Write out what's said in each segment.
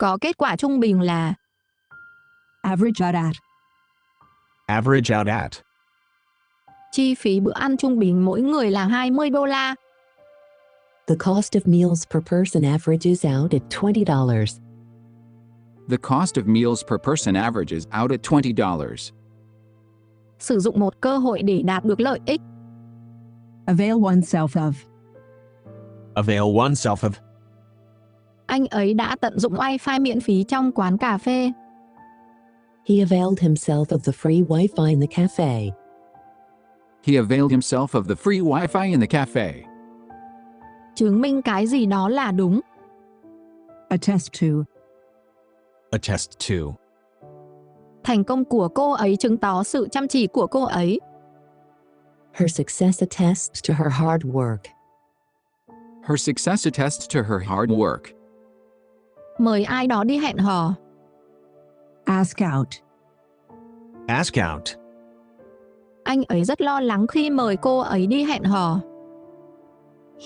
có kết quả trung bình là average out at, average out at, chi phí bữa ăn trung bình mỗi người là $20. The cost of meals per person averages out at $20. The cost of meals per person averages out at $20. Sử dụng một cơ hội để đạt được lợi ích. avail oneself of, avail oneself of, Anh ấy đã tận dụng wifi miễn phí trong quán cà phê. He availed himself of the free Wi-Fi in the cafe. He availed himself of the free Wi-Fi in the cafe. Chứng minh cái gì đó là đúng. attest to, attest to, Thành công của cô ấy chứng tỏ sự chăm chỉ của cô ấy. Her success attests to her hard work. Her success attests to her hard work. Mời ai đó đi hẹn hò. ask out, ask out, Anh ấy rất lo lắng khi mời cô ấy đi hẹn hò.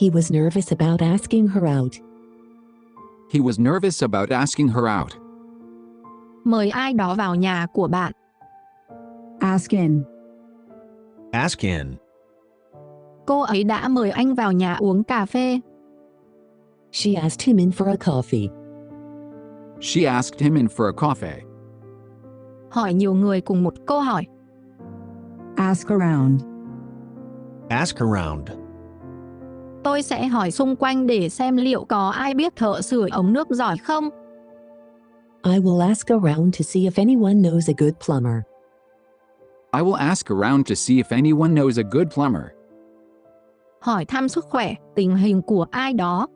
He was nervous about asking her out. He was nervous about asking her out. Mời ai đó vào nhà của bạn. ask in, ask in, Cô ấy đã mời anh vào nhà uống cà phê. She asked him in for a coffee. She asked him in for a coffee. Hỏi nhiều người cùng một câu hỏi. ask around, ask around, Tôi sẽ hỏi xung quanh để xem liệu có ai biết thợ sửa ống nước giỏi không. I will ask around to see if anyone knows a good plumber. I will ask around to see if anyone knows a good plumber. Hỏi thăm sức khỏe, tình hình của ai đó.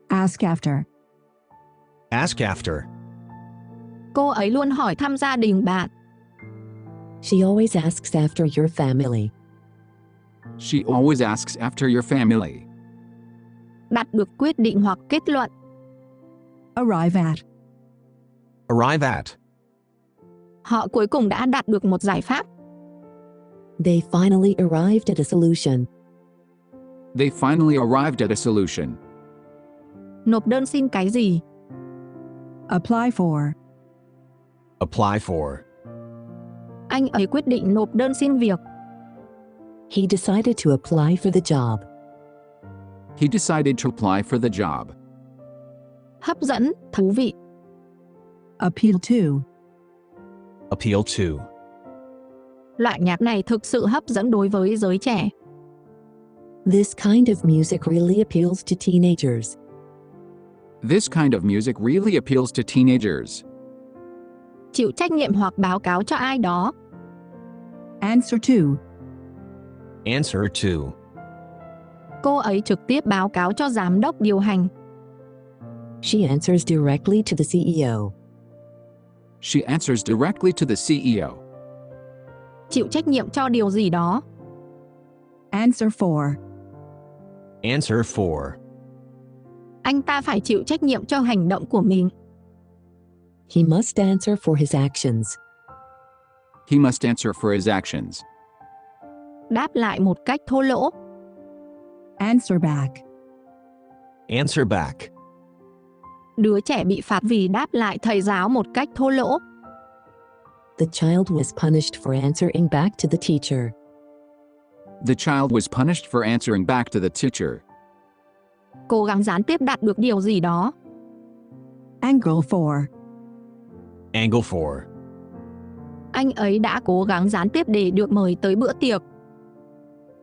ask after, ask after, Cô ấy luôn hỏi thăm gia đình bạn. She always asks after your family. She always asks after your family. Đạt được quyết định hoặc kết luận. arrive at, arrive at, Họ cuối cùng đã đạt được một giải pháp. They finally arrived at a solution. They finally arrived at a solution. Nộp đơn xin cái gì? apply for, apply for, Anh ấy quyết định nộp đơn xin việc. He decided to apply for the job. He decided to apply for the job. Hấp dẫn, thú vị. appeal to, appeal to, Loại nhạc này thực sự hấp dẫn đối với giới trẻ. This kind of music really appeals to teenagers. This kind of music really appeals to teenagers. Chịu trách nhiệm hoặc báo cáo cho ai đó. answer to, answer to, Cô ấy trực tiếp báo cáo cho giám đốc điều hành. She answers directly to the CEO. She answers directly to the CEO. Chịu trách nhiệm cho điều gì đó. answer for, answer for, Anh ta phải chịu trách nhiệm cho hành động của mình. He must answer for his actions. He must answer for his actions. Đáp lại một cách thô lỗ. answer back, answer back, Đứa trẻ bị phạt vì đáp lại thầy giáo một cách thô lỗ. The child was punished for answering back to the teacher. The child was punished for answering back to the teacher. Cố gắng gián tiếp đạt được điều gì đó. angle for, angle for, Anh ấy đã cố gắng gián tiếp để được mời tới bữa tiệc.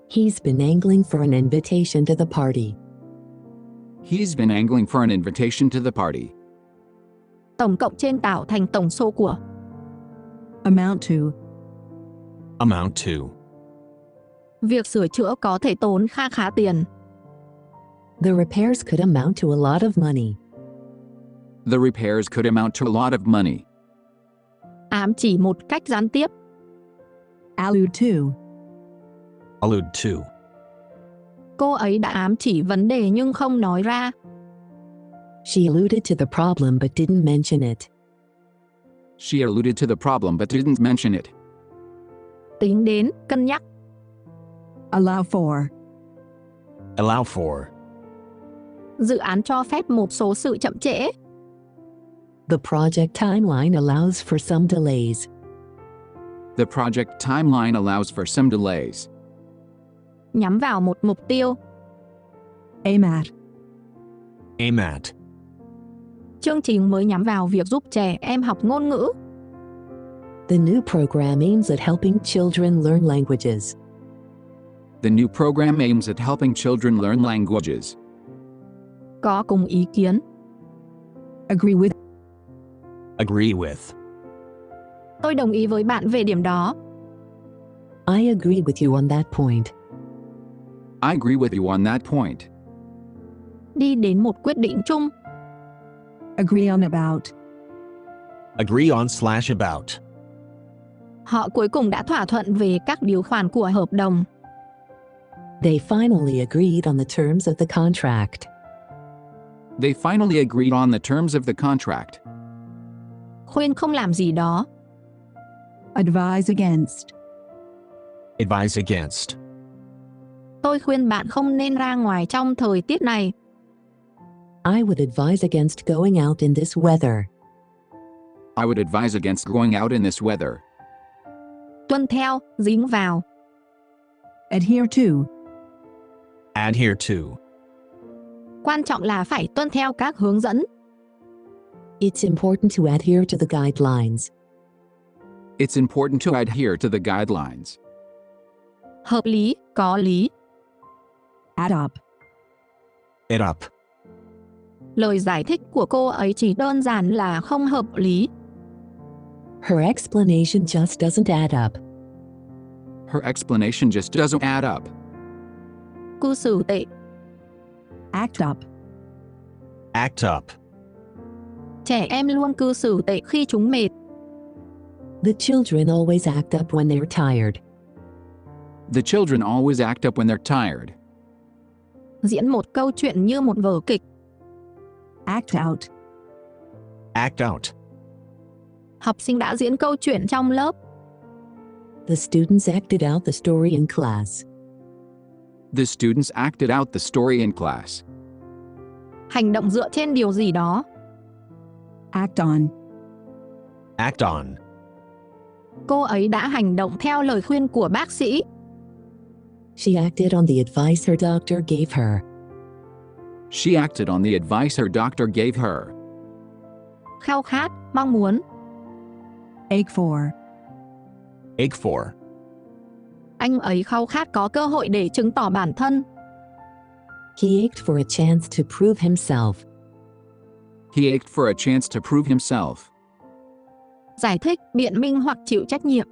He's been angling for an invitation to the party. He's been angling for an invitation to the party. Tổng cộng trên tạo thành tổng số của. amount to, amount to, Việc sửa chữa có thể tốn kha khá tiền. The repairs could amount to a lot of money. The repairs could amount to a lot of money. Ám chỉ một cách gián tiếp. allude to, allude to, Cô ấy đã ám chỉ vấn đề nhưng không nói ra. She alluded to the problem but didn't mention it. She alluded to the problem but didn't mention it. Tính đến, cân nhắc. allow for, allow for, Dự án cho phép một số sự chậm trễ. The project timeline allows for some delays. The project timeline allows for some delays. Nhắm vào một mục tiêu. Aim at. Aim at. Chương trình mới nhắm vào việc giúp trẻ em học ngôn ngữ. The new program aims at helping children learn languages. The new program aims at helping children learn languages. Có cùng ý kiến. Agree with. Agree with. Tôi đồng ý với bạn về điểm đó. I agree with you on that point. I agree with you on that point. Đi đến một quyết định chung. Agree on about. Agree on/about. Họ cuối cùng đã thỏa thuận về các điều khoản của hợp đồng. They finally agreed on the terms of the contract. They finally agreed on the terms of the contract. Khuyên không làm gì đó. Advise against. Advise against. Tôi khuyên bạn không nên ra ngoài trong thời tiết này. I would advise against going out in this weather. I would advise against going out in this weather. Tuân theo, dính vào. Adhere to. Adhere to. Quan trọng là phải tuân theo các hướng dẫn. It's important to adhere to the guidelines. It's important to adhere to the guidelines. Hợp lý, có lý. Add up. It up. Lời giải thích của cô ấy chỉ đơn giản là không hợp lý. Her explanation just doesn't add up. Her explanation just doesn't add up. Cư xử tệ. Act up. Act up. Trẻ em luôn cư xử tệ khi chúng mệt. The children always act up when they're tired. The children always act up when they're tired. Diễn một câu chuyện như một vở kịch. Act out. Act out. Học sinh đã diễn câu chuyện trong lớp. The students acted out the story in class. The students acted out the story in class. Hành động dựa trên điều gì đó. Act on. Act on. Cô ấy đã hành động theo lời khuyên của bác sĩ. She acted on the advice her doctor gave her. She acted on the advice her doctor gave her. Khao khát, mong muốn. Ache for. Ache for. Anh ấy khao khát có cơ hội để chứng tỏ bản thân. He ached for a chance to prove himself. He ached for a chance to prove himself. Giải thích, biện minh hoặc chịu trách nhiệm.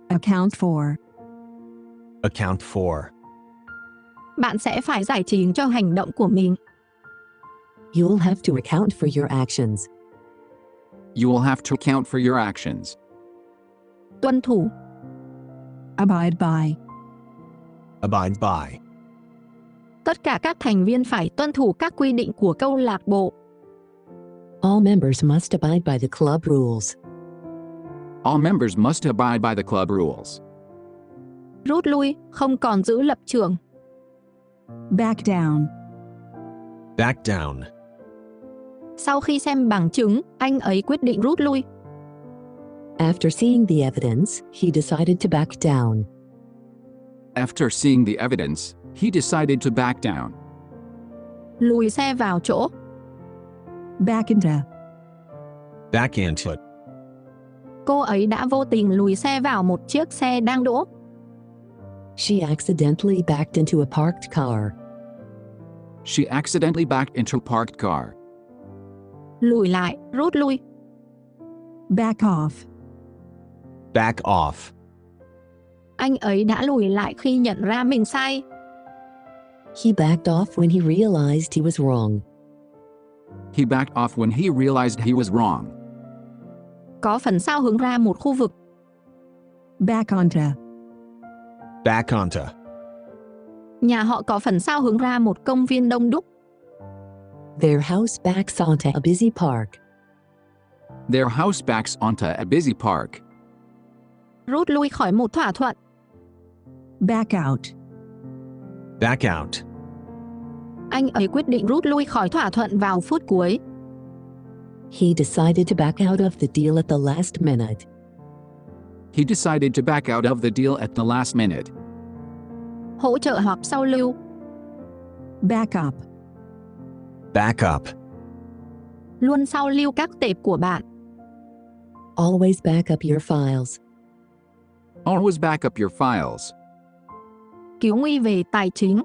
Account for. Account for. Bạn sẽ phải giải trình cho hành động của mình. You'll have to account for your actions. You will have to account for your actions. Tuân thủ. Abide by. Abide by. Tất cả các thành viên phải tuân thủ các quy định của câu lạc bộ. All members must abide by the club rules. All members must abide by the club rules. Rút lui, không còn giữ lập trường. Back down. Back down. Sau khi xem bằng chứng, anh ấy quyết định rút lui. After seeing the evidence, he decided to back down. After seeing the evidence, he decided to back down. Lùi xe vào chỗ. Back into. Back into it. Cô ấy đã vô tình lùi xe vào một chiếc xe đang đỗ. She accidentally backed into a parked car. She accidentally backed into a parked car. Lùi lại, rút lui. Back off. Back off. Anh ấy đã lùi lại khi nhận ra mình sai. He backed off when he realized he was wrong. He backed off when he realized he was wrong. Có phần sao hướng ra một khu vực. Back onto. Back onto. Nhà họ có phần sao hướng ra một công viên đông đúc. Their house backs onto a busy park. Their house backs onto a busy park. Rút lui khỏi một thỏa thuận. Back out. Back out. Anh ấy quyết định rút lui khỏi thỏa thuận vào phút cuối. He decided to back out of the deal at the last minute. He decided to back out of the deal at the last minute. Hỗ trợ hoặc sau lưu. Back up. Back up. Luôn sau lưu các tệp của bạn. Always back up your files. Always back up your files. Cứu nguy về tài chính.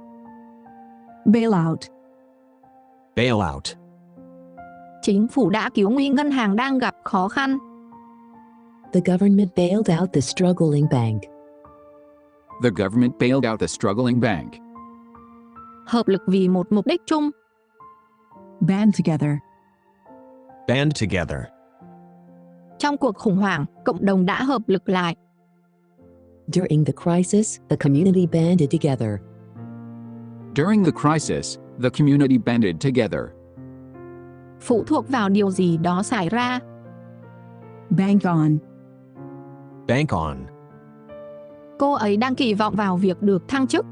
Bailout. Bailout. Chính phủ đã cứu nguy ngân hàng đang gặp khó khăn. The government bailed out the struggling bank. The government bailed out the struggling bank. Hợp lực vì một mục đích chung. Band together. Band together. Trong cuộc khủng hoảng, cộng đồng đã hợp lực lại. During the crisis, the community banded together. During the crisis, the community banded together. Phụ thuộc vào điều gì đó xảy ra. Bank on. Bank on. Cô ấy đang kỳ vọng vào việc được thăng chức.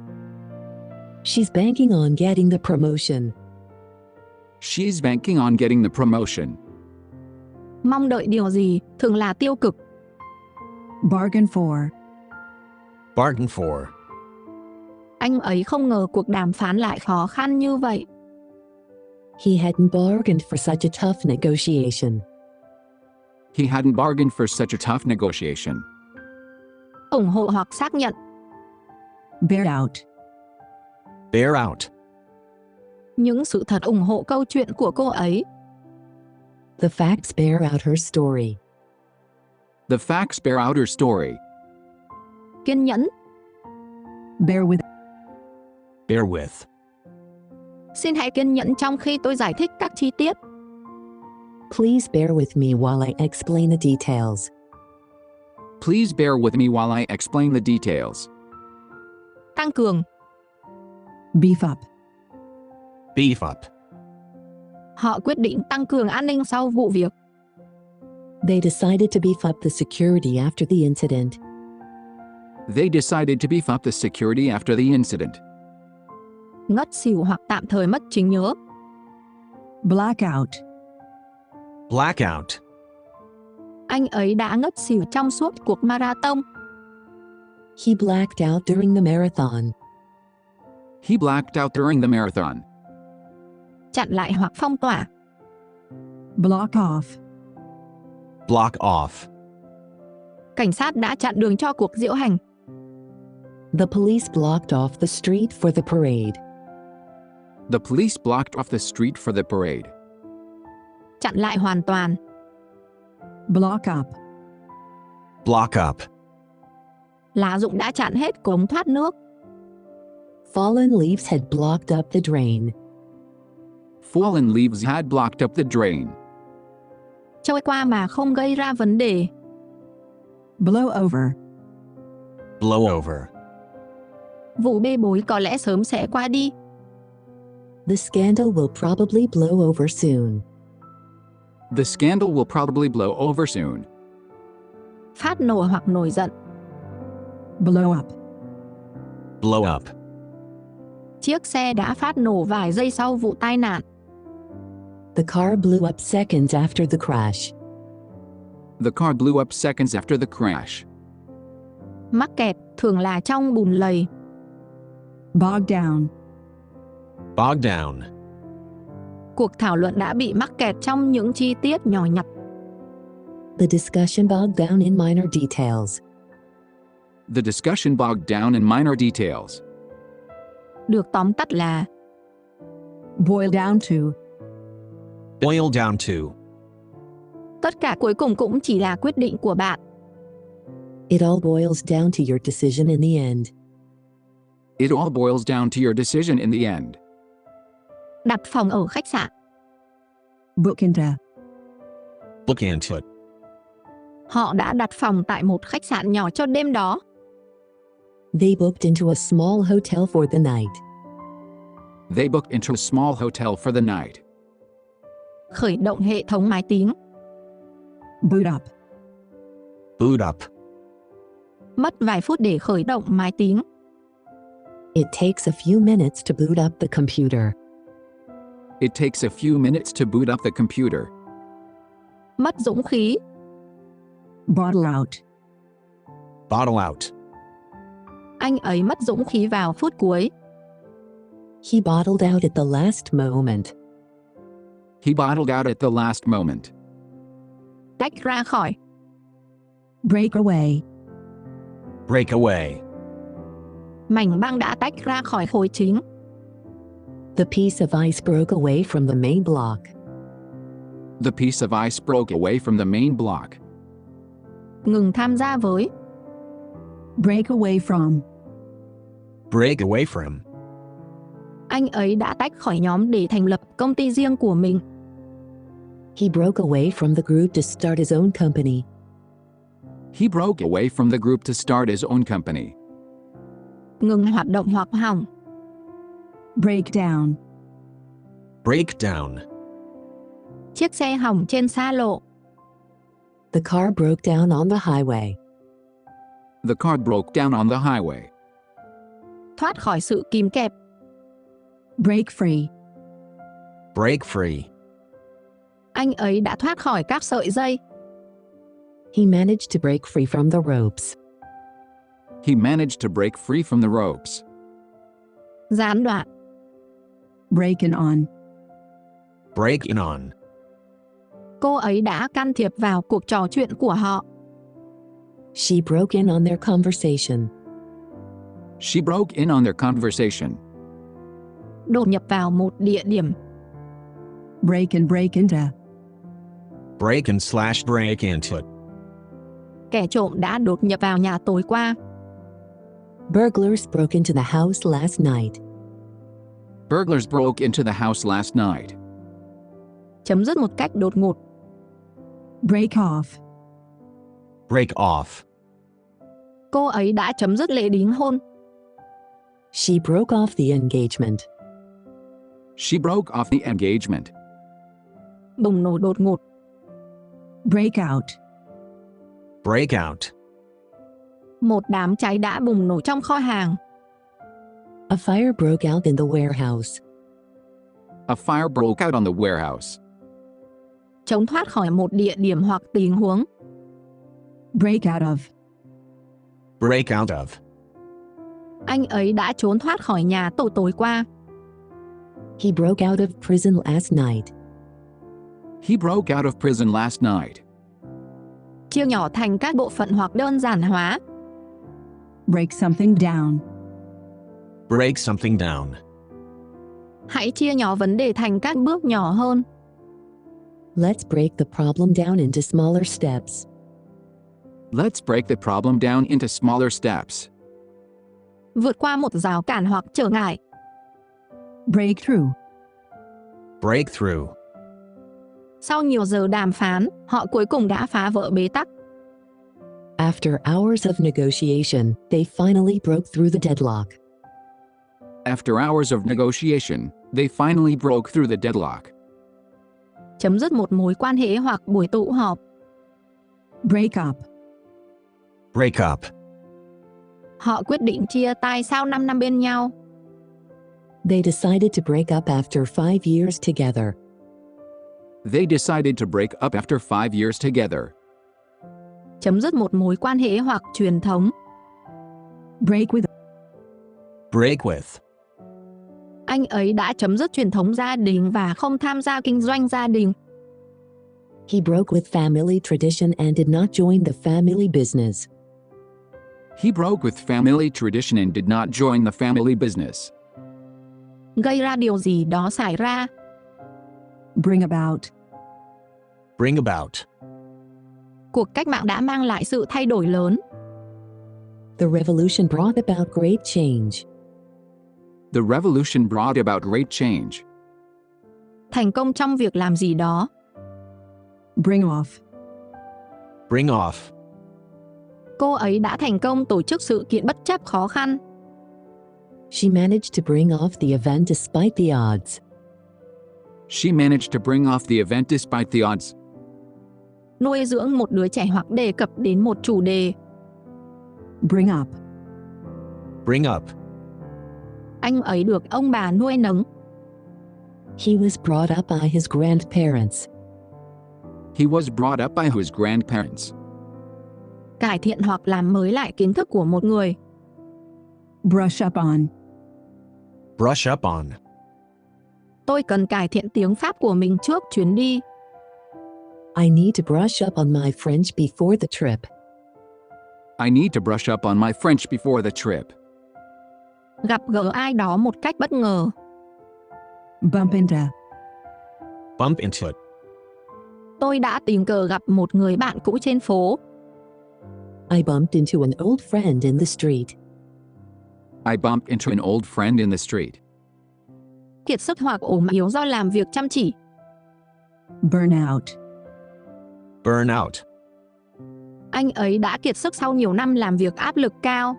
She's banking on getting the promotion. She's banking on getting the promotion. Mong đợi điều gì, thường là tiêu cực. Bargain for. Bargain for. Anh ấy không ngờ cuộc đàm phán lại khó khăn như vậy. He hadn't bargained for such a tough negotiation. He hadn't bargained for such a tough negotiation. Ủng hộ hoặc xác nhận. Bear out. Bear out. Những sự thật ủng hộ câu chuyện của cô ấy. The facts bear out her story. The facts bear out her story. Kiên nhẫn. Bear with. Bear with. Xin hãy kiên nhẫn trong khi tôi giải thích các chi tiết. Please bear with me while I explain the details. Please bear with me while I explain the details. Tăng cường. Beef up. Beef up. Họ quyết định tăng cường an ninh sau vụ việc. They decided to beef up the security after the incident. They decided to beef up the security after the incident. Ngất xỉu hoặc tạm thời mất trí nhớ. Blackout. Blackout. Anh ấy đã ngất xỉu trong suốt cuộc marathon. He blacked out during the marathon. He blacked out during the marathon. Chặn lại hoặc phong tỏa. Block off. Block off. Cảnh sát đã chặn đường cho cuộc diễu hành. The police blocked off the street for the parade. The police blocked off the street for the parade. Chặn lại hoàn toàn. Block up. Block up. Lá rụng đã chặn hết cống thoát nước. Fallen leaves had blocked up the drain. Fallen leaves had blocked up the drain. Trôi qua mà không gây ra vấn đề. Blow over. Blow over. Vụ bê bối có lẽ sớm sẽ qua đi. The scandal will probably blow over soon. The scandal will probably blow over soon. Phát nổ hoặc nổi giận. Blow up. Blow up. Chiếc xe đã phát nổ vài giây sau vụ tai nạn. The car blew up seconds after the crash. The car blew up seconds after the crash. Mắc kẹt, thường là trong bùn lầy. Bog down. Bog down. Cuộc thảo luận đã bị mắc kẹt trong những chi tiết nhỏ nhặt. The discussion bogged down in minor details. The discussion bogged down in minor details. Được tóm tắt là Boil down to. Boil down to. tất cả cuối cùng cũng chỉ là quyết định của bạn. It all boils down to your decision in the end. It all boils down to your decision in the end. Đặt phòng ở khách sạn. Book into. Look into it. Họ đã đặt phòng tại một khách sạn nhỏ cho đêm đó. They booked into a small hotel for the night. They booked into a small hotel for the night. Khởi động hệ thống máy tính. Boot up. Boot up. Mất vài phút để khởi động máy tính. It takes a few minutes to boot up the computer. It takes a few minutes to boot up the computer. Mất dũng khí. Bottle out. Bottle out. Anh ấy mất dũng khí vào phút cuối. He bottled out at the last moment. He bottled out at the last moment. Tách ra khỏi. Break away. Break away. Mảnh băng đã tách ra khỏi khối chính. The piece of ice broke away from the main block. The piece of ice broke away from the main block. Ngừng tham gia với. Break away from. Break away from. Anh ấy đã tách khỏi nhóm để thành lập công ty riêng của mình. He broke away from the group to start his own company. He broke away from the group to start his own company. Ngừng hoạt động hoặc hỏng. Break down. Break down. Chiếc xe hỏng trên xa lộ. The car broke down on the highway. The car broke down on the highway. Thoát khỏi sự kìm kẹp. Break free. Break free. Anh ấy đã thoát khỏi các sợi dây. He managed to break free from the ropes. He managed to break free from the ropes. Gián đoạn. Breaking on. Break in on. Cô ấy đã can thiệp vào cuộc trò chuyện của họ. She broke in on their conversation. She broke in on their conversation. Đột nhập vào một địa điểm. Break and break into. Break and / break into it. Kẻ trộm đã đột nhập vào nhà tối qua. Burglars broke into the house last night. Burglars broke into the house last night. Chấm dứt một cách đột ngột. Break off. Break off. Cô ấy đã chấm dứt lễ đính hôn. She broke off the engagement. She broke off the engagement. Bùng nổ đột ngột. Break out. Break out. Một đám cháy đã bùng nổ trong kho hàng. A fire broke out in the warehouse. A fire broke out on the warehouse. Chống thoát khỏi một địa điểm hoặc tình huống. Break out of. Break out of. Anh ấy đã trốn thoát khỏi nhà tù tối qua. He broke out of prison last night. He broke out of prison last night. Chia nhỏ thành các bộ phận hoặc đơn giản hóa. Break something down. Break something down. Hãy chia nhỏ vấn đề thành các bước nhỏ hơn. Let's break the problem down into smaller steps. Let's break the problem down into smaller steps. Vượt qua một rào cản hoặc trở ngại. Break through. Break through. Sau nhiều giờ đàm phán, họ cuối cùng đã phá vỡ bế tắc. After hours of negotiation, they finally broke through the deadlock. After hours of negotiation, they finally broke through the deadlock. Chấm dứt một mối quan hệ hoặc buổi tụ họp. Break up. Break up. Họ quyết định chia tay sau 5 năm bên nhau. They decided to break up after 5 years together. They decided to break up after 5 years together. Chấm dứt một mối quan hệ hoặc truyền thống. Break with. Break with. Anh ấy đã chấm dứt truyền thống gia đình và không tham gia kinh doanh gia đình. He broke with family tradition and did not join the family business. He broke with family tradition and did not join the family business. Gây ra điều gì đó xảy ra. Bring about. Bring about. Cuộc cách mạng đã mang lại sự thay đổi lớn. The revolution brought about great change. The revolution brought about great change. Thành công trong việc làm gì đó. Bring off. Bring off. Cô ấy đã thành công tổ chức sự kiện bất chấp khó khăn. She managed to bring off the event despite the odds. She managed to bring off the event despite the odds. Nuôi dưỡng một đứa trẻ hoặc đề cập đến một chủ đề. Bring up. Bring up. Anh ấy được ông bà nuôi nấng. He was brought up by his grandparents. He was brought up by his grandparents. Cải thiện hoặc làm mới lại kiến thức của một người. Brush up on. Brush up on. Tôi cần cải thiện tiếng Pháp của mình trước chuyến đi. I need to brush up on my French before the trip. I need to brush up on my French before the trip. Gặp gỡ ai đó một cách bất ngờ. Bump into. Bump into it. Tôi đã tình cờ gặp một người bạn cũ trên phố. I bumped into an old friend in the street. I bumped into an old friend in the street. Kiệt sức hoặc ốm yếu do làm việc chăm chỉ. Burn out. Burn out. Anh ấy đã kiệt sức sau nhiều năm làm việc áp lực cao.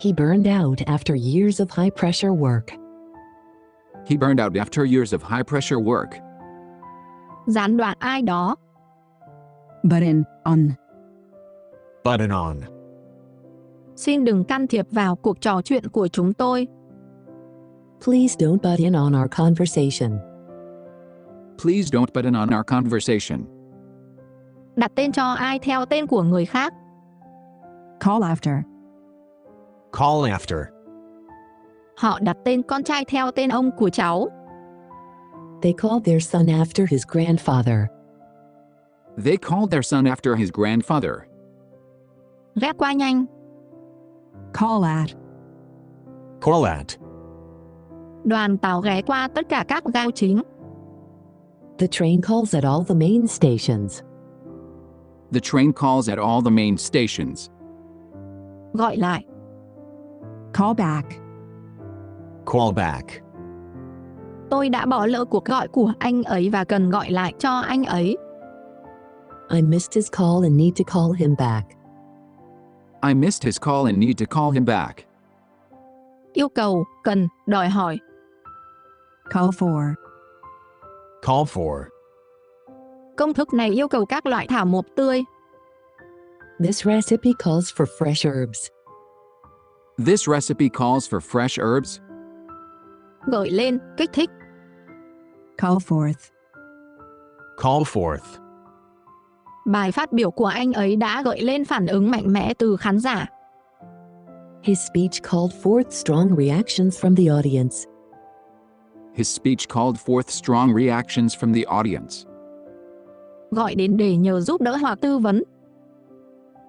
He burned out after years of high pressure work. He burned out after years of high pressure work. Gián đoạn ai đó. Button on. Button on. Xin đừng can thiệp vào cuộc trò chuyện của chúng tôi. Please don't butt in on our conversation. Please don't butt in on our conversation. Đặt tên cho ai theo tên của người khác. Call after. Call after. Họ đặt tên con trai theo tên ông của cháu. They called their son after his grandfather. They called their son after his grandfather. Ghé qua nhanh. Call at. Call at. Đoàn tàu ghé qua tất cả các ga chính. The train calls at all the main stations. The train calls at all the main stations. Gọi lại. Call back. Call back. Tôi đã bỏ lỡ cuộc gọi của anh ấy và cần gọi lại cho anh ấy. I missed his call and need to call him back. I missed his call and need to call him back. Yêu cầu, cần, đòi hỏi. Call for. Call for. Công thức này yêu cầu các loại thảo mộc tươi. This recipe calls for fresh herbs. This recipe calls for fresh herbs. Gợi lên, kích thích. Call forth. Call forth. Bài phát biểu của anh ấy đã gợi lên phản ứng mạnh mẽ từ khán giả. His speech called forth strong reactions from the audience. His speech called forth strong reactions from the audience. Gọi đến để nhờ giúp đỡ hoặc tư vấn.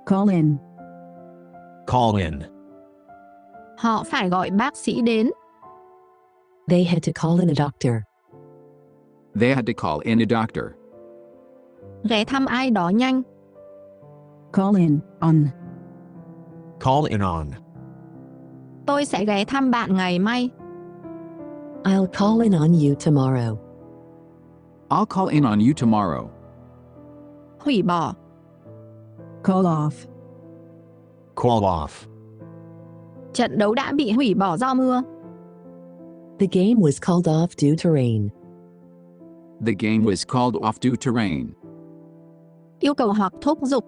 Call in. Call in. Họ phải gọi bác sĩ đến. They had to call in a doctor. They had to call in a doctor. Ghé thăm ai đó nhanh. Call in on. Call in on. Tôi sẽ ghé thăm bạn ngày mai. I'll call in on you tomorrow. I'll call in on you tomorrow. Hủy bỏ. Call off. Call off. Trận đấu đã bị hủy bỏ do mưa. The game was called off due to rain. The game was called off due to rain. Yêu cầu hoặc thúc giục.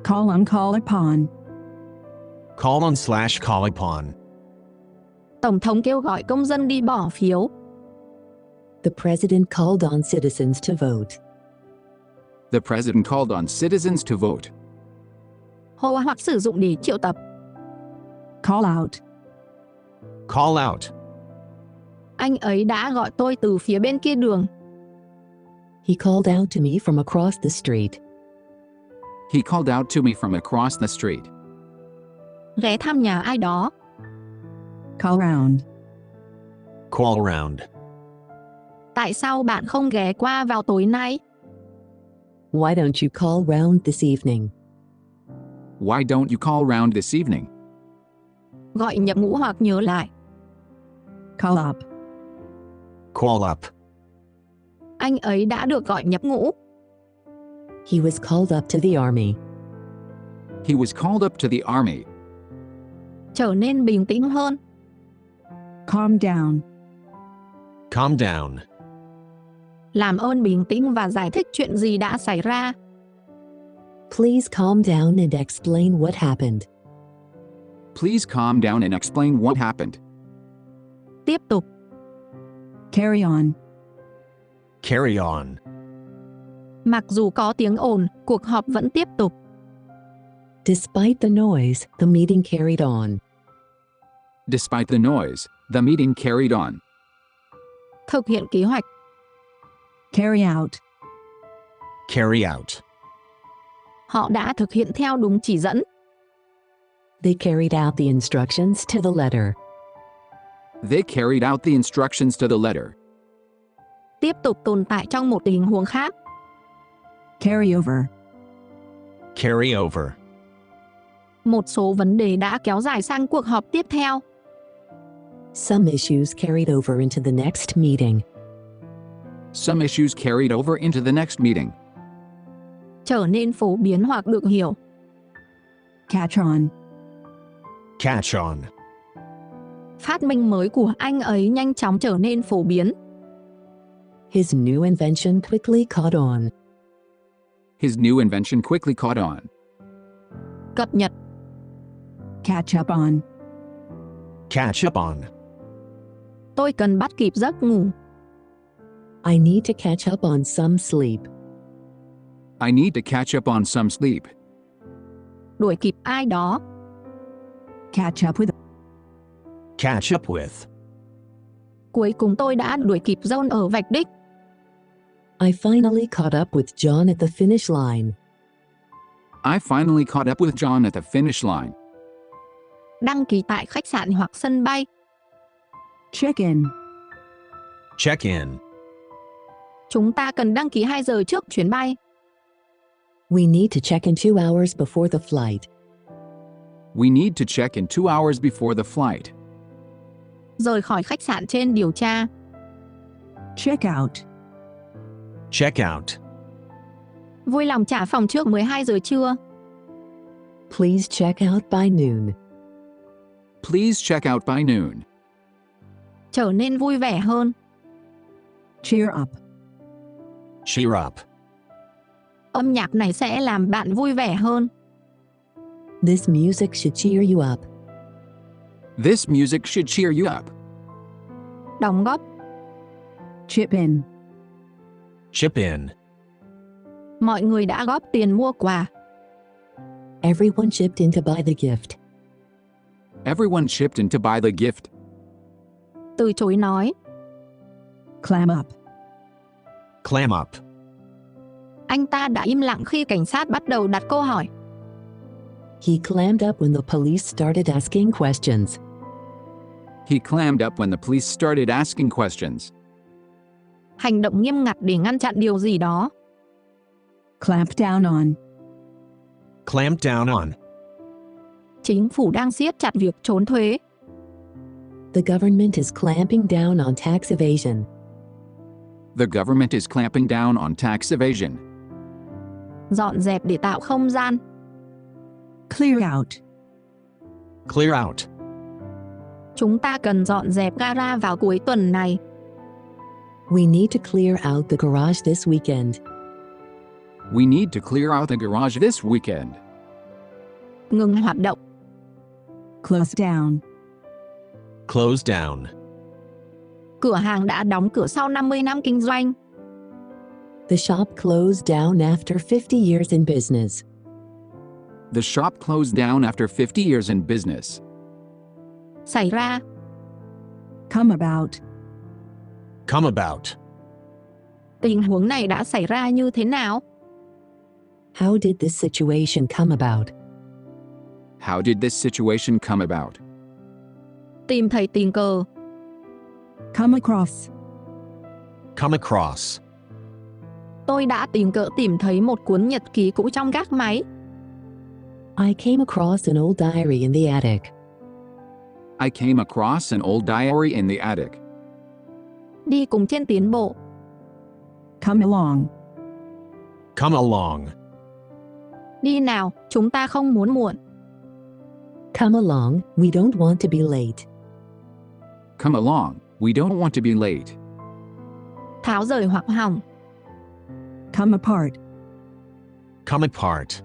Call on, call upon. Call on / call upon. Tổng thống kêu gọi công dân đi bỏ phiếu. The president called on citizens to vote. The president called on citizens to vote. Hô hoặc sử dụng để triệu tập. Call out. Call out. Anh ấy đã gọi tôi từ phía bên kia đường. He called out to me from across the street. He called out to me from across the street. Ghé thăm nhà ai đó. Call round. Call round. Tại sao bạn không ghé qua vào tối nay? Why don't you call round this evening? Why don't you call round this evening? Gọi nhập ngũ hoặc nhớ lại. Call up. Call up. Anh ấy đã được gọi nhập ngũ. He was called up to the army. He was called up to the army. Trở nên bình tĩnh hơn. Calm down. Calm down. Làm ơn bình tĩnh và giải thích chuyện gì đã xảy ra. Please calm down and explain what happened. Please calm down and explain what happened. Tiếp tục. Carry on. Carry on. Mặc dù có tiếng ồn, cuộc họp vẫn tiếp tục. Despite the noise, the meeting carried on. Despite the noise, the meeting carried on. Thực hiện kế hoạch. Carry out. Carry out. Họ đã thực hiện theo đúng chỉ dẫn. They carried out the instructions to the letter. They carried out the instructions to the letter. Tiếp tục tồn tại trong một tình huống khác. Carry over. Carry over. Một số vấn đề đã kéo dài sang cuộc họp tiếp theo. Some issues carried over into the next meeting. Some issues carried over into the next meeting. Trở nên phổ biến hoặc được hiểu. Catch on. Catch on. Phát minh mới của anh ấy nhanh chóng trở nên phổ biến. His new invention quickly caught on. His new invention quickly caught on. Cập nhật. Catch up on. Catch up on. Tôi cần bắt kịp giấc ngủ. I need to catch up on some sleep. I need to catch up on some sleep. Đuổi kịp ai đó. Catch up with. Catch up with. Cuối cùng tôi đã đuổi kịp John ở vạch đích. I finally caught up with John at the finish line. I finally caught up with John at the finish line. Đăng ký tại khách sạn hoặc sân bay. Check in. Check in. Chúng ta cần đăng ký 2 giờ trước chuyến bay. We need to check in 2 hours before the flight. We need to check in 2 hours before the flight. Rời khỏi khách sạn trên điều tra. Check out. Check out. Vui lòng trả phòng trước 12 giờ trưa. Please check out by noon. Please check out by noon. Trở nên vui vẻ hơn. Cheer up. Cheer up. Âm nhạc này sẽ làm bạn vui vẻ hơn. This music should cheer you up. This music should cheer you up. Đóng góp. Chip in. Chip in. Mọi người đã góp tiền mua quà. Everyone chipped in to buy the gift. Everyone chipped in to buy the gift. Từ chối nói. Clam up. Clam up. Anh ta đã im lặng khi cảnh sát bắt đầu đặt câu hỏi. He clammed up when the police started asking questions. He clammed up when the police started asking questions. Hành động nghiêm ngặt để ngăn chặn điều gì đó. Clamp down on. Clamp down on. Chính phủ đang siết chặt việc trốn thuế. The government is clamping down on tax evasion. The government is clamping down on tax evasion. Dọn dẹp để tạo không gian. Clear out. Clear out. Chúng ta cần dọn dẹp gara vào cuối tuần này. We need to clear out the garage this weekend. We need to clear out the garage this weekend. Ngừng hoạt động. Close down. Close down. Cửa hàng đã đóng cửa sau 50 năm kinh doanh. The shop closed down after 50 years in business. The shop closed down after 50 years in business. Xảy ra. Come about. Come about. Tình huống này đã xảy ra như thế nào? How did this situation come about? How did this situation come about? Tìm thấy tình cờ. Come across. Come across. Tôi đã tình cờ tìm thấy một cuốn nhật ký cũ trong gác máy. I came across an old diary in the attic. I came across an old diary in the attic. Đi cùng trên tiến bộ. Come along. Come along. Đi nào, chúng ta không muốn muộn. Come along, we don't want to be late. Come along, we don't want to be late. Tháo rời hoặc hỏng. Come apart. Come apart.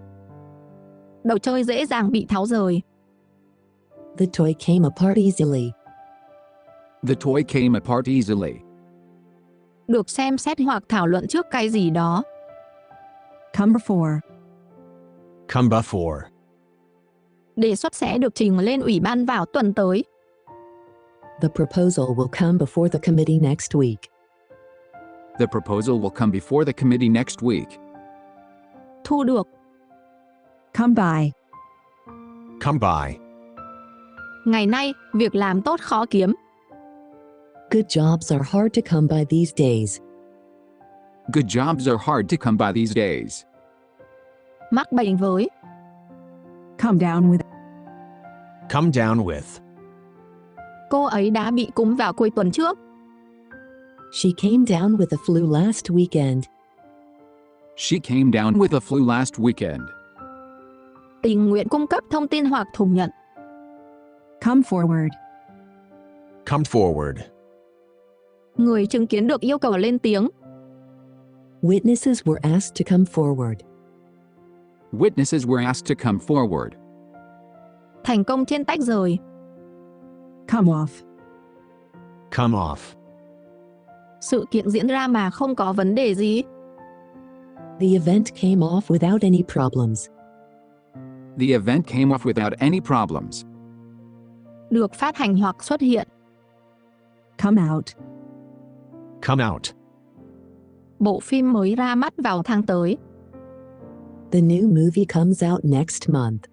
Đồ chơi dễ dàng bị tháo rời. The toy came apart easily. The toy came apart easily. Được xem xét hoặc thảo luận trước cái gì đó. Come before. Come before. Đề xuất sẽ được trình lên ủy ban vào tuần tới. The proposal will come before the committee next week. The proposal will come before the committee next week. Thu được. Come by. Come by. Ngày nay, việc làm tốt khó kiếm. Good jobs are hard to come by these days. Good jobs are hard to come by these days. Mắc bệnh với. Come down with. Come down with. Cô ấy đã bị cúm vào cuối tuần trước. She came down with the flu last weekend. She came down with the flu last weekend. Tình nguyện cung cấp thông tin hoặc thủng nhận. Come forward. Come forward. Người chứng kiến được yêu cầu lên tiếng. Witnesses were asked to come forward. Witnesses were asked to come forward. Thành công trên tách rời. Come off. Come off. Sự kiện diễn ra mà không có vấn đề gì. The event came off without any problems. The event came off without any problems. Được phát hành hoặc xuất hiện. Come out. Come out. Bộ phim mới ra mắt vào tháng tới. The new movie comes out next month.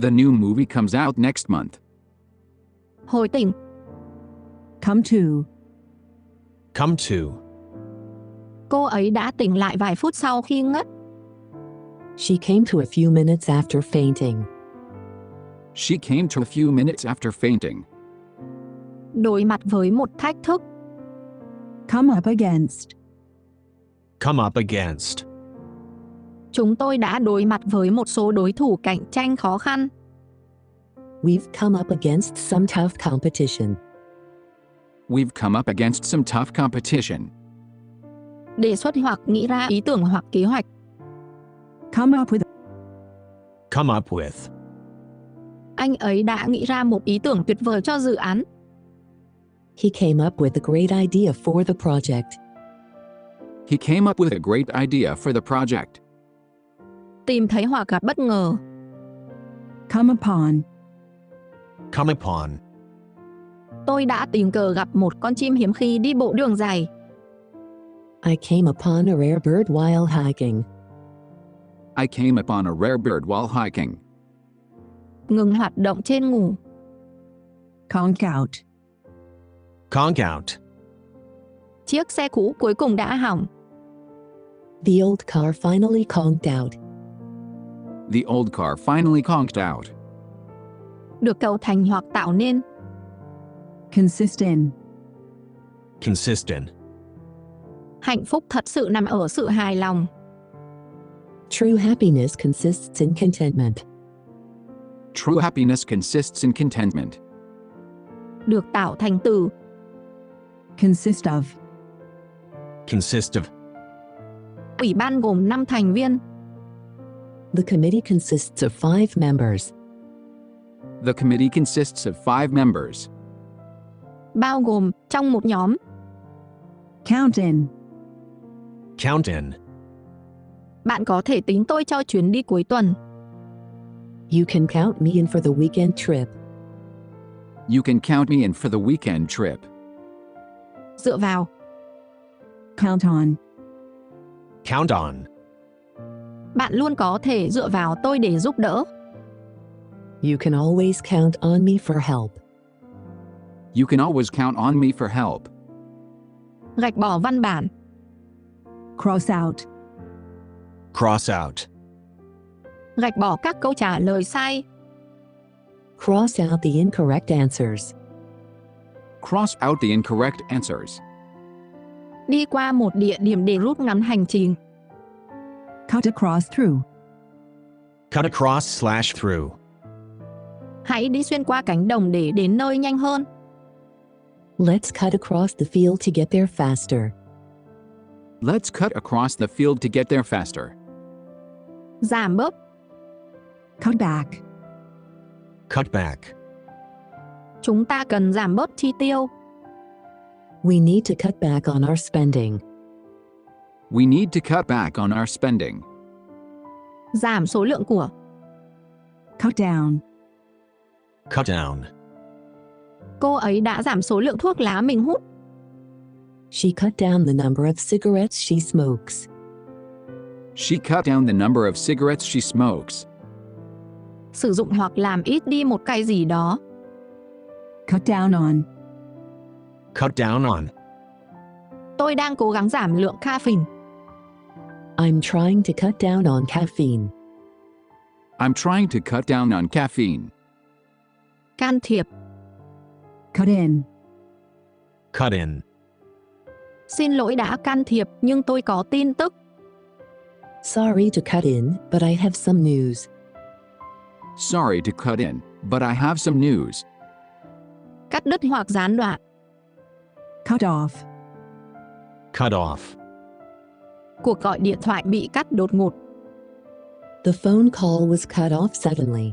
The new movie comes out next month. Hồi tỉnh. Come to. Come to. Cô ấy đã tỉnh lại vài phút sau khi ngất. She came to a few minutes after fainting. She came to a few minutes after fainting. Đối mặt với một thách thức. Come up against. Come up against. Chúng tôi đã đối mặt với một số đối thủ cạnh tranh khó khăn. We've come up against some tough competition. We've come up against some tough competition. Đề xuất hoặc nghĩ ra ý tưởng hoặc kế hoạch. Come up with. Come up with. Anh ấy đã nghĩ ra một ý tưởng tuyệt vời cho dự án. He came up with a great idea for the project. He came up with a great idea for the project. Tìm thấy hoặc gặp bất ngờ. Come upon. Come upon. Tôi đã tình cờ gặp một con chim hiếm khi đi bộ đường dài. I came upon a rare bird while hiking. I came upon a rare bird while hiking. Ngừng hoạt động trên ngủ. Conk out. Conk out. Chiếc xe cũ cuối cùng đã hỏng. The old car finally conked out. The old car finally conked out. Được cấu thành hoặc tạo nên. Consist in. Consistent. Hạnh phúc thật sự nằm ở sự hài lòng. True happiness consists in contentment. True happiness consists in contentment. Được tạo thành từ. Consist of. Consist of. Ủy ban gồm 5 thành viên. The committee consists of 5 members. The committee consists of 5 members. Bao gồm trong một nhóm. Count in. Count in. Bạn có thể tính tôi cho chuyến đi cuối tuần. You can count me in for the weekend trip. You can count me in for the weekend trip. Dựa vào. Count on. Count on. Bạn luôn có thể dựa vào tôi để giúp đỡ. You can always count on me for help. You can always count on me for help. Gạch bỏ văn bản. Cross out. Cross out. Gạch bỏ các câu trả lời sai. Cross out the incorrect answers. Cross out the incorrect answers. Đi qua một địa điểm để rút ngắn hành trình. Cut across through. Cut across/through. Hãy đi xuyên qua cánh đồng để đến nơi nhanh hơn. Let's cut across the field to get there faster. Let's cut across the field to get there faster. Giảm bớt. Cut back. Cut back. Chúng ta cần giảm bớt chi tiêu. We need to cut back on our spending. We need to cut back on our spending. Giảm số lượng của. Cut down. Cut down. Cô ấy đã giảm số lượng thuốc lá mình hút. She cut down the number of cigarettes she smokes. She cut down the number of cigarettes she smokes. Sử dụng hoặc làm ít đi một cái gì đó. Cut down on. Cut down on. Tôi đang cố gắng giảm lượng caffeine. I'm trying to cut down on caffeine. I'm trying to cut down on caffeine. Can thiệp. Cut in. Cut in. Xin lỗi đã can thiệp, nhưng tôi có tin tức. Sorry to cut in, but I have some news. Sorry to cut in, but I have some news. Cắt đứt hoặc gián đoạn. Cut off. Cut off. Cuộc gọi điện thoại bị cắt đột ngột. The phone call was cut off suddenly.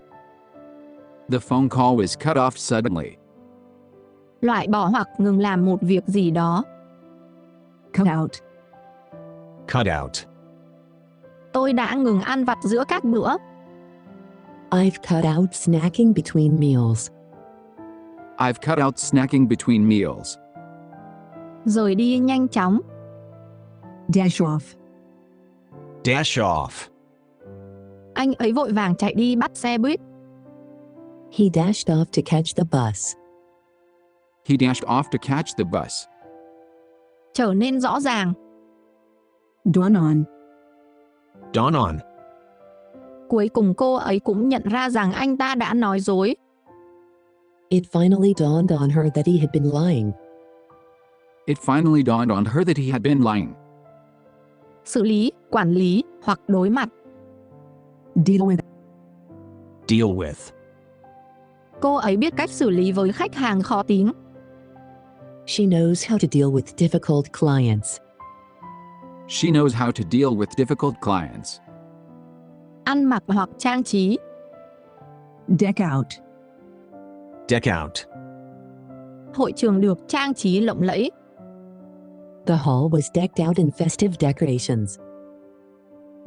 The phone call was cut off suddenly. Loại bỏ hoặc ngừng làm một việc gì đó. Cut out. Cut out. Tôi đã ngừng ăn vặt giữa các bữa. I've cut out snacking between meals. I've cut out snacking between meals. Rời đi nhanh chóng. Dash off. Dash off. Anh ấy vội vàng chạy đi bắt xe buýt. He dashed off to catch the bus. He dashed off to catch the bus. Trở nên rõ ràng. Dawn on. Dawn on. Cuối cùng cô ấy cũng nhận ra rằng anh ta đã nói dối. It finally dawned on her that he had been lying. It finally dawned on her that he had been lying. Xử lý, quản lý, hoặc đối mặt. Deal with. Deal with. Cô ấy biết cách xử lý với khách hàng khó tính. She knows how to deal with difficult clients. She knows how to deal with difficult clients. Ăn mặc hoặc trang trí. Deck out. Deck out. Hội trường được trang trí lộng lẫy. The hall was decked out in festive decorations.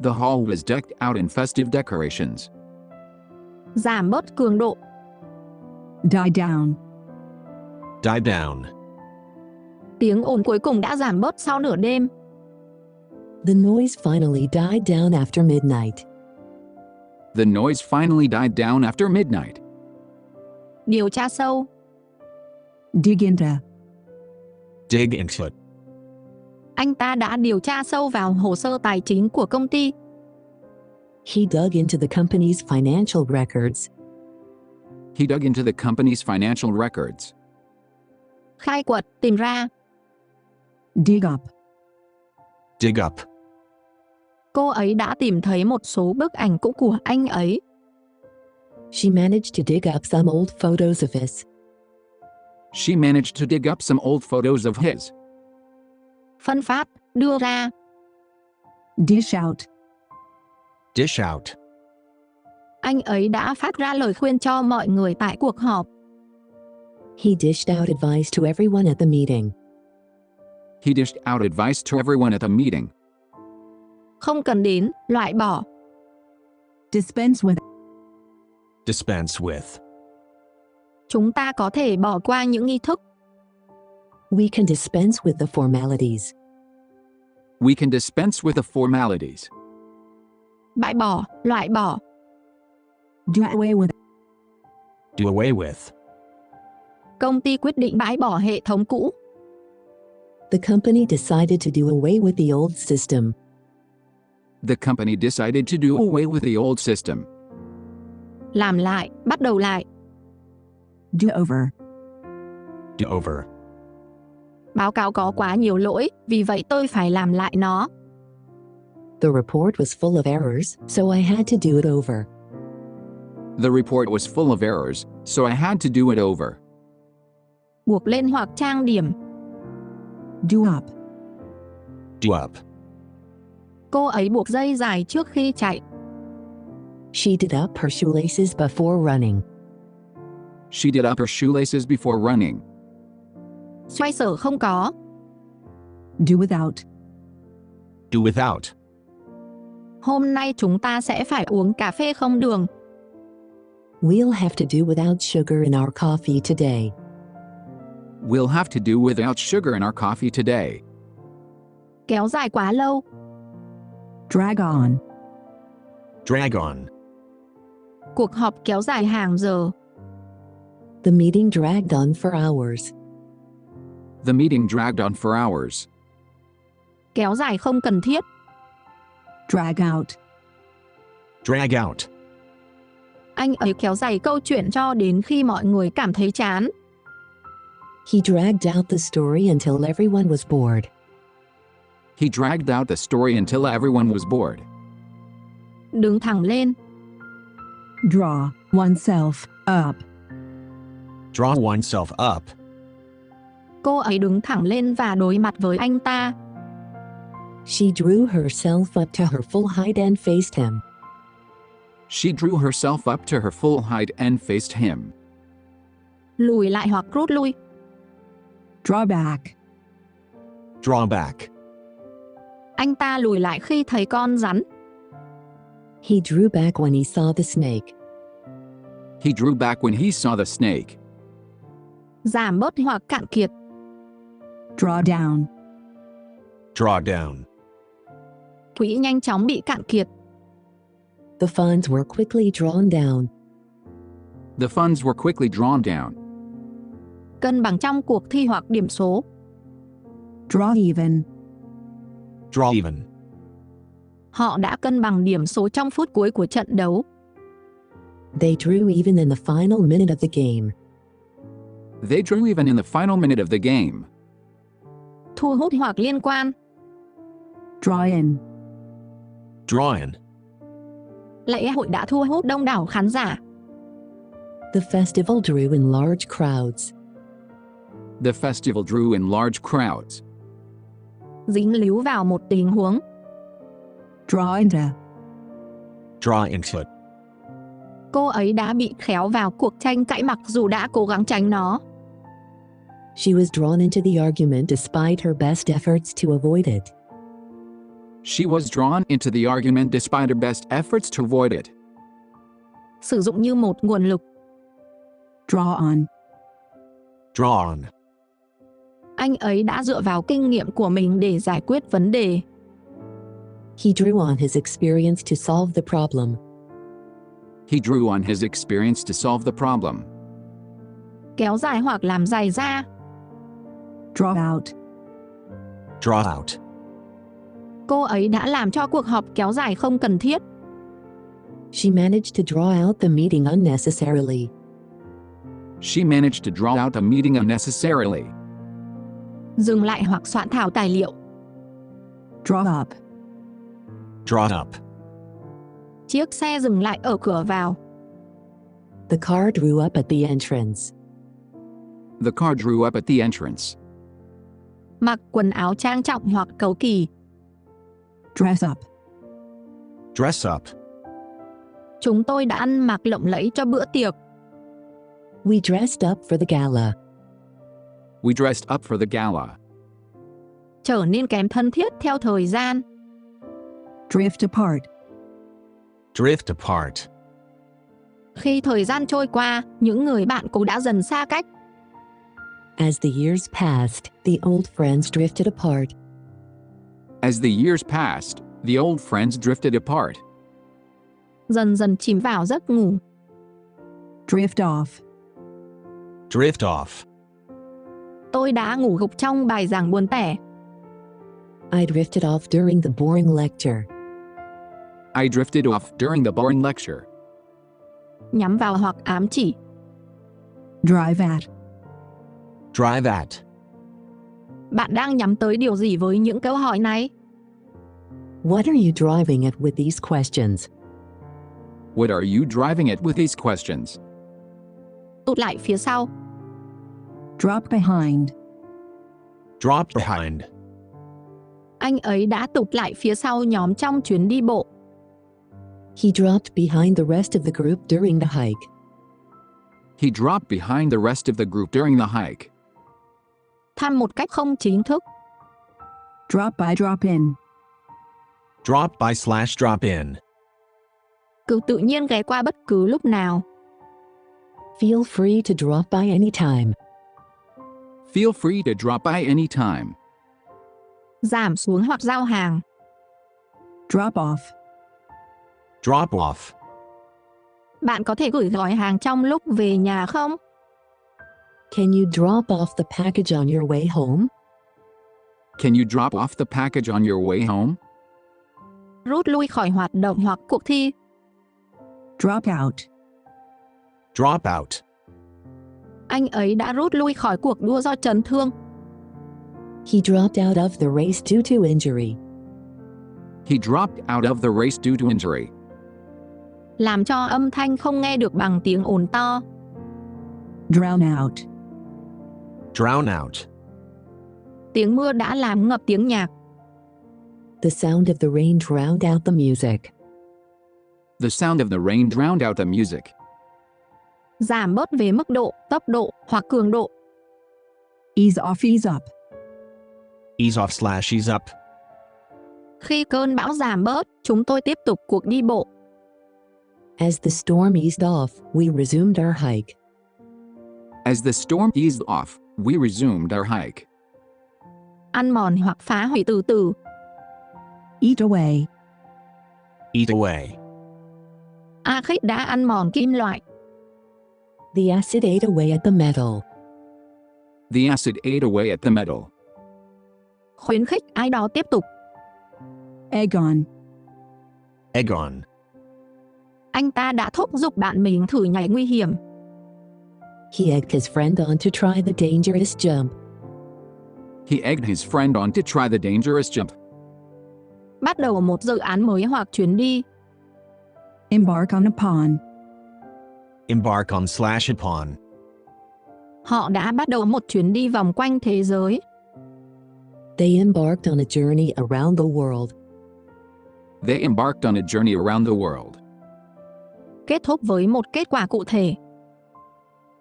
The hall was decked out in festive decorations. Giảm bớt cường độ. Die down. Die down. Tiếng ồn cuối cùng đã giảm bớt sau nửa đêm. The noise finally died down after midnight. The noise finally died down after midnight. Điều tra sâu. Dig into. Dig into it. Anh ta đã điều tra sâu vào hồ sơ tài chính của công ty. He dug into the company's financial records. He dug into the company's financial records. Khai quật, tìm ra. Dig up. Dig up. Cô ấy đã tìm thấy một số bức ảnh cũ của anh ấy. She managed to dig up some old photos of his. She managed to dig up some old photos of his. Phân phát, đưa ra. Dish out. Dish out. Anh ấy đã phát ra lời khuyên cho mọi người tại cuộc họp. He dished out advice to everyone at the meeting. He dished out advice to everyone at the meeting. Không cần đến, loại bỏ. Dispense with. Dispense with. Chúng ta có thể bỏ qua những nghi thức. We can dispense with the formalities. We can dispense with the formalities. Bãi bỏ, loại bỏ. Do away with. Do away with. Công ty quyết định bãi bỏ hệ thống cũ. The company decided to do away with the old system. The company decided to do away with the old system. Làm lại, bắt đầu lại. Do over. Do over. Báo cáo có quá nhiều lỗi, vì vậy tôi phải làm lại nó. The report was full of errors, so I had to do it over. The report was full of errors, so I had to do it over. Buộc lên hoặc trang điểm. Do up. Do up. Cô ấy buộc dây dài trước khi chạy. She did up her shoelaces before running. She did up her shoelaces before running. Xoay sở không có. Do without. Do Do without. Hôm nay chúng ta sẽ phải uống cà phê không đường. We'll have to do without sugar in our coffee today. We'll have to do without sugar in our coffee today. Kéo dài quá lâu. Drag on. Drag on. Cuộc họp kéo dài hàng giờ. The meeting dragged on for hours. The meeting dragged on for hours. Kéo dài không cần thiết. Drag out. Drag out. Anh ấy kéo dài câu chuyện cho đến khi mọi người cảm thấy chán. He dragged out the story until everyone was bored. He dragged out the story until everyone was bored. Đứng thẳng lên. Draw oneself up. Draw oneself up. Cô ấy đứng thẳng lên và đối mặt với anh ta. She drew herself up to her full height and faced him. She drew herself up to her full height and faced him. Lùi lại hoặc rút lui. Draw back. Draw back. Anh ta lùi lại khi thấy con rắn. He drew back when he saw the snake. He drew back when he saw the snake. Giảm bớt hoặc cạn kiệt. Draw down. Draw down. Quỹ nhanh chóng bị cạn kiệt. The funds were quickly drawn down. The funds were quickly drawn down. Cân bằng trong cuộc thi hoặc điểm số. Draw even. Draw even. Họ đã cân bằng điểm số trong phút cuối của trận đấu. They drew even in the final minute of the game. They drew even in the final minute of the game. Thu hút hoặc liên quan. Draw in. Draw in. Lễ hội đã thu hút đông đảo khán giả. The festival drew in large crowds. The festival drew in large crowds. Dính líu vào một tình huống. Draw into. Draw into it. Cô ấy đã bị khéo vào cuộc tranh cãi mặc dù đã cố gắng tránh nó. She was drawn into the argument despite her best efforts to avoid it. She was drawn into the argument despite her best efforts to avoid it. Sử dụng như một nguồn lực. Draw on. Draw on. Anh ấy đã dựa vào kinh nghiệm của mình để giải quyết vấn đề. He drew on his experience to solve the problem. He drew on his experience to solve the problem. Kéo dài hoặc làm dài ra. Draw out. Draw out. Cô ấy đã làm cho cuộc họp kéo dài không cần thiết. She managed to draw out the meeting unnecessarily. She managed to draw out a meeting unnecessarily. Dừng lại hoặc soạn thảo tài liệu. Draw up. Draw up. Chiếc xe dừng lại ở cửa vào. The car drew up at the entrance. The car drew up at the entrance. Mặc quần áo trang trọng hoặc cầu kỳ. Dress up. Dress up. Chúng tôi đã ăn mặc lộng lẫy cho bữa tiệc. We dressed up for the gala. We dressed up for the gala. Trở nên kém thân thiết theo thời gian. Drift apart. Drift apart. Khi thời gian trôi qua, những người bạn cũ đã dần xa cách. As the years passed, the old friends drifted apart. As the years passed, the old friends drifted apart. Dần dần chìm vào giấc ngủ. Drift off. Drift off. Tôi đã ngủ gục trong bài giảng buồn tẻ. I drifted off during the boring lecture. I drifted off during the boring lecture. Nhắm vào hoặc ám chỉ. Drive at. Drive at. Bạn đang nhắm tới điều gì với những câu hỏi này? What are you driving at with these questions? What are you driving at with these questions? Tụt lại phía sau. Drop behind. Drop behind. Anh ấy đã tụt lại phía sau nhóm trong chuyến đi bộ. He dropped behind the rest of the group during the hike. He dropped behind the rest of the group during the hike. Thăm một cách không chính thức. Drop by, drop in. Drop by / drop in. Cứ tự nhiên ghé qua bất cứ lúc nào. Feel free to drop by anytime. Feel free to drop by anytime. Giảm xuống hoặc giao hàng. Drop off. Drop off. Bạn có thể gửi gói hàng trong lúc về nhà không? Can you drop off the package on your way home? Can you drop off the package on your way home? Rút lui khỏi hoạt động hoặc cuộc thi. Drop out. Drop out. Anh ấy đã rút lui khỏi cuộc đua do chấn thương. He dropped out of the race due to injury. He dropped out of the race due to injury. Làm cho âm thanh không nghe được bằng tiếng ồn to. Drown out. Drown out. Tiếng mưa đã làm ngập tiếng nhạc. The sound of the rain drowned out the music. The sound of the rain drowned out the music. Giảm bớt về mức độ, tốc độ hoặc cường độ. Ease off, ease up. Ease off / ease up. Khi cơn bão giảm bớt, chúng tôi tiếp tục cuộc đi bộ. As the storm eased off, we resumed our hike. As the storm eased off, we resumed our hike. Ăn mòn hoặc phá hủy từ từ. Eat away. Eat away. Axit đã ăn mòn kim loại. The acid ate away at the metal. The acid ate away at the metal. Khuyến khích ai đó tiếp tục. Egg on. Egg on. Anh ta đã thúc giục bạn mình thử nhảy nguy hiểm. He egged his friend on to try the dangerous jump. He egged his friend on to try the dangerous jump. Bắt đầu một dự án mới hoặc chuyến đi. Embark on upon. Embark on / upon. Họ đã bắt đầu một chuyến đi vòng quanh thế giới. They embarked on a journey around the world. They embarked on a journey around the world. Kết thúc với một kết quả cụ thể.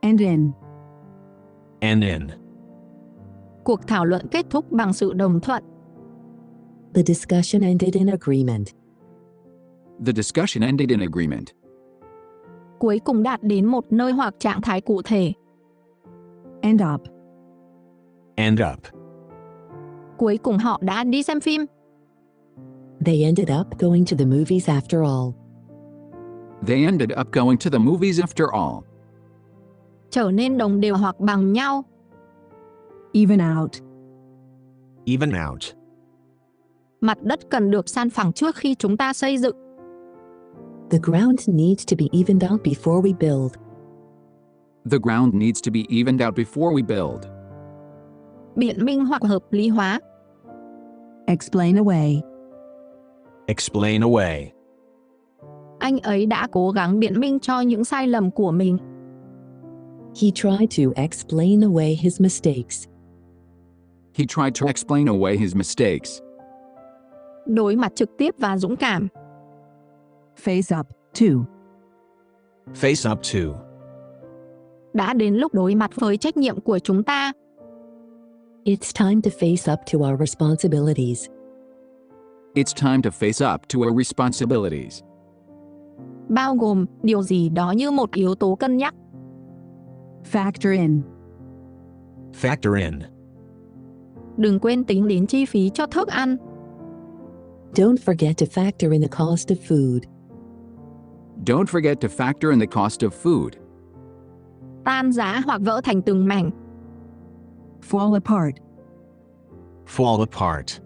End in. End in. Cuộc thảo luận kết thúc bằng sự đồng thuận. The discussion ended in agreement. The discussion ended in agreement. Cuối cùng đạt đến một nơi hoặc trạng thái cụ thể. End up. End up. Cuối cùng họ đã đi xem phim. They ended up going to the movies after all. They ended up going to the movies after all. Trở nên đồng đều hoặc bằng nhau. Even out. Even out. Mặt đất cần được san phẳng trước khi chúng ta xây dựng. The ground needs to be evened out before we build. The ground needs to be evened out before we build. Biện minh hoặc hợp lý hóa. Explain away. Explain away. Anh ấy đã cố gắng biện minh cho những sai lầm của mình. He tried to explain away his mistakes. He tried to explain away his mistakes. Đối mặt trực tiếp và dũng cảm. Face up to. Face up to. Đã đến lúc đối mặt với trách nhiệm của chúng ta. It's time to face up to our responsibilities. It's time to face up to our responsibilities. Bao gồm điều gì đó như một yếu tố cân nhắc. Factor in. Factor in. Đừng quên tính đến chi phí cho thức ăn. Don't forget to factor in the cost of food. Don't forget to factor in the cost of food. Tan rã hoặc vỡ thành từng mảnh. Fall apart. Fall apart.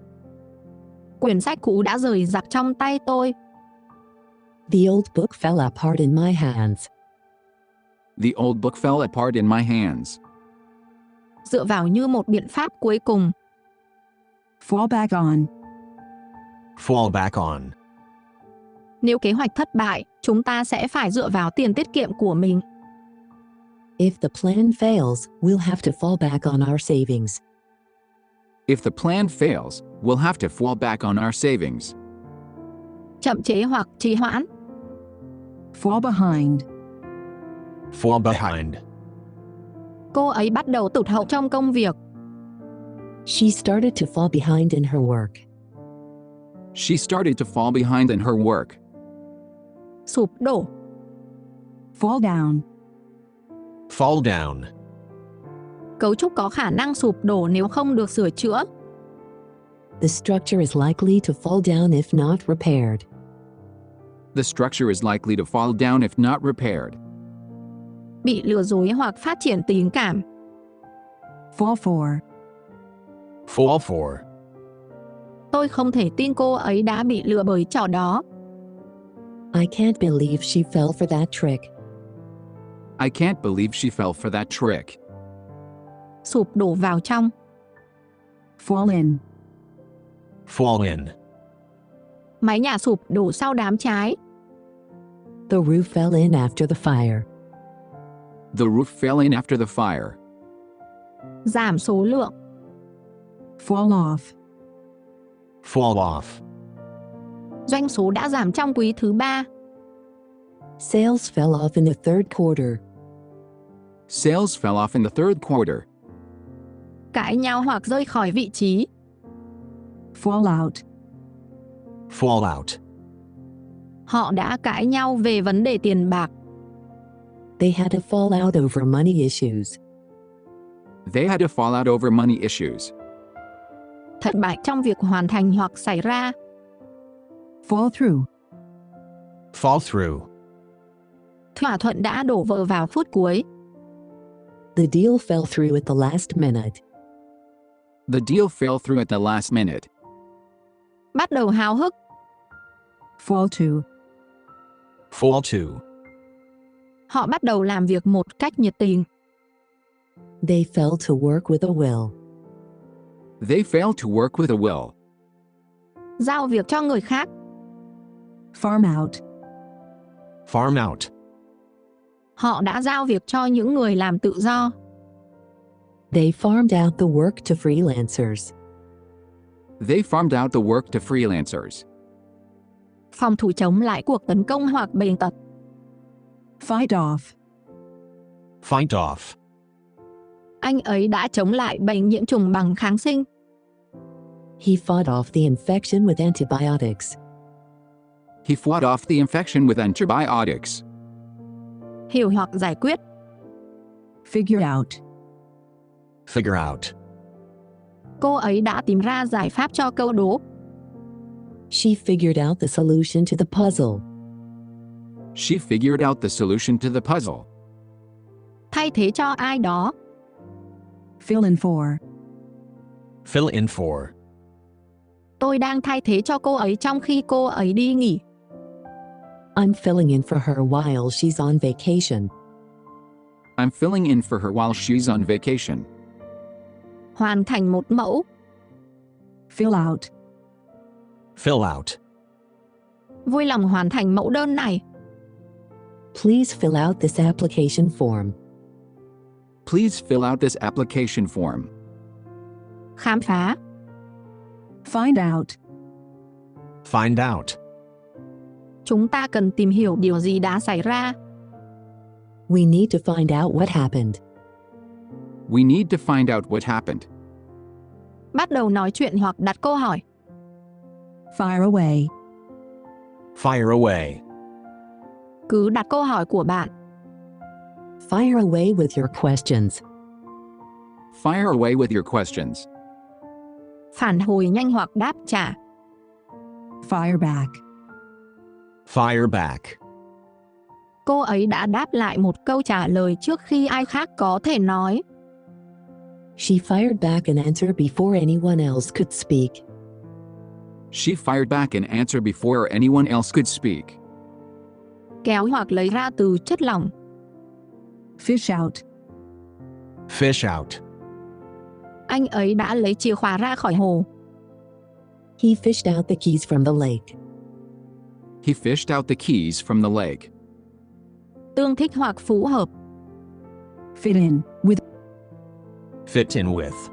Quyển sách cũ đã rời rạc trong tay tôi. The old book fell apart in my hands. The old book fell apart in my hands. Dựa vào như một biện pháp cuối cùng. Fall back on. Fall back on. Nếu kế hoạch thất bại, chúng ta sẽ phải dựa vào tiền tiết kiệm của mình. If the plan fails, we'll have to fall back on our savings. If the plan fails, we'll have to fall back on our savings. Chậm chế hoặc trì hoãn. Fall behind. Fall behind. Cô ấy bắt đầu tụt hậu trong công việc. She started to fall behind in her work. She started to fall behind in her work. Sụp đổ. Fall down. Fall down. Cấu trúc có khả năng sụp đổ nếu không được sửa chữa. The structure is likely to fall down if not repaired. The structure is likely to fall down if not repaired. Bị lừa dối hoặc phát triển tình cảm. Fall for. Fall for. Tôi không thể tin cô ấy đã bị lừa bởi trò đó. I can't believe she fell for that trick. I can't believe she fell for that trick. Sụp đổ vào trong. Fall in. Fall in. Mái nhà sụp đổ sau đám cháy. The roof fell in after the fire. The roof fell in after the fire. Giảm số lượng. Fall off. Fall off. Doanh số đã giảm trong quý thứ 3. Sales fell off in the third quarter. Sales fell off in the third quarter. Cãi nhau hoặc rơi khỏi vị trí. Fall out. Fall out. Họ đã cãi nhau về vấn đề tiền bạc. They had a fallout over money issues. They had a fallout over money issues. Thất bại trong việc hoàn thành hoặc xảy ra. Fall through. Fall through. Thỏa thuận đã đổ vỡ vào phút cuối. The deal fell through at the last minute. The deal fell through at the last minute. Bắt đầu háo hức. Fall to. Fall to. Họ bắt đầu làm việc một cách nhiệt tình. They fell to work with a will. They failed to work with a will. Giao việc cho người khác. Farm out. Farm out. Họ đã giao việc cho những người làm tự do. They farmed out the work to freelancers. They farmed out the work to freelancers. Phòng thủ chống lại cuộc tấn công hoặc bệnh tật. Fight off. Fight off. Anh ấy đã chống lại bệnh nhiễm trùng bằng kháng sinh. He fought off the infection with antibiotics. He fought off the infection with antibiotics. Hiểu hoặc giải quyết. Figure out. Figure out. Cô ấy đã tìm ra giải pháp cho câu đố. She figured out the solution to the puzzle. She figured out the solution to the puzzle. Thay thế cho ai đó. Fill in for. Fill in for. Tôi đang thay thế cho cô ấy trong khi cô ấy đi nghỉ. I'm filling in for her while she's on vacation. I'm filling in for her while she's on vacation. Hoàn thành một mẫu. Fill out. Fill out. Vui lòng hoàn thành mẫu đơn này. Please fill out this application form. Please fill out this application form. Khám phá. Find out. Find out. Chúng ta cần tìm hiểu điều gì đã xảy ra. We need to find out what happened. We need to find out what happened. Bắt đầu nói chuyện hoặc đặt câu hỏi. Fire away. Fire away. Cứ đặt câu hỏi của bạn. Fire away with your questions. Fire away with your questions. Phản hồi nhanh hoặc đáp trả. Fire back. Fire back. Cô ấy đã đáp lại một câu trả lời trước khi ai khác có thể nói. She fired back an answer before anyone else could speak. She fired back an answer before anyone else could speak. Kéo hoặc lấy ra từ chất lỏng. Fish out. Fish out. Anh ấy đã lấy chìa khóa ra khỏi hồ. He fished out the keys from the lake. He fished out the keys from the lake. Tương thích hoặc phù hợp. Fit in. With. Fit in with.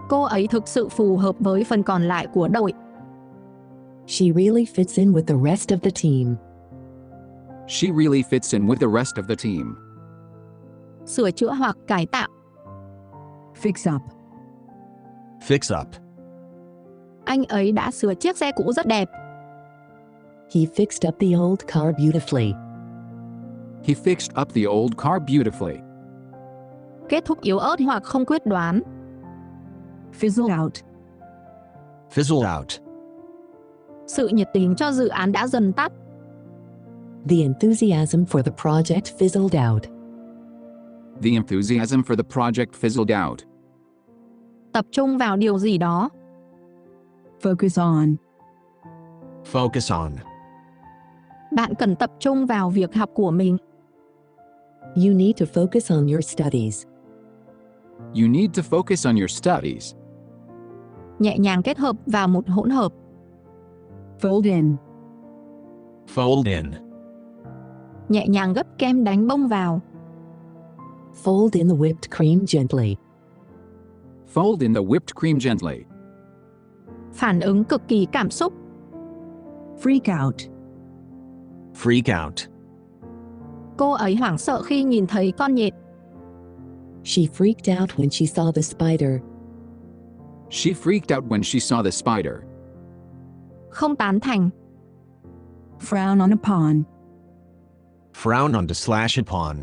Cô ấy thực sự phù hợp với phần còn lại của đội. She really fits in with the rest of the team. She really fits in with the rest of the team. Sửa chữa hoặc cải tạo. Fix up. Fix up. Anh ấy đã sửa chiếc xe cũ rất đẹp. He fixed up the old car beautifully. He fixed up the old car beautifully. Kết thúc yếu ớt hoặc không quyết đoán. Fizzle out. Fizzle out. Sự nhiệt tình cho dự án đã dần tắt. The enthusiasm for the project fizzled out. The enthusiasm for the project fizzled out. Tập trung vào điều gì đó. Focus on. Focus on. Bạn cần tập trung vào việc học của mình. You need to focus on your studies. You need to focus on your studies. Nhẹ nhàng kết hợp vào một hỗn hợp. Fold in. Fold in. Nhẹ nhàng gấp kem đánh bông vào. Fold in the whipped cream gently. Fold in the whipped cream gently. Phản ứng cực kỳ cảm xúc. Freak out. Freak out. Cô ấy hoảng sợ khi nhìn thấy con nhện. She freaked out when she saw the spider. She freaked out when she saw the spider. Không tán thành. Frown on upon. Frown on to / upon.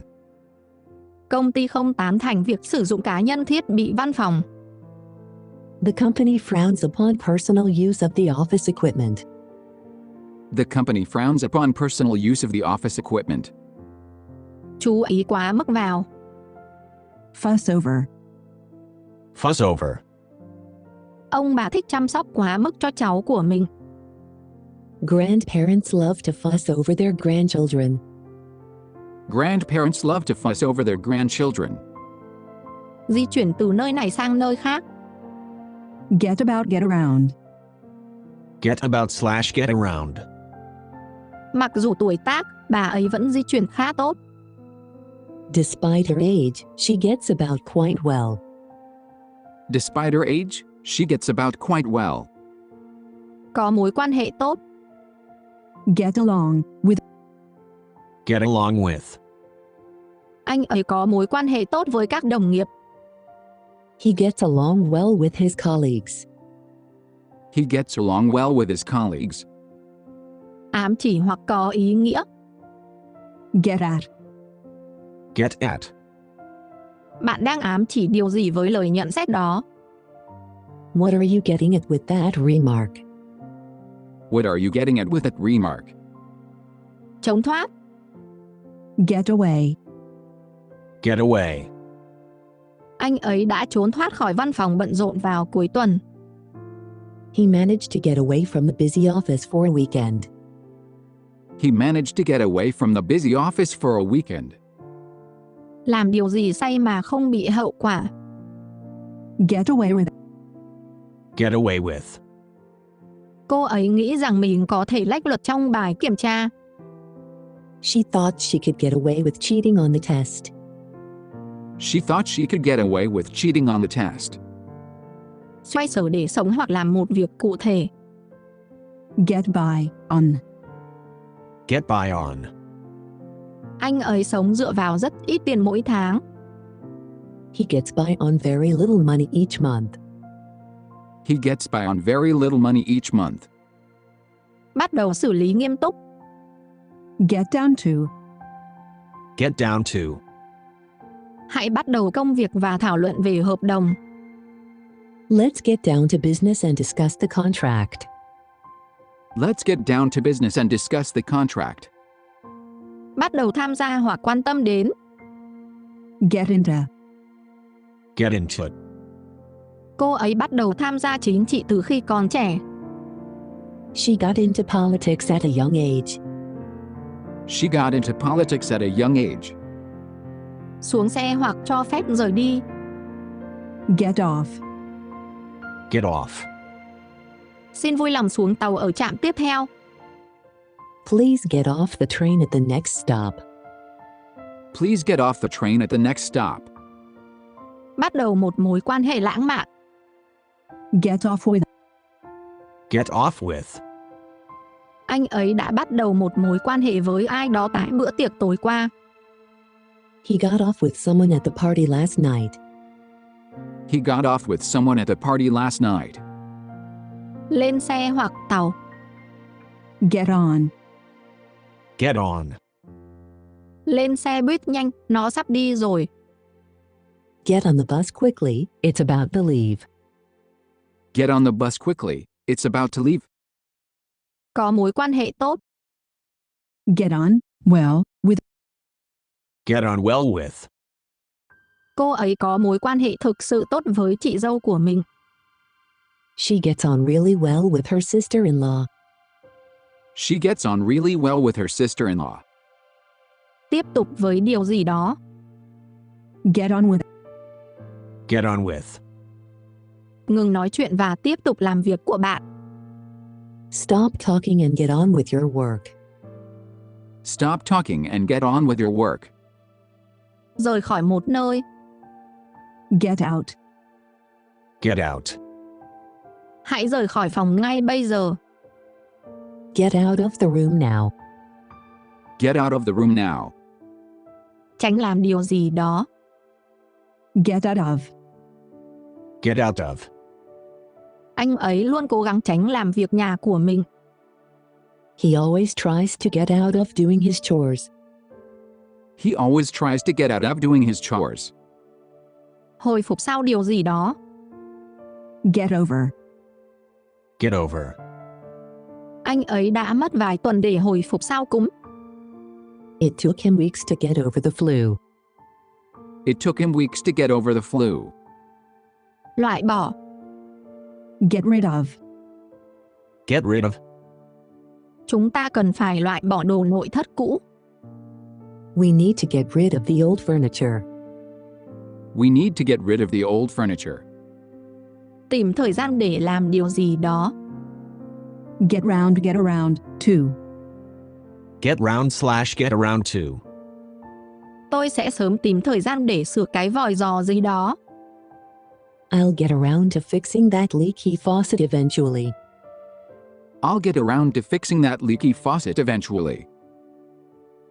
Công ty không tán thành việc sử dụng cá nhân thiết bị văn phòng. The company frowns upon personal use of the office equipment. The company frowns upon personal use of the office equipment. Chú ý quá mức vào. Fuss over. Fuss over. Ông bà thích chăm sóc quá mức cho cháu của mình. Grandparents love to fuss over their grandchildren. Grandparents love to fuss over their grandchildren. Di chuyển từ nơi này sang nơi khác. Get about, get around. Get about / get around. Mặc dù tuổi tác, bà ấy vẫn di chuyển khá tốt. Despite her age, she gets about quite well. Despite her age, she gets about quite well. Có mối quan hệ tốt. Get along with. Get along with. Anh ấy có mối quan hệ tốt với các đồng nghiệp. He gets along well with his colleagues. He gets along well with his colleagues. Ám chỉ hoặc có ý nghĩa. Get at. Get at. Bạn đang ám chỉ điều gì với lời nhận xét đó? What are you getting at with that remark? What are you getting at with that remark? Trốn thoát. Get away. Get away. Anh ấy đã trốn thoát khỏi văn phòng bận rộn vào cuối tuần. He managed to get away from the busy office for a weekend. He managed to get away from the busy office for a weekend. Làm điều gì say mà không bị hậu quả. Get away with. Get away with. Cô ấy nghĩ rằng mình có thể lách luật trong bài kiểm tra. She thought she could get away with cheating on the test. She thought she could get away with cheating on the test. Xoay sở để sống hoặc làm một việc cụ thể. Get by on. Get by on. Anh ấy sống dựa vào rất ít tiền mỗi tháng. He gets by on very little money each month. He gets by on very little money each month. Bắt đầu xử lý nghiêm túc. Get down to. Get down to. Hãy bắt đầu công việc và thảo luận về hợp đồng. Let's get down to business and discuss the contract. Let's get down to business and discuss the contract. Bắt đầu tham gia hoặc quan tâm đến. Get into. Get into it. Cô ấy bắt đầu tham gia chính trị từ khi còn trẻ. She got into politics at a young age. She got into politics at a young age. Xuống xe hoặc cho phép rời đi. Get off. Get off. Xin vui lòng xuống tàu ở trạm tiếp theo. Please get off the train at the next stop. Please get off the train at the next stop. Bắt đầu một mối quan hệ lãng mạn. Get off with. Get off with. Anh ấy đã bắt đầu một mối quan hệ với ai đó tại bữa tiệc tối qua. He got off with someone at the party last night. He got off with someone at the party last night. Lên xe hoặc tàu. Get on. Get on. Lên xe buýt nhanh, nó sắp đi rồi. Get on the bus quickly, it's about to leave. Get on the bus quickly, it's about to leave. Có mối quan hệ tốt. Get on well with. Get on well with. Cô ấy có mối quan hệ thực sự tốt với chị dâu của mình. She gets on really well with her sister-in-law. She gets on really well with her sister-in-law. Tiếp tục với điều gì đó. Get on with. Get on with. Ngừng nói chuyện và tiếp tục làm việc của bạn. Stop talking and get on with your work. Stop talking and get on with your work. Rời khỏi một nơi. Get out. Get out. Hãy rời khỏi phòng ngay bây giờ. Get out of the room now. Get out of the room now. Tránh làm điều gì đó. Get out of. Get out of. Anh ấy luôn cố gắng tránh làm việc nhà của mình. He always tries to get out of doing his chores. He always tries to get out of doing his chores. Hồi phục sau điều gì đó. Get over. Get over. Anh ấy đã mất vài tuần để hồi phục sau cúm. It took him weeks to get over the flu. It took him weeks to get over the flu. Loại bỏ. Get rid of. Get rid of. Chúng ta cần phải loại bỏ đồ nội thất cũ. We need to get rid of the old furniture. We need to get rid of the old furniture. Tìm thời gian để làm điều gì đó. Get around to. Get round/get around to. Tôi sẽ sớm tìm thời gian để sửa cái vòi giò gì đó. I'll get around to fixing that leaky faucet eventually. I'll get around to fixing that leaky faucet eventually.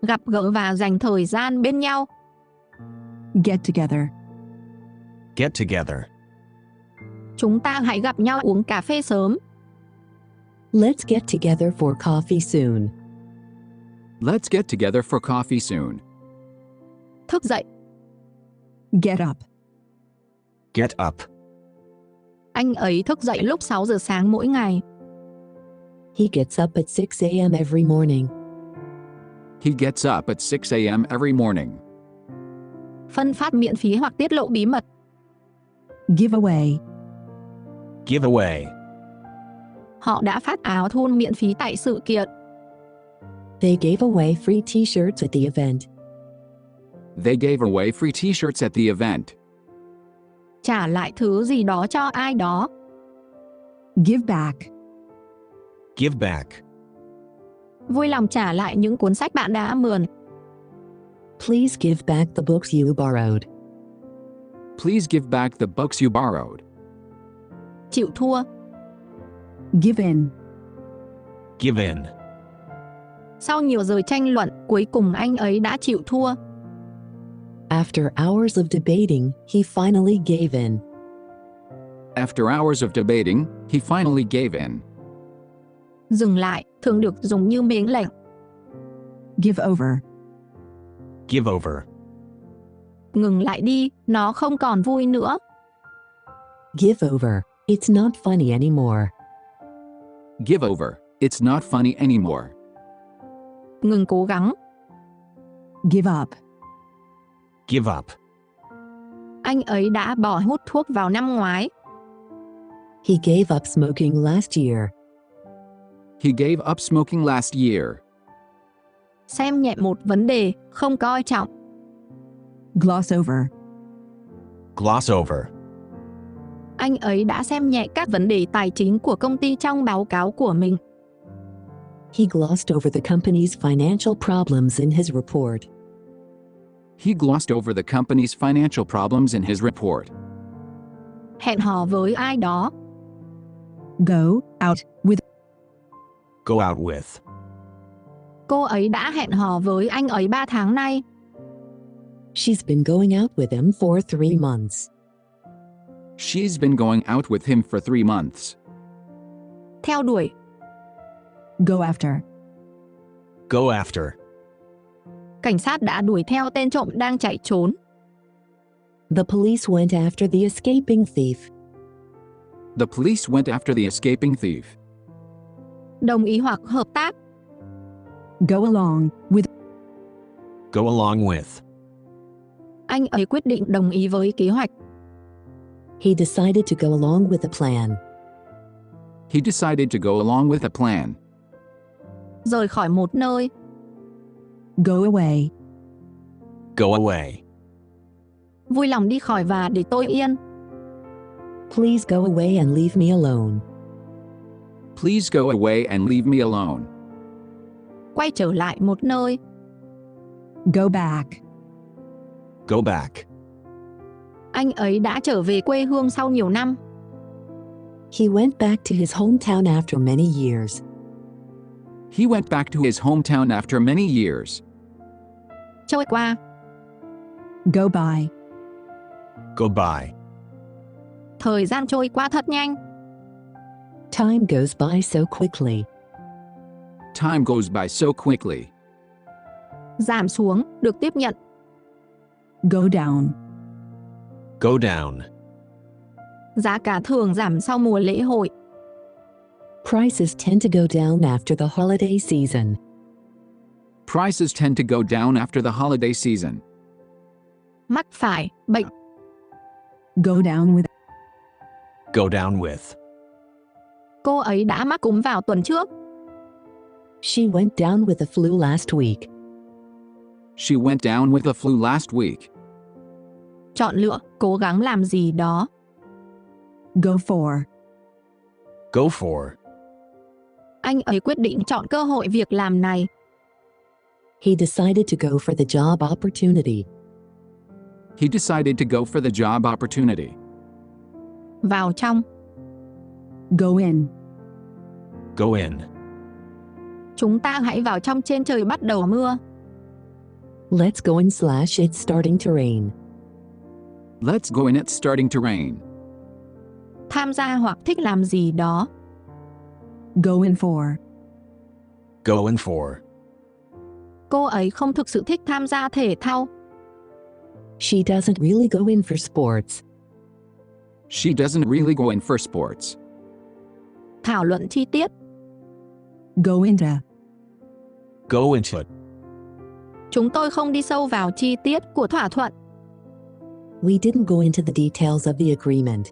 Gặp gỡ và dành thời gian bên nhau. Get together. Get together. Chúng ta hãy gặp nhau uống cà phê sớm. Let's get together for coffee soon. Let's get together for coffee soon. Thức dậy. Get up. Get up. Anh ấy thức dậy lúc 6 giờ sáng mỗi ngày. He gets up at 6 a.m. every morning. He gets up at 6 a.m. every morning. Phân phát miễn phí hoặc tiết lộ bí mật. Give away. Give away. Họ đã phát áo thun miễn phí tại sự kiện. They gave away free t-shirts at the event. They gave away free t-shirts at the event. Trả lại thứ gì đó cho ai đó. Give back. Give back. Vui lòng trả lại những cuốn sách bạn đã mượn. Please give back the books you borrowed. Please give back the books you borrowed. Chịu thua. Give in. Give in. Sau nhiều giờ tranh luận, cuối cùng anh ấy đã chịu thua. After hours of debating, he finally gave in. After hours of debating, he finally gave in. Dừng lại, thường được dùng như mệnh lệnh. Give over. Give over. Ngừng lại đi, nó không còn vui nữa. Give over. It's not funny anymore. Give over. It's not funny anymore. Ngừng cố gắng. Give up. Give up. Anh ấy đã bỏ hút thuốc vào năm ngoái. He gave up smoking last year. He gave up smoking last year. Xem nhẹ một vấn đề, không coi trọng. Gloss over. Gloss over. Anh ấy đã xem nhẹ các vấn đề tài chính của công ty trong báo cáo của mình. He glossed over the company's financial problems in his report. He glossed over the company's financial problems in his report. Hẹn hò với ai đó. Go out with. Go out with. Cô ấy đã hẹn hò với anh ấy 3 tháng nay. She's been going out with him for 3 months. She's been going out with him for 3 months. theo đuổi. Go after. Go after. Cảnh sát đã đuổi theo tên trộm đang chạy trốn. The police went after the escaping thief. The police went after the escaping thief. Đồng ý hoặc hợp tác. Go along with. Go along with. Anh ấy quyết định đồng ý với kế hoạch. He decided to go along with the plan. He decided to go along with a plan. Rời khỏi một nơi. Go away. Go away. Vui lòng đi khỏi và để tôi yên. Please go away and leave me alone. Please go away and leave me alone. Quay trở lại một nơi. Go back. Go back. Anh ấy đã trở về quê hương sau nhiều năm. He went back to his hometown after many years. He went back to his hometown after many years. Trôi qua. Go by. Go by. Thời gian trôi qua thật nhanh. Time goes by so quickly. Time goes by so quickly. Giảm xuống, được tiếp nhận. Go down. Go down. Giá cả thường giảm sau mùa lễ hội. Prices tend to go down after the holiday season. Prices tend to go down after the holiday season. Mắc phải, bệnh. Go down with. Go down with. Cô ấy đã mắc cúm vào tuần trước. She went down with the flu last week. She went down with the flu last week. Chọn lựa, cố gắng làm gì đó. Go for. Go for. Anh ấy quyết định chọn cơ hội việc làm này. He decided to go for the job opportunity. He decided to go for the job opportunity. Vào trong. Go in. Go in. Chúng ta hãy vào trong trên trời bắt đầu mưa. Let's go in / it's starting to rain. Let's go in, it's starting to rain. Tham gia hoặc thích làm gì đó. Go in for. Go in for. Cô ấy không thực sự thích tham gia thể thao. She doesn't really go in for sports. She doesn't really go in for sports. Thảo luận chi tiết. Go into. Go into it. Chúng tôi không đi sâu vào chi tiết của thỏa thuận. We didn't go into the details of the agreement.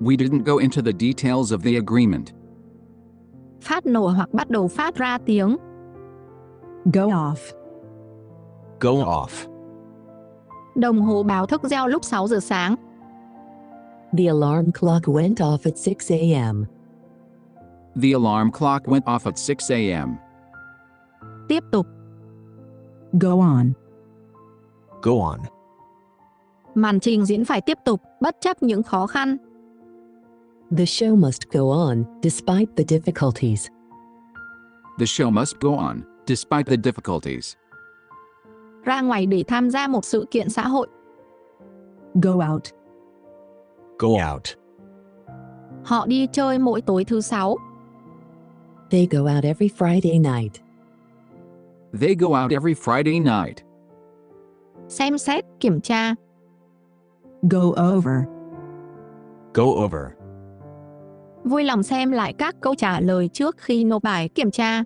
We didn't go into the details of the agreement. Phát nổ hoặc bắt đầu phát ra tiếng. Go off. Go off. Đồng hồ báo thức reo lúc 6 giờ sáng. The alarm clock went off at 6 a.m. The alarm clock went off at 6 a.m. Tiếp tục. Go on. Go on. Màn trình diễn phải tiếp tục, bất chấp những khó khăn. The show must go on, despite the difficulties. The show must go on, despite the difficulties. Ra ngoài để tham gia một sự kiện xã hội. Go out. Go out. Họ đi chơi mỗi tối thứ 6. They go out every Friday night. They go out every Friday night. Xem xét, kiểm tra. Go over. Go over. Vui lòng xem lại các câu trả lời trước khi nộp bài kiểm tra.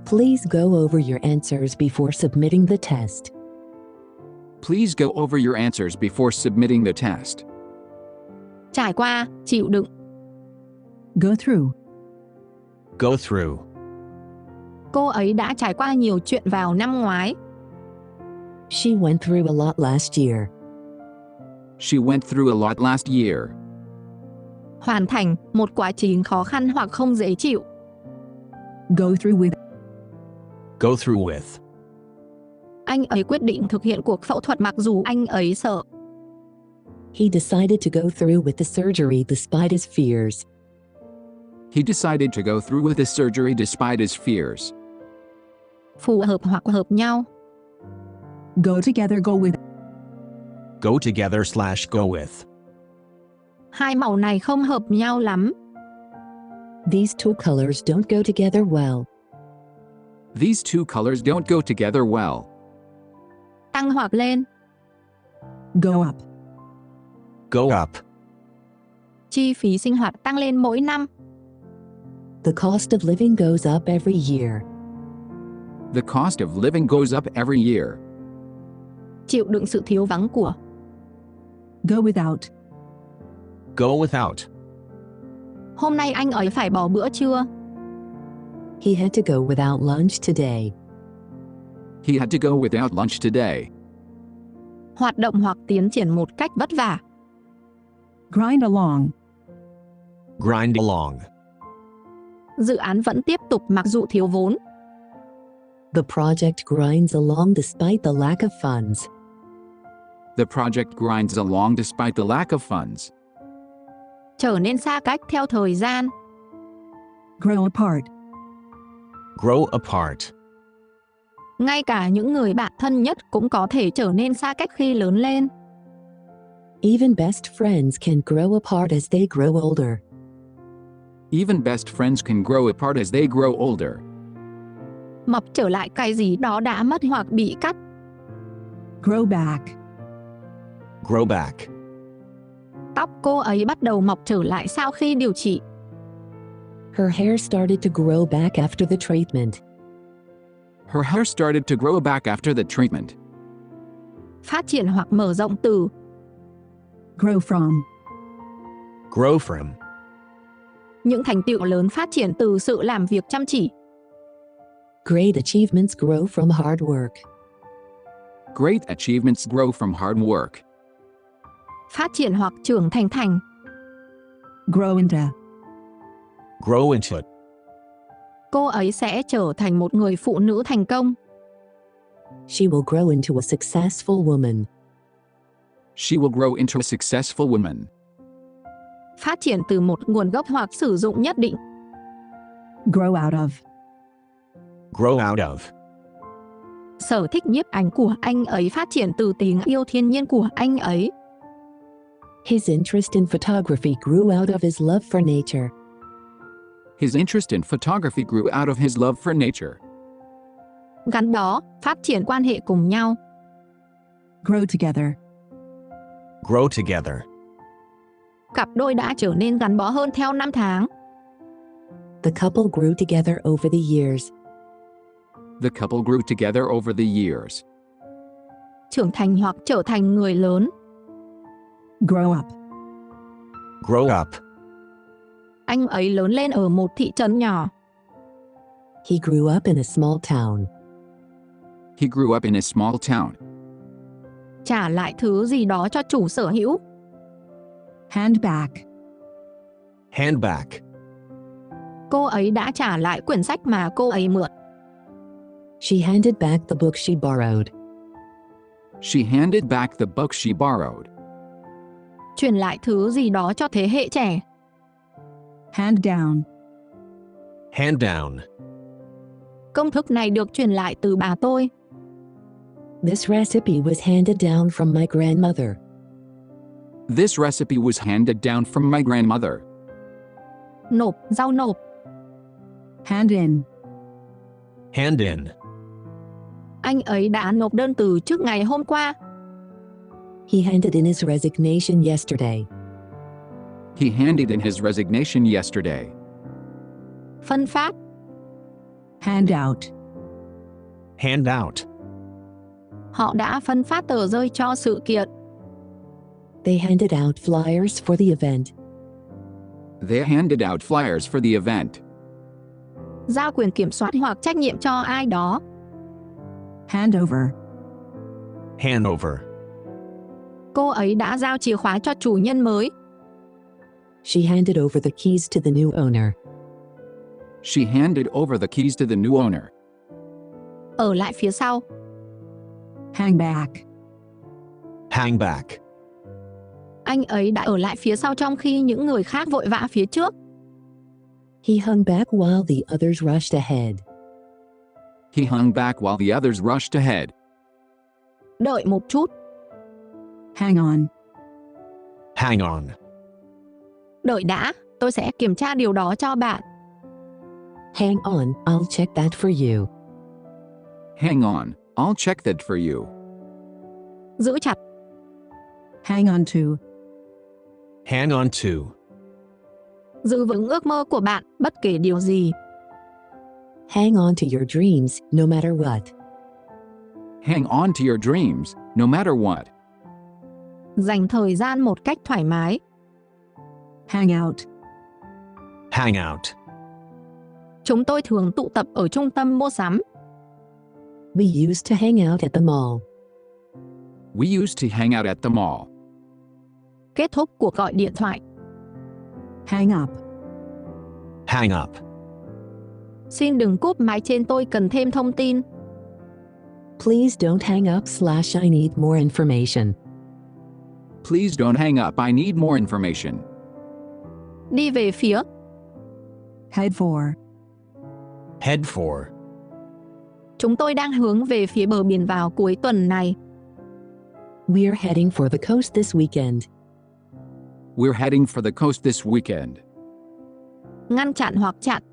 Please go over your answers before submitting the test. Please go over your answers before submitting the test. Trải qua, chịu đựng. Go through. Go through. Cô ấy đã trải qua nhiều chuyện vào năm ngoái. She went through a lot last year. She went through a lot last year. Hoàn thành, một quá trình khó khăn hoặc không dễ chịu. Go through with. Go through with. Anh ấy quyết định thực hiện cuộc phẫu thuật mặc dù anh ấy sợ. He decided to go through with the surgery despite his fears. He decided to go through with the surgery despite his fears. Phù hợp hoặc hợp nhau. Go together, go with. Go together / go with. Hai màu này không hợp nhau lắm. These two colors don't go together well. These two colors don't go together well. Tăng hoặc lên. Go up. Go up. Chi phí sinh hoạt tăng lên mỗi năm. The cost of living goes up every year. The cost of living goes up every year. Chịu đựng sự thiếu vắng của. Go without. Go without. Hôm nay anh ấy phải bỏ bữa trưa. He had to go without lunch today. He had to go without lunch today. Hoạt động hoặc tiến triển một cách vất vả. Grind along. Grind along. Dự án vẫn tiếp tục mặc dù thiếu vốn. The project grinds along despite the lack of funds. The project grinds along despite the lack of funds. Trở nên xa cách theo thời gian. Grow apart. Grow apart. Ngay cả những người bạn thân nhất cũng có thể trở nên xa cách khi lớn lên. Even best friends can grow apart as they grow older. Even best friends can grow apart as they grow older. Mọc trở lại cái gì đó đã mất hoặc bị cắt. Grow back. Grow back. Tóc cô ấy bắt đầu mọc trở lại sau khi điều trị. Her hair started to grow back after the treatment. Her hair started to grow back after the treatment. Phát triển hoặc mở rộng từ. Grow from. Grow from. Những thành tựu lớn phát triển từ sự làm việc chăm chỉ. Great achievements grow from hard work. Great achievements grow from hard work. Phát triển hoặc trưởng thành. Grow into. Grow into it. Cô ấy sẽ trở thành một người phụ nữ thành công. She will grow into a successful woman. She will grow into a successful woman. Phát triển từ một nguồn gốc hoặc sử dụng nhất định. Grow out of. Grow out of. Sở thích nhiếp ảnh của anh ấy phát triển từ tình yêu thiên nhiên của anh ấy. His interest in photography grew out of his love for nature. His interest in photography grew out of his love for nature. Gắn bó, phát triển quan hệ cùng nhau. Grow together. Grow together. Cặp đôi đã trở nên gắn bó hơn theo năm tháng. The couple grew together over the years. The couple grew together over the years. Trưởng thành hoặc trở thành người lớn. Grow up. Grow up. Anh ấy lớn lên ở một thị trấn nhỏ. He grew up in a small town. He grew up in a small town. Trả lại thứ gì đó cho chủ sở hữu. Hand back. Hand back. Cô ấy đã trả lại quyển sách mà cô ấy mượn. She handed back the book she borrowed. She handed back the book she borrowed. Truyền lại thứ gì đó cho thế hệ trẻ. Hand down. Hand down. Công thức này được truyền lại từ bà tôi. This recipe was handed down from my grandmother. This recipe was handed down from my grandmother. Nộp, giao nộp. Hand in. Hand in. Anh ấy đã nộp đơn từ trước ngày hôm qua. He handed in his resignation yesterday. He handed in his resignation yesterday. Phân phát. Hand out. Hand out. Họ đã phân phát tờ rơi cho sự kiện. They handed out flyers for the event. They handed out flyers for the event. Giao quyền kiểm soát hoặc trách nhiệm cho ai đó. Hand over. Hand over. Cô ấy đã giao chìa khóa cho chủ nhân mới. She handed over the keys to the new owner. She handed over the keys to the new owner. Ở lại phía sau. Hang back. Hang back. Anh ấy đã ở lại phía sau trong khi những người khác vội vã phía trước. He hung back while the others rushed ahead. He hung back while the others rushed ahead. Đợi một chút. Hang on. Hang on. Đợi đã, tôi sẽ kiểm tra điều đó cho bạn. Hang on, I'll check that for you. Hang on, I'll check that for you. Giữ chặt. Hang on to. Hang on to. Giữ vững ước mơ của bạn, bất kể điều gì. Hang on to your dreams, no matter what. Hang on to your dreams, no matter what. Dành thời gian một cách thoải mái. Hang out. Hang out. Chúng tôi thường tụ tập ở trung tâm mua sắm. We used to hang out at the mall. We used to hang out at the mall. Kết thúc cuộc gọi điện thoại. Hang up. Hang up. Xin đừng cúp máy trên, tôi cần thêm thông tin. Please don't hang up / I need more information. Please don't hang up, I need more information. Đi về phía. Head for. Head for. Chúng tôi đang hướng về phía bờ biển vào cuối tuần này. We're heading for the coast this weekend. We're heading for the coast this weekend. Ngăn chặn hoặc chặn.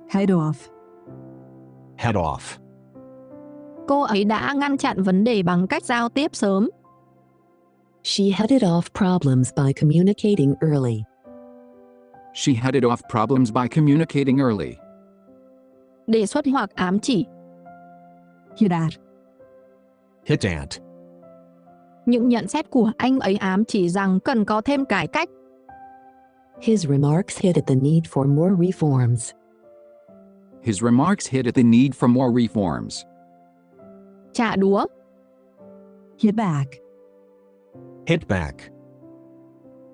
Head off. Head off. Cô ấy đã ngăn chặn vấn đề bằng cách giao tiếp sớm. She headed off problems by communicating early. She headed off problems by communicating early. Đề xuất hoặc ám chỉ. Hit at. Hit at. Những nhận xét của anh ấy ám chỉ rằng cần có thêm cải cách. His remarks hit at the need for more reforms. His remarks hit at the need for more reforms. Trả đũa. Hit back. Hit back.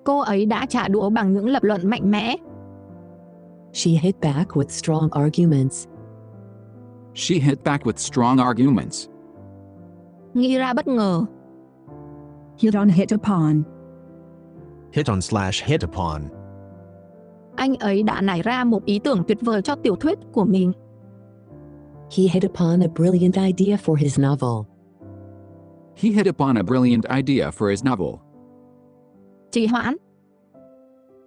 Cô ấy đã trả đũa bằng những lập luận mạnh mẽ. She hit back with strong arguments. She hit back with strong arguments. Nghĩ ra bất ngờ. Hit on, hit upon. Hit on / hit upon. Anh ấy đã nảy ra một ý tưởng tuyệt vời cho tiểu thuyết của mình. He hit upon a brilliant idea for his novel. He hit upon a brilliant idea for his novel. Trì hoãn.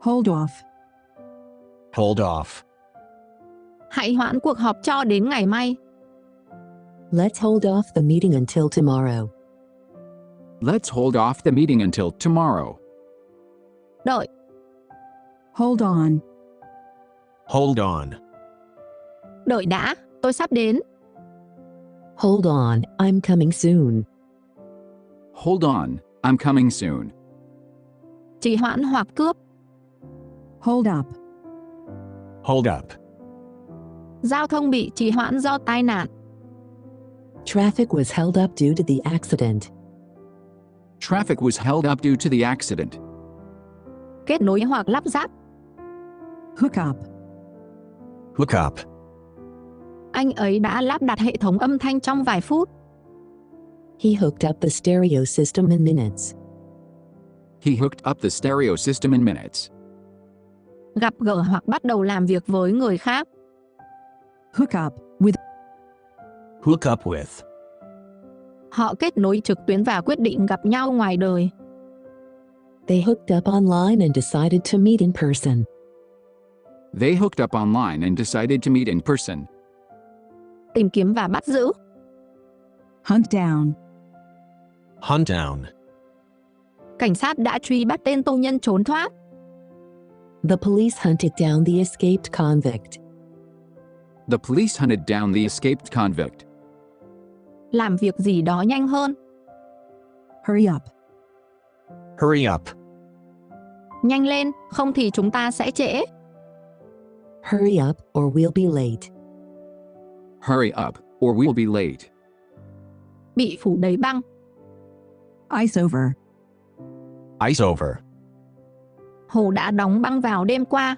Hold off. Hold off. Hãy hoãn cuộc họp cho đến ngày mai. Let's hold off the meeting until tomorrow. Let's hold off the meeting until tomorrow. Đợi. Hold on. Hold on. Đợi đã, tôi sắp đến. Hold on, I'm coming soon. Hold on, I'm coming soon. Trì hoãn hoặc cướp. Hold up. Hold up. Giao thông bị trì hoãn do tai nạn. Traffic was held up due to the accident. Traffic was held up due to the accident. Kết nối hoặc lắp ráp. Hook up. Hook up. Anh ấy đã lắp đặt hệ thống âm thanh trong vài phút. He hooked up the stereo system in minutes. He hooked up the stereo system in minutes. Gặp gỡ hoặc bắt đầu làm việc với người khác. Hook up with. Hook up with. Họ kết nối trực tuyến và quyết định gặp nhau ngoài đời. They hooked up online and decided to meet in person. They hooked up online and decided to meet in person. Tìm kiếm và bắt giữ. Hunt down. Hunt down. Cảnh sát đã truy bắt tên tù nhân trốn thoát. The police hunted down the escaped convict. The police hunted down the escaped convict. Làm việc gì đó nhanh hơn. Hurry up. Hurry up. Nhanh lên, không thì chúng ta sẽ trễ. Hurry up or we'll be late. Hurry up, or we'll be late. Bị phủ đầy băng. Ice over. Ice over. Hồ đã đóng băng vào đêm qua.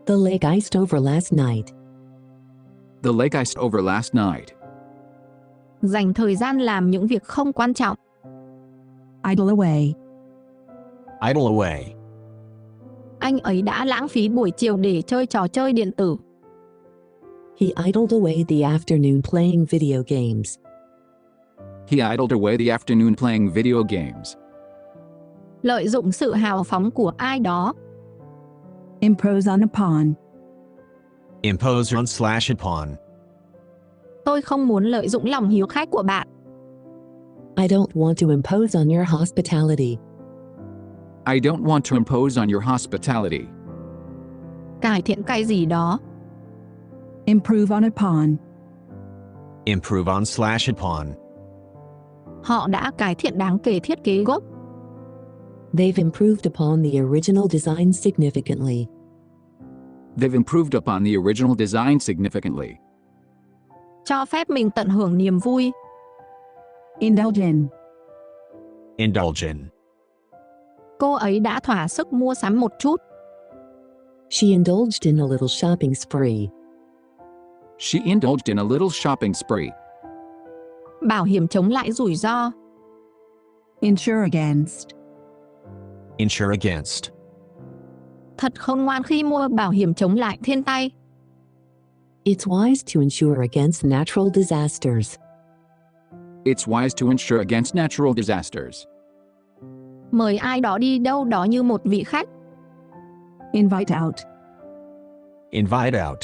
The lake iced over last night. The lake iced over last night. Dành thời gian làm những việc không quan trọng. Idle away. Idle away. Anh ấy đã lãng phí buổi chiều để chơi trò chơi điện tử. He idled away the afternoon playing video games. He idled away the afternoon playing video games. Lợi dụng sự hào phóng của ai đó. Impose on upon. Impose on slash upon. Tôi không muốn lợi dụng lòng hiếu khách của bạn. I don't want to impose on your hospitality. I don't want to impose on your hospitality. Cải thiện cái gì đó. Improve on upon. Improve on slash upon. Họ đã cải thiện đáng kể thiết kế gốc. They've improved upon the original design significantly. They've improved upon the original design significantly. Cho phép mình tận hưởng niềm vui. Indulge in. Indulge in. Cô ấy đã thỏa sức mua sắm một chút. She indulged in a little shopping spree. She indulged in a little shopping spree. Bảo hiểm chống lại rủi ro. Insure against. Insure against. Thật khôn ngoan khi mua bảo hiểm chống lại thiên tai. It's wise to insure against natural disasters. It's wise to insure against natural disasters. Mời ai đó đi đâu đó như một vị khách. Invite out. Invite out.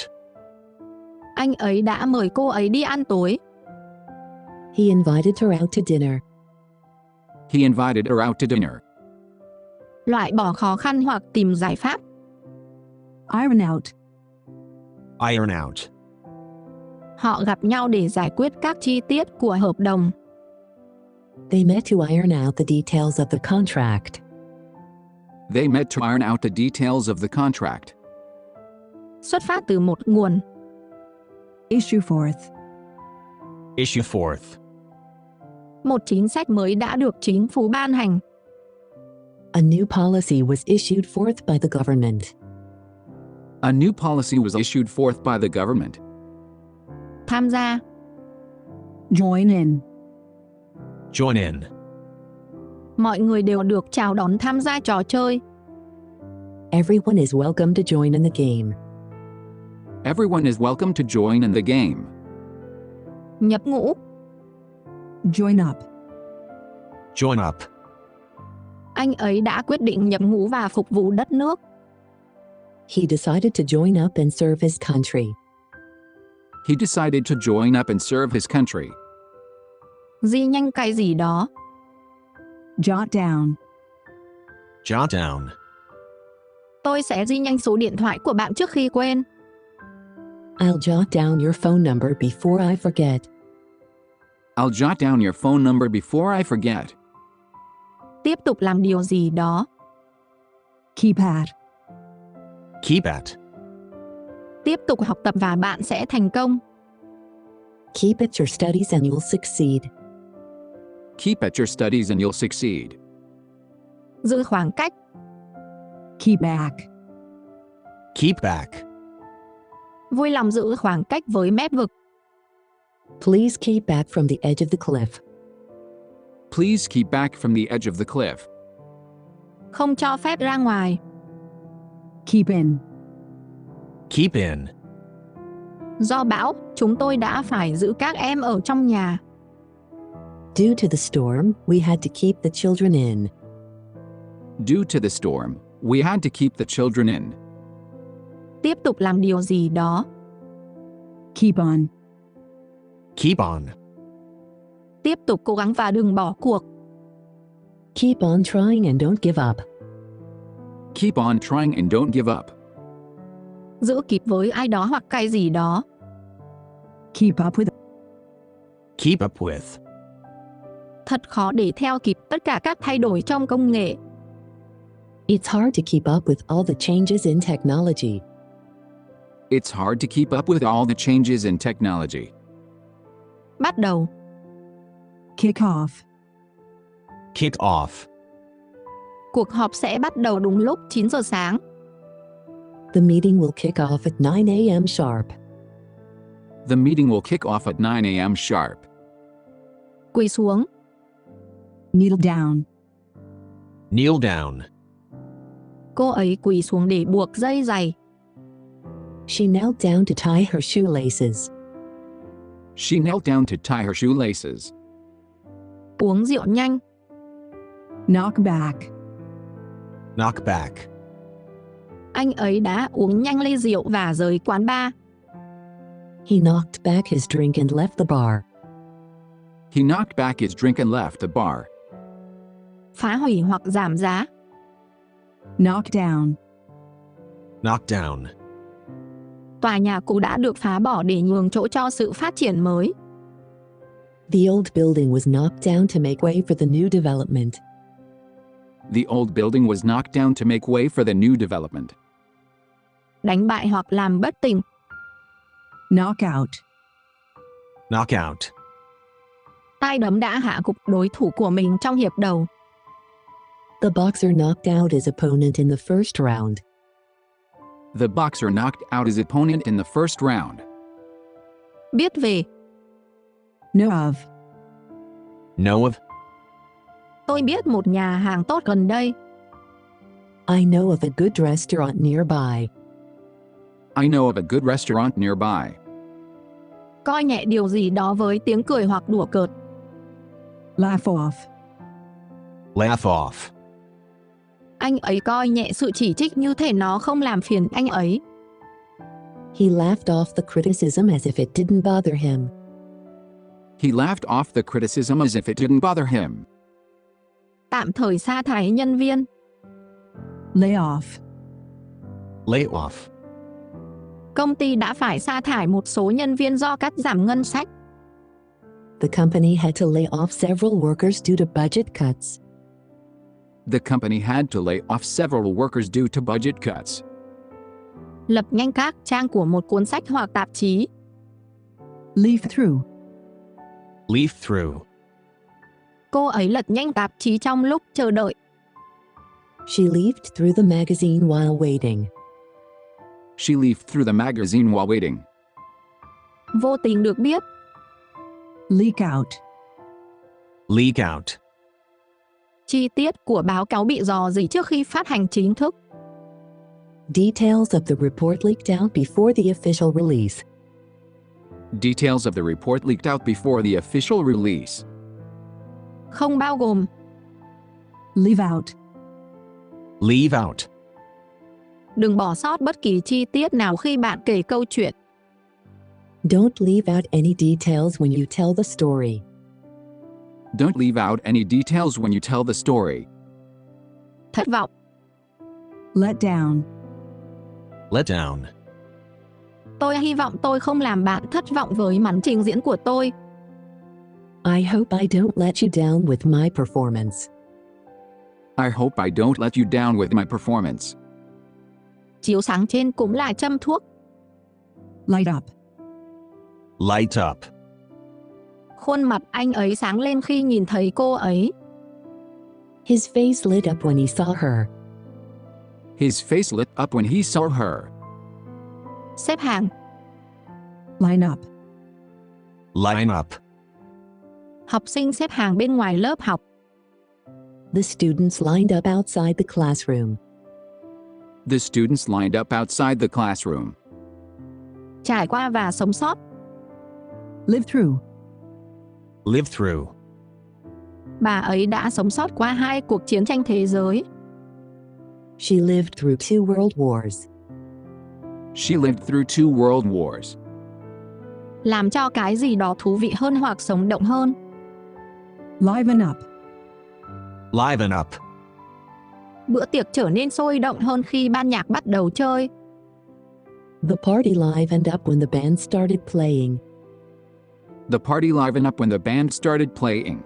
Anh ấy đã mời cô ấy đi ăn tối. He invited her out to dinner. He invited her out to dinner. Loại bỏ khó khăn hoặc tìm giải pháp. Iron out. Iron out. Họ gặp nhau để giải quyết các chi tiết của hợp đồng. They met to iron out the details of the contract. They met to iron out the details of the contract. Xuất phát từ một nguồn. Issue forth. Issue forth. Một chính sách mới đã được chính phủ ban hành. A new policy was issued forth by the government. A new policy was issued forth by the government. Tham gia. Join in. Join in. Mọi người đều được chào đón tham gia trò chơi. Everyone is welcome to join in the game. Everyone is welcome to join in the game. Nhập ngũ. Join up. Join up. Anh ấy đã quyết định nhập ngũ và phục vụ đất nước. He decided to join up and serve his country. He decided to join up and serve his country. Ghi nhanh cái gì đó. Jot down. Jot down. Tôi sẽ ghi nhanh số điện thoại của bạn trước khi quên. I'll jot down your phone number before I forget. I'll jot down your phone number before I forget. Tiếp tục làm điều gì đó. Keep at. Keep at. Tiếp tục học tập và bạn sẽ thành công. Keep at your studies and you'll succeed. Keep at your studies and you'll succeed. Giữ khoảng cách. Keep back. Keep back. Vui lòng giữ khoảng cách với mép vực. Please keep back from the edge of the cliff. Please keep back from the edge of the cliff. Không cho phép ra ngoài. Keep in. Keep in. Do bão, chúng tôi đã phải giữ các em ở trong nhà. Due to the storm, we had to keep the children in. Due to the storm, we had to keep the children in. Tiếp tục làm điều gì đó. Keep on. Keep on. Tiếp tục cố gắng và đừng bỏ cuộc. Keep on trying and don't give up. Keep on trying and don't give up. Giữ kịp với ai đó hoặc cái gì đó. Keep up with. Keep up with. Thật khó để theo kịp tất cả các thay đổi trong công nghệ. It's hard to keep up with all the changes in technology. It's hard to keep up with all the changes in technology. Bắt đầu. Kick off. Kick off. Cuộc họp sẽ bắt đầu đúng lúc 9 giờ sáng. The meeting will kick off at 9 a.m. sharp. The meeting will kick off at 9 a.m. sharp. Quỳ xuống. Kneel down. Kneel down. Cô ấy quỳ xuống để buộc dây giày. She knelt down to tie her shoelaces. She knelt down to tie her shoelaces. Uống rượu nhanh. Knock back. Knock back. Anh ấy đã uống nhanh ly rượu và rời quán bar. He knocked back his drink and left the bar. He knocked back his drink and left the bar. Phá hủy hoặc giảm giá. Knock down. Knock down. Tòa nhà cũ đã được phá bỏ để nhường chỗ cho sự phát triển mới. The old building was knocked down to make way for the new development. The old building was knocked down to make way for the new development. Đánh bại hoặc làm bất tỉnh. Knock out. Knock out. Tai đấm đã hạ gục đối thủ của mình trong hiệp đầu. The boxer knocked out his opponent in the first round. The boxer knocked out his opponent in the first round. Biết về. Know of. Know of. Tôi biết một nhà hàng tốt gần đây. I know of a good restaurant nearby. I know of a good restaurant nearby. Coi nhẹ điều gì đó với tiếng cười hoặc đùa cợt. Laugh off. Laugh off. Anh ấy coi nhẹ sự chỉ trích như thể nó không làm phiền anh ấy. He laughed off the criticism as if it didn't bother him. He laughed off the criticism as if it didn't bother him. Tạm thời sa thải nhân viên. Lay off. Lay off. Công ty đã phải sa thải một số nhân viên do cắt giảm ngân sách. The company had to lay off several workers due to budget cuts. The company had to lay off several workers due to budget cuts. Lập nhanh các trang của một cuốn sách hoặc tạp chí. Leaf through. Leaf through. Cô ấy lật nhanh tạp chí trong lúc chờ đợi. She leafed through the magazine while waiting. She leafed through the magazine while waiting. Vô tình được biết. Leak out. Leak out. Chi tiết của báo cáo bị rò rỉ trước khi phát hành chính thức. Details of the report leaked out before the official release. Details of the report leaked out before the official release. Không bao gồm. Leave out. Leave out. Đừng bỏ sót bất kỳ chi tiết nào khi bạn kể câu chuyện. Don't leave out any details when you tell the story. Don't leave out any details when you tell the story. Thất vọng. Let down. Let down. Tôi hy vọng tôi không làm bạn thất vọng với màn trình diễn của tôi. I hope I don't let you down with my performance. I hope I don't let you down with my performance. Chiếu sáng trên cũng là châm thuốc. Light up. Light up. Khuôn mặt anh ấy sáng lên khi nhìn thấy cô ấy. His face lit up when he saw her. His face lit up when he saw her. Xếp hàng. Line up. Line up. Học sinh xếp hàng bên ngoài lớp học. The students lined up outside the classroom. The students lined up outside the classroom. Trải qua và sống sót. Live through. Live through. Bà ấy đã sống sót qua 2 cuộc chiến tranh thế giới. She lived through 2 world wars. She lived through 2 world wars. Làm cho cái gì đó thú vị hơn hoặc sống động hơn. Liven up. Liven up. Bữa tiệc trở nên sôi động hơn khi ban nhạc bắt đầu chơi. The party livened up when the band started playing. The party livened up when the band started playing.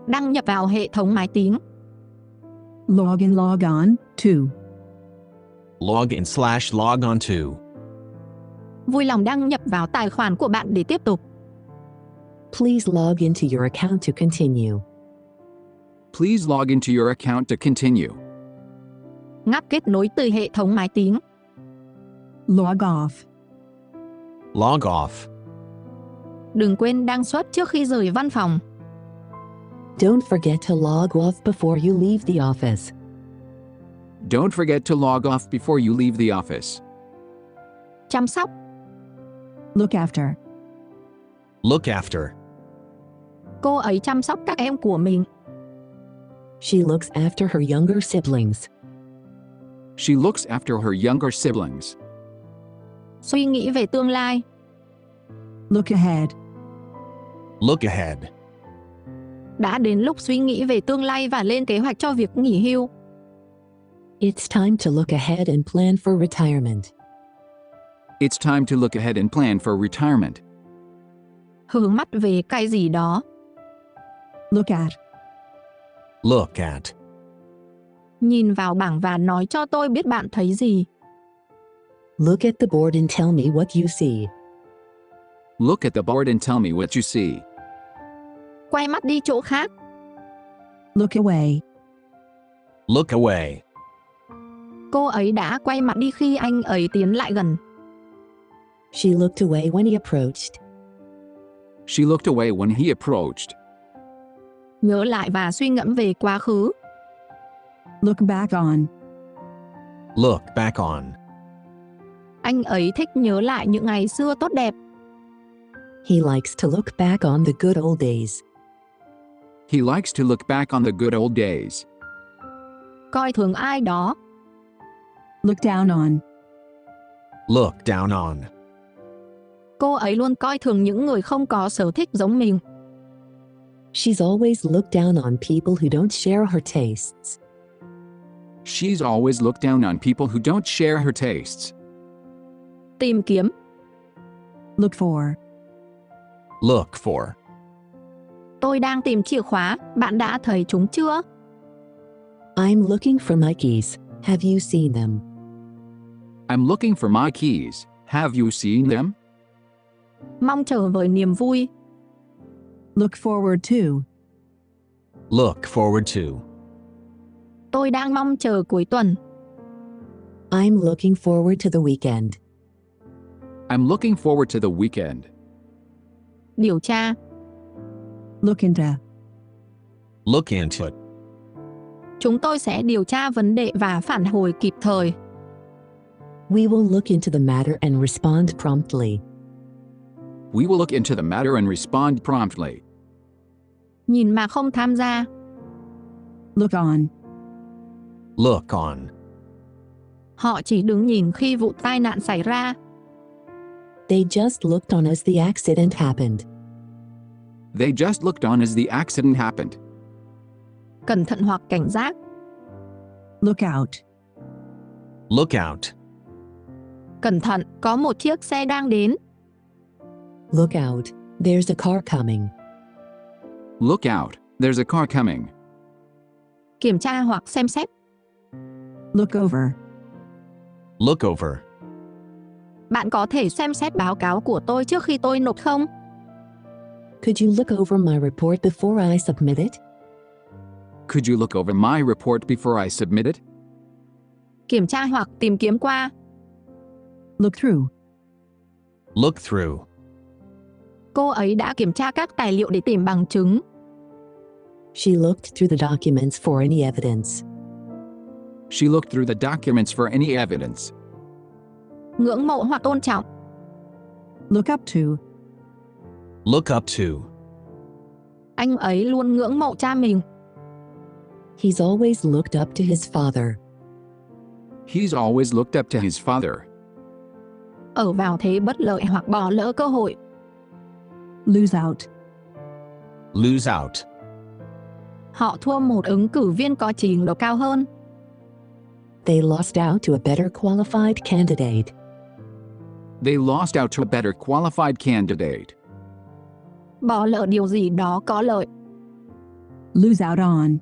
Đăng nhập vào hệ thống máy tính. Log in, log on, to. Log in/log on to. Vui lòng đăng nhập vào tài khoản của bạn để tiếp tục. Please log into your account to continue. Please log into your account to continue. Ngắt kết nối từ hệ thống máy tính. Log off. Log off. Đừng quên đăng xuất trước khi rời văn phòng. Don't forget to log off before you leave the office. Don't forget to log off before you leave the office. Chăm sóc. Look after. Look after. Cô ấy chăm sóc các em của mình. She looks after her younger siblings. She looks after her younger siblings. Suy nghĩ về tương lai. Look ahead. Look ahead. Đã đến lúc suy nghĩ về tương lai và lên kế hoạch cho việc nghỉ hưu. It's time to look ahead and plan for retirement. It's time to look ahead and plan for retirement. Hướng mắt về cái gì đó. Look at. Look at. Nhìn vào bảng và nói cho tôi biết bạn thấy gì. Look at the board and tell me what you see. Look at the board and tell me what you see. Quay mắt đi chỗ khác. Look away. Look away. Cô ấy đã quay mặt đi khi anh ấy tiến lại gần. She looked away when he approached. She looked away when he approached. Nhớ lại và suy ngẫm về quá khứ. Look back on. Look back on. Anh ấy thích nhớ lại những ngày xưa tốt đẹp. He likes to look back on the good old days. He likes to look back on the good old days. Coi thường ai đó. Look down on. Look down on. Cô ấy luôn coi thường những người không có sở thích giống mình. She's always looked down on people who don't share her tastes. She's always looked down on people who don't share her tastes. Tìm kiếm. Look for. Look for. Tôi đang tìm chìa khóa, bạn đã thấy chúng chưa? I'm looking for my keys. Have you seen them? I'm looking for my keys. Have you seen them? Mong chờ với niềm vui. Look forward to. Look forward to. Tôi đang mong chờ cuối tuần. I'm looking forward to the weekend. I'm looking forward to the weekend. Điều tra. Look into. Look into it. Chúng tôi sẽ điều tra vấn đề và phản hồi kịp thời. We will look into the matter and respond promptly. We will look into the matter and respond promptly. Nhìn mà không tham gia. Look on. Look on. Họ chỉ đứng nhìn khi vụ tai nạn xảy ra. They just looked on as the accident happened. They just looked on as the accident happened. Cẩn thận hoặc cảnh giác. Look out. Look out. Cẩn thận, có một chiếc xe đang đến. Look out, there's a car coming. Look out, there's a car coming. Kiểm tra hoặc xem xét. Look over. Look over. Bạn có thể xem xét báo cáo của tôi trước khi tôi nộp không? Could you look over my report before I submit it? Could you look over my report before I submit it? Kiểm tra hoặc tìm kiếm qua. Look through. Look through. Cô ấy đã kiểm tra các tài liệu để tìm bằng chứng. She looked through the documents for any evidence. She looked through the documents for any evidence. Ngưỡng mộ hoặc tôn trọng. Look up to. Look up to. Anh ấy luôn ngưỡng mộ cha mình. He's always looked up to his father. He's always looked up to his father. Ở vào thế bất lợi hoặc bỏ lỡ cơ hội. Lose out. Lose out. Họ thua một ứng cử viên có trình độ cao hơn. They lost out to a better qualified candidate. They lost out to a better qualified candidate. Bỏ lỡ điều gì đó có lợi. Lose out on.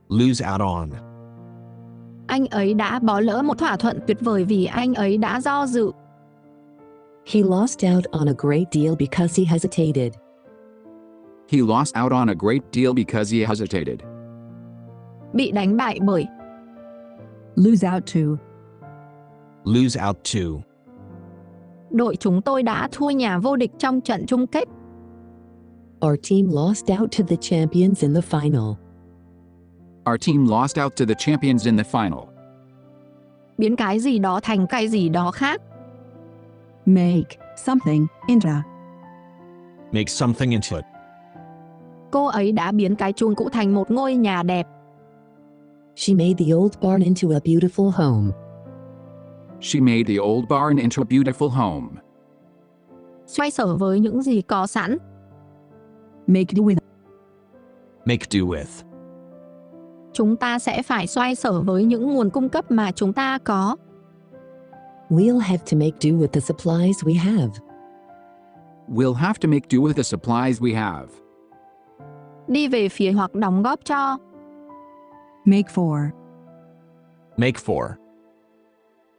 Lose out on. Anh ấy đã bỏ lỡ một thỏa thuận tuyệt vời vì anh ấy đã do dự. He lost out on a great deal because he hesitated. He lost out on a great deal because he hesitated. Bị đánh bại bởi. Lose out to. Lose out to. Đội chúng tôi đã thua nhà vô địch trong trận chung kết. Our team lost out to the champions in the final. Our team lost out to the champions in the final. Biến cái gì đó thành cái gì đó khác. Make something into. Make something into it. Cô ấy đã biến cái chuông cũ thành một ngôi nhà đẹp. She made the old barn into a beautiful home. She made the old barn into a beautiful home. xoay sở với những gì có sẵn. Make do with. Make do with. Chúng ta sẽ phải xoay sở với những nguồn cung cấp mà chúng ta có. We'll have to make do with the supplies we have. We'll have to make do with the supplies we have. Đi về phía hoặc đóng góp cho. Make for. Make for.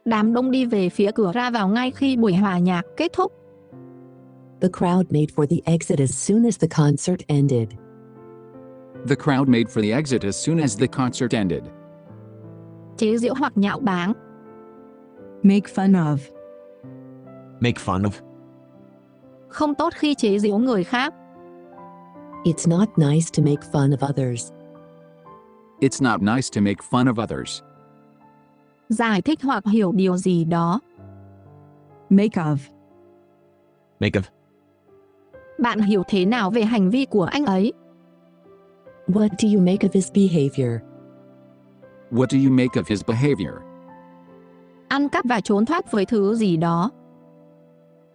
Đám đông đi về phía cửa ra vào ngay khi buổi hòa nhạc kết thúc. The crowd made for the exit as soon as the concert ended. The crowd made for the exit as soon as the concert ended. Chế giễu hoặc nhạo báng. Make fun of. Make fun of. Không tốt khi chế giễu người khác. It's not nice to make fun of others. It's not nice to make fun of others. Giải thích hoặc hiểu điều gì đó. Make of. Make of. Bạn hiểu thế nào về hành vi của anh ấy? What do you make of his behavior? What do you make of his behavior? Ăn cắp và trốn thoát với thứ gì đó.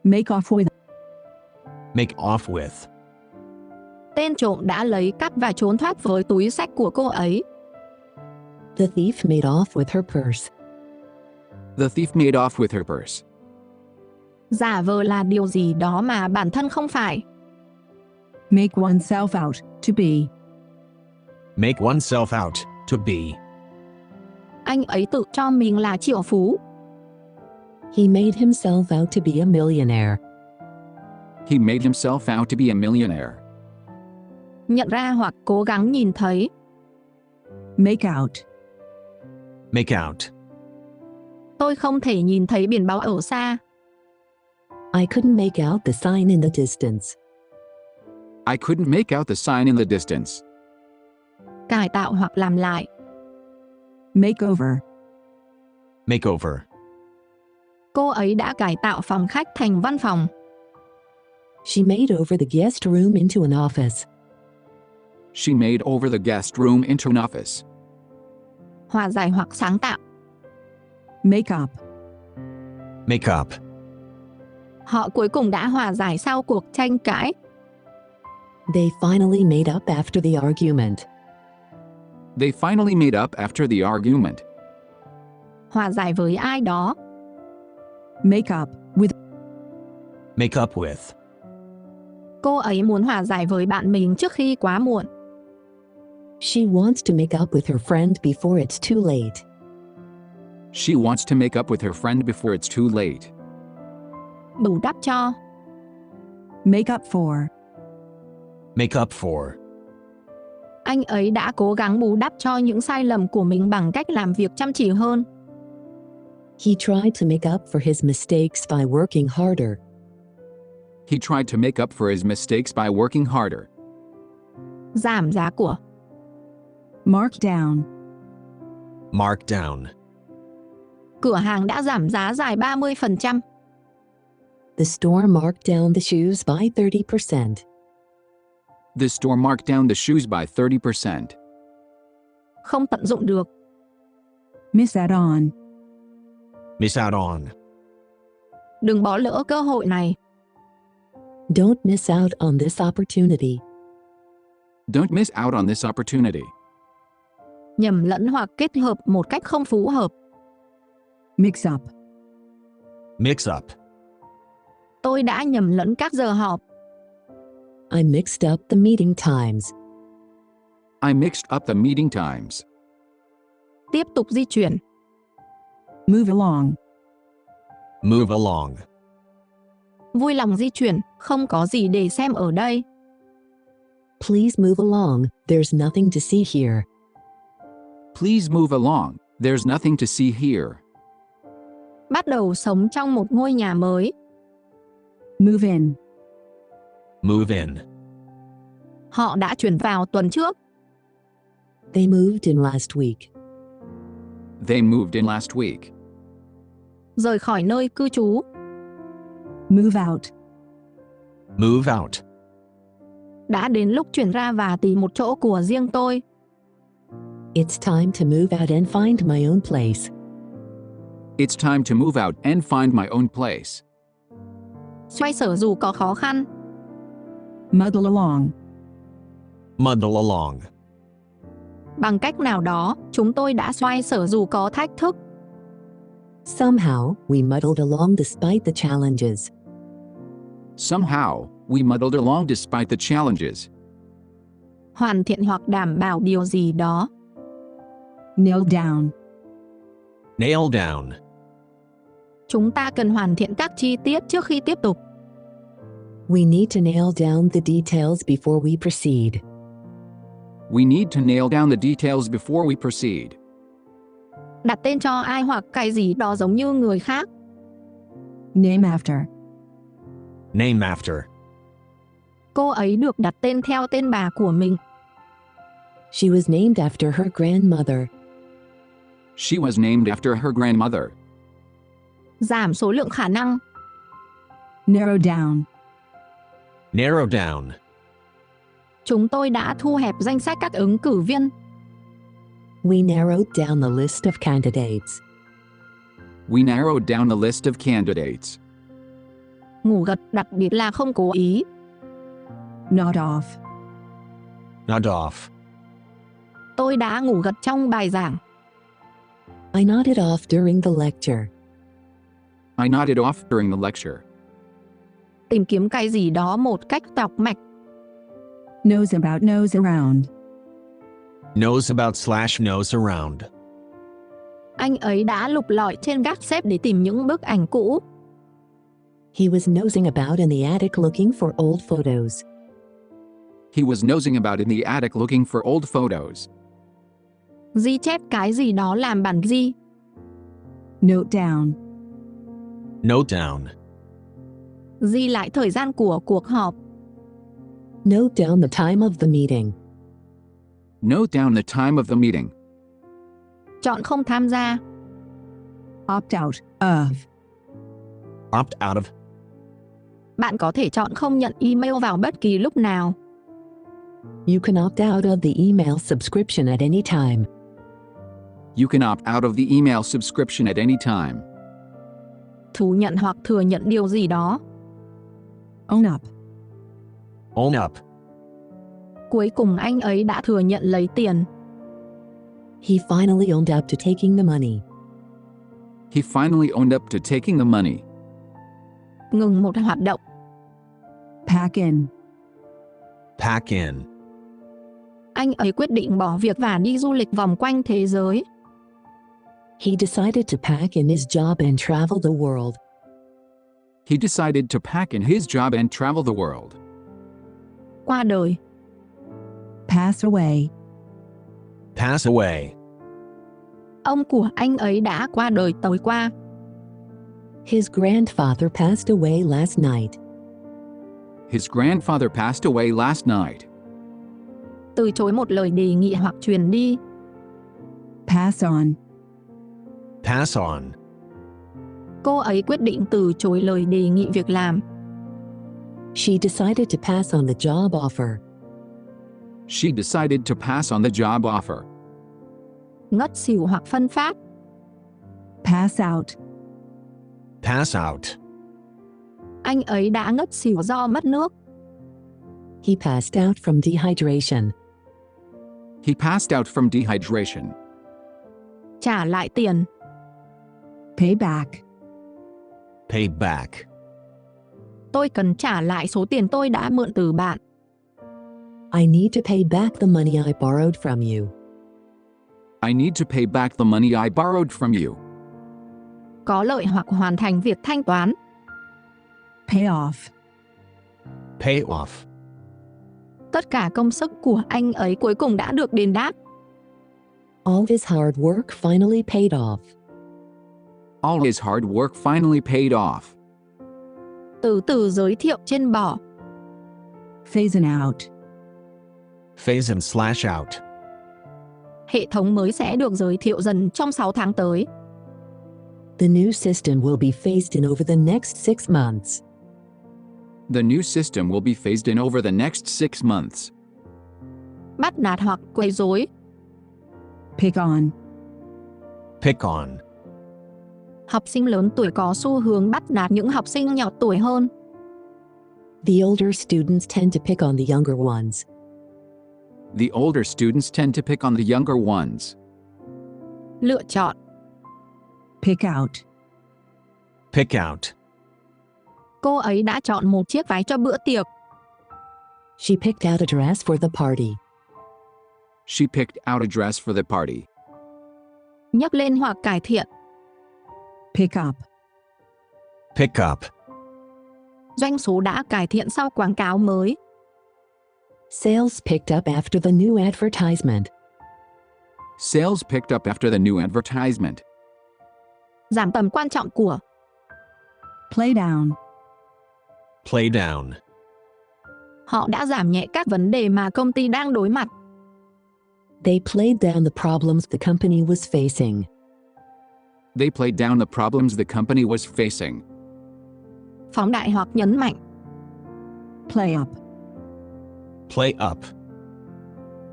Make off with. Make off with. Tên trộm đã lấy cắp và trốn thoát với túi xách của cô ấy. The thief made off with her purse. The thief made off with her purse. Giả vờ là điều gì đó mà bản thân không phải. Make oneself out to be. Make oneself out to be. Anh ấy tự cho mình là triệu phú. He made himself out to be a millionaire. He made himself out to be a millionaire. Nhận ra hoặc cố gắng nhìn thấy. Make out. Make out. Tôi không thể nhìn thấy biển báo ở xa. I couldn't make out the sign in the distance. I couldn't make out the sign in the distance. Cải tạo hoặc làm lại. Make over. Make over. Cô ấy đã cải tạo phòng khách thành văn phòng. She made over the guest room into an office. She made over the guest room into an office. Hòa giải hoặc sáng tạo. Make up. Make up. Họ cuối cùng đã hòa giải sau cuộc tranh cãi. They finally made up after the argument. They finally made up after the argument. Hòa giải với ai đó. Make up with. Make up with. Cô ấy muốn hòa giải với bạn mình trước khi quá muộn. She wants to make up with her friend before it's too late. She wants to make up with her friend before it's too late. Bù đắp cho. Make up for. Make up for. Anh ấy đã cố gắng bù đắp cho những sai lầm của mình bằng cách làm việc chăm chỉ hơn. He tried to make up for his mistakes by working harder. He tried to make up for his mistakes by working harder. Giảm giá của. Mark down. Mark down. Cửa hàng đã giảm giá dài 30%. The store marked down the shoes by 30%. The store marked down the shoes by 30%. Không tận dụng được. Miss out on. Miss out on. Đừng bỏ lỡ cơ hội này. Don't miss out on this opportunity. Don't miss out on this opportunity. Nhầm lẫn hoặc kết hợp một cách không phù hợp. Mix up. Mix up. Tôi đã nhầm lẫn các giờ họp. I mixed up the meeting times. I mixed up the meeting times. Tiếp tục di chuyển. Move along. Move along. Vui lòng di chuyển, không có gì để xem ở đây. Please move along, there's nothing to see here. Please move along, there's nothing to see here. Bắt đầu sống trong một ngôi nhà mới. Move in. Move in. Họ đã chuyển vào tuần trước. They moved in last week. They moved in last week. Rời khỏi nơi cư trú. Move out. Move out. Đã đến lúc chuyển ra và tìm một chỗ của riêng tôi. It's time to move out and find my own place. It's time to move out and find my own place. xoay sở dù có khó khăn. Muddle along. Muddle along. Bằng cách nào đó, chúng tôi đã xoay sở dù có thách thức. Somehow, we muddled along despite the challenges. Somehow, we muddled along despite the challenges. Hoàn thiện hoặc đảm bảo điều gì đó. Nail down. Nail down. Chúng ta cần hoàn thiện các chi tiết trước khi tiếp tục. We need to nail down the details before we proceed. We need to nail down the details before we proceed. Đặt tên cho ai hoặc cái gì đó giống như người khác. Name after. Name after. Cô ấy được đặt tên theo tên bà của mình. She was named after her grandmother. She was named after her grandmother. Giảm số lượng khả năng. Narrow down. Narrow down. Chúng tôi đã thu hẹp danh sách các ứng cử viên. We narrowed down the list of candidates. We narrowed down the list of candidates. Ngủ gật đặc biệt là không cố ý. Nod off. Nod off. Tôi đã ngủ gật trong bài giảng. I nodded off during the lecture. I nodded off during the lecture. Tìm kiếm cái gì đó một cách tọc mạch. Nose about, nose around. Knows about / knows around. Anh ấy đã lục lọi trên gác xếp để tìm những bức ảnh cũ. He was nosing about in the attic looking for old photos. He was nosing about in the attic looking for old photos. Ghi chép cái gì đó làm bản ghi. Note down. Note down. Ghi lại thời gian của cuộc họp. Note down the time of the meeting. Note down the time of the meeting. Chọn không tham gia. Opt out of. Opt out of. Bạn có thể chọn không nhận email vào bất kỳ lúc nào. You can opt out of the email subscription at any time. You can opt out of the email subscription at any time. Thú nhận hoặc thừa nhận điều gì đó. Own up. Own up. Cuối cùng anh ấy đã thừa nhận lấy tiền. He finally owned up to taking the money. He finally owned up to taking the money. Ngừng một hoạt động. Pack in. Pack in. Anh ấy quyết định bỏ việc và đi du lịch vòng quanh thế giới. He decided to pack in his job and travel the world. He decided to pack in his job and travel the world. Qua đời. Pass away. Pass away. Ông của anh ấy đã qua đời tối qua. His grandfather passed away last night. His grandfather passed away last night. Từ chối một lời đề nghị hoặc truyền đi. Pass on. Pass on. Cô ấy quyết định từ chối lời đề nghị việc làm. She decided to pass on the job offer. She decided to pass on the job offer. Ngất xỉu hoặc phân phát. Pass out. Pass out. Anh ấy đã ngất xỉu do mất nước. He passed out from dehydration. He passed out from dehydration. Trả lại tiền. Pay back. Pay back. Tôi cần trả lại số tiền tôi đã mượn từ bạn. I need to pay back the money I borrowed from you. I need to pay back the money I borrowed from you. Có lợi hoặc hoàn thành việc thanh toán. Pay off. Pay off. Tất cả công sức của anh ấy cuối cùng đã được đền đáp. All his hard work finally paid off. All his hard work finally paid off. Từ giới thiệu trên bỏ. Phase in out. Phase in / out. Hệ thống mới sẽ được giới thiệu dần trong 6 tháng tới. The new system will be phased in over the next 6 months. The new system will be phased in over the next 6 months. Bắt nạt hoặc quấy rối. Pick on. Pick on. Học sinh lớn tuổi có xu hướng bắt nạt những học sinh nhỏ tuổi hơn. The older students tend to pick on the younger ones. The older students tend to pick on the younger ones. Lựa chọn. Pick out. Pick out. Cô ấy đã chọn một chiếc váy cho bữa tiệc. She picked out a dress for the party. She picked out a dress for the party. Nhắc lên hoặc cải thiện. Pick up. Pick up. Doanh số đã cải thiện sau quảng cáo mới. Sales picked up after the new advertisement. Sales picked up after the new advertisement. Giảm tầm quan trọng của. Play down. Play down. Họ đã giảm nhẹ các vấn đề mà công ty đang đối mặt. They played down the problems the company was facing. They played down the problems the company was facing. Phóng đại hoặc nhấn mạnh. Play up. Play up.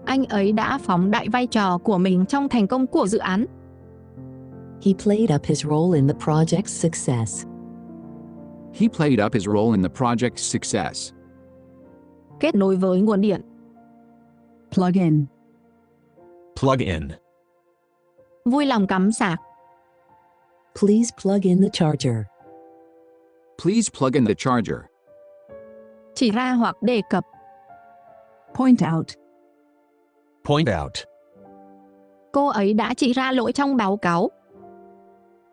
Anh ấy đã phóng đại vai trò của mình trong thành công của dự án. He played up his role in the project's success. He played up his role in the project's success. Kết nối với nguồn điện. Plug in. Plug in. Vui lòng cắm sạc. Please plug in the charger. Please plug in the charger. Chỉ ra hoặc đề cập. Point out. Point out. Cô ấy đã chỉ ra lỗi trong báo cáo.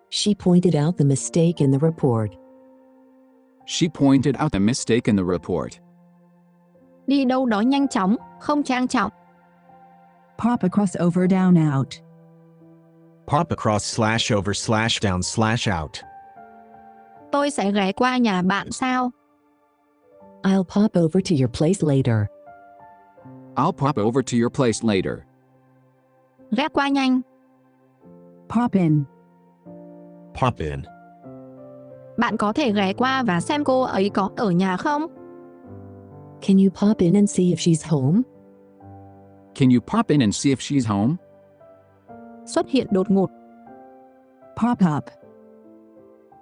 She pointed out the mistake in the report. She pointed out the mistake in the report. Đi đâu đó nhanh chóng, không trang trọng. Pop across over down out. Pop across / over / down / out. Tôi sẽ ghé qua nhà bạn sau. I'll pop over to your place later. I'll pop over to your place later. Ghé qua nhanh. Pop in. Pop in. Bạn có thể ghé qua và xem cô ấy có ở nhà không? Can you pop in and see if she's home? Can you pop in and see if she's home? Xuất hiện đột ngột. Pop up.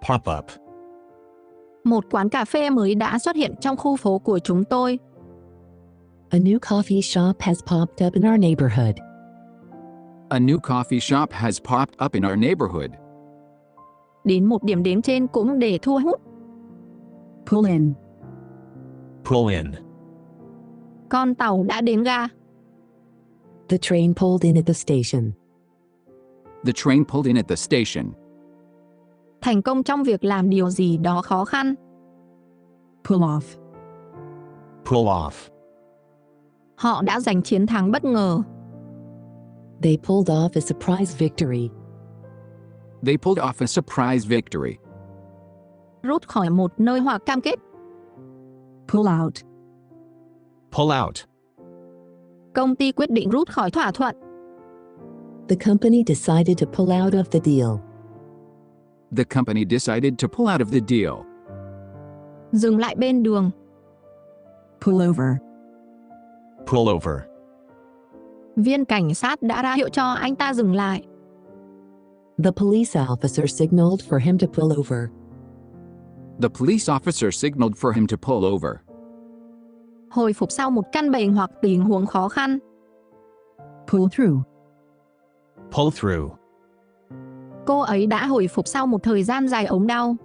Pop up. Một quán cà phê mới đã xuất hiện trong khu phố của chúng tôi. A new coffee shop has popped up in our neighborhood. A new coffee shop has popped up in our neighborhood. Đến một điểm đến trên cũng để thu hút. Pull in. Pull in. Con tàu đã đến ga. The train pulled in at the station. The train pulled in at the station. Thành công trong việc làm điều gì đó khó khăn. Pull off. Pull off. Họ đã giành chiến thắng bất ngờ. They pulled off a surprise victory. They pulled off a surprise victory. Rút khỏi một nơi hoặc cam kết. Pull out. Pull out. Công ty quyết định rút khỏi thỏa thuận. The company decided to pull out of the deal. The company decided to pull out of the deal. Dừng lại bên đường. Pull over. Pull over. Viên cảnh sát đã ra hiệu cho anh ta dừng lại. The police officer signaled for him to pull over. The police officer signaled for him to pull over. Hồi phục sau một căn bệnh hoặc tình huống khó khăn. Pull through. Pull through. Cô ấy đã hồi phục sau một thời gian dài ốm đau.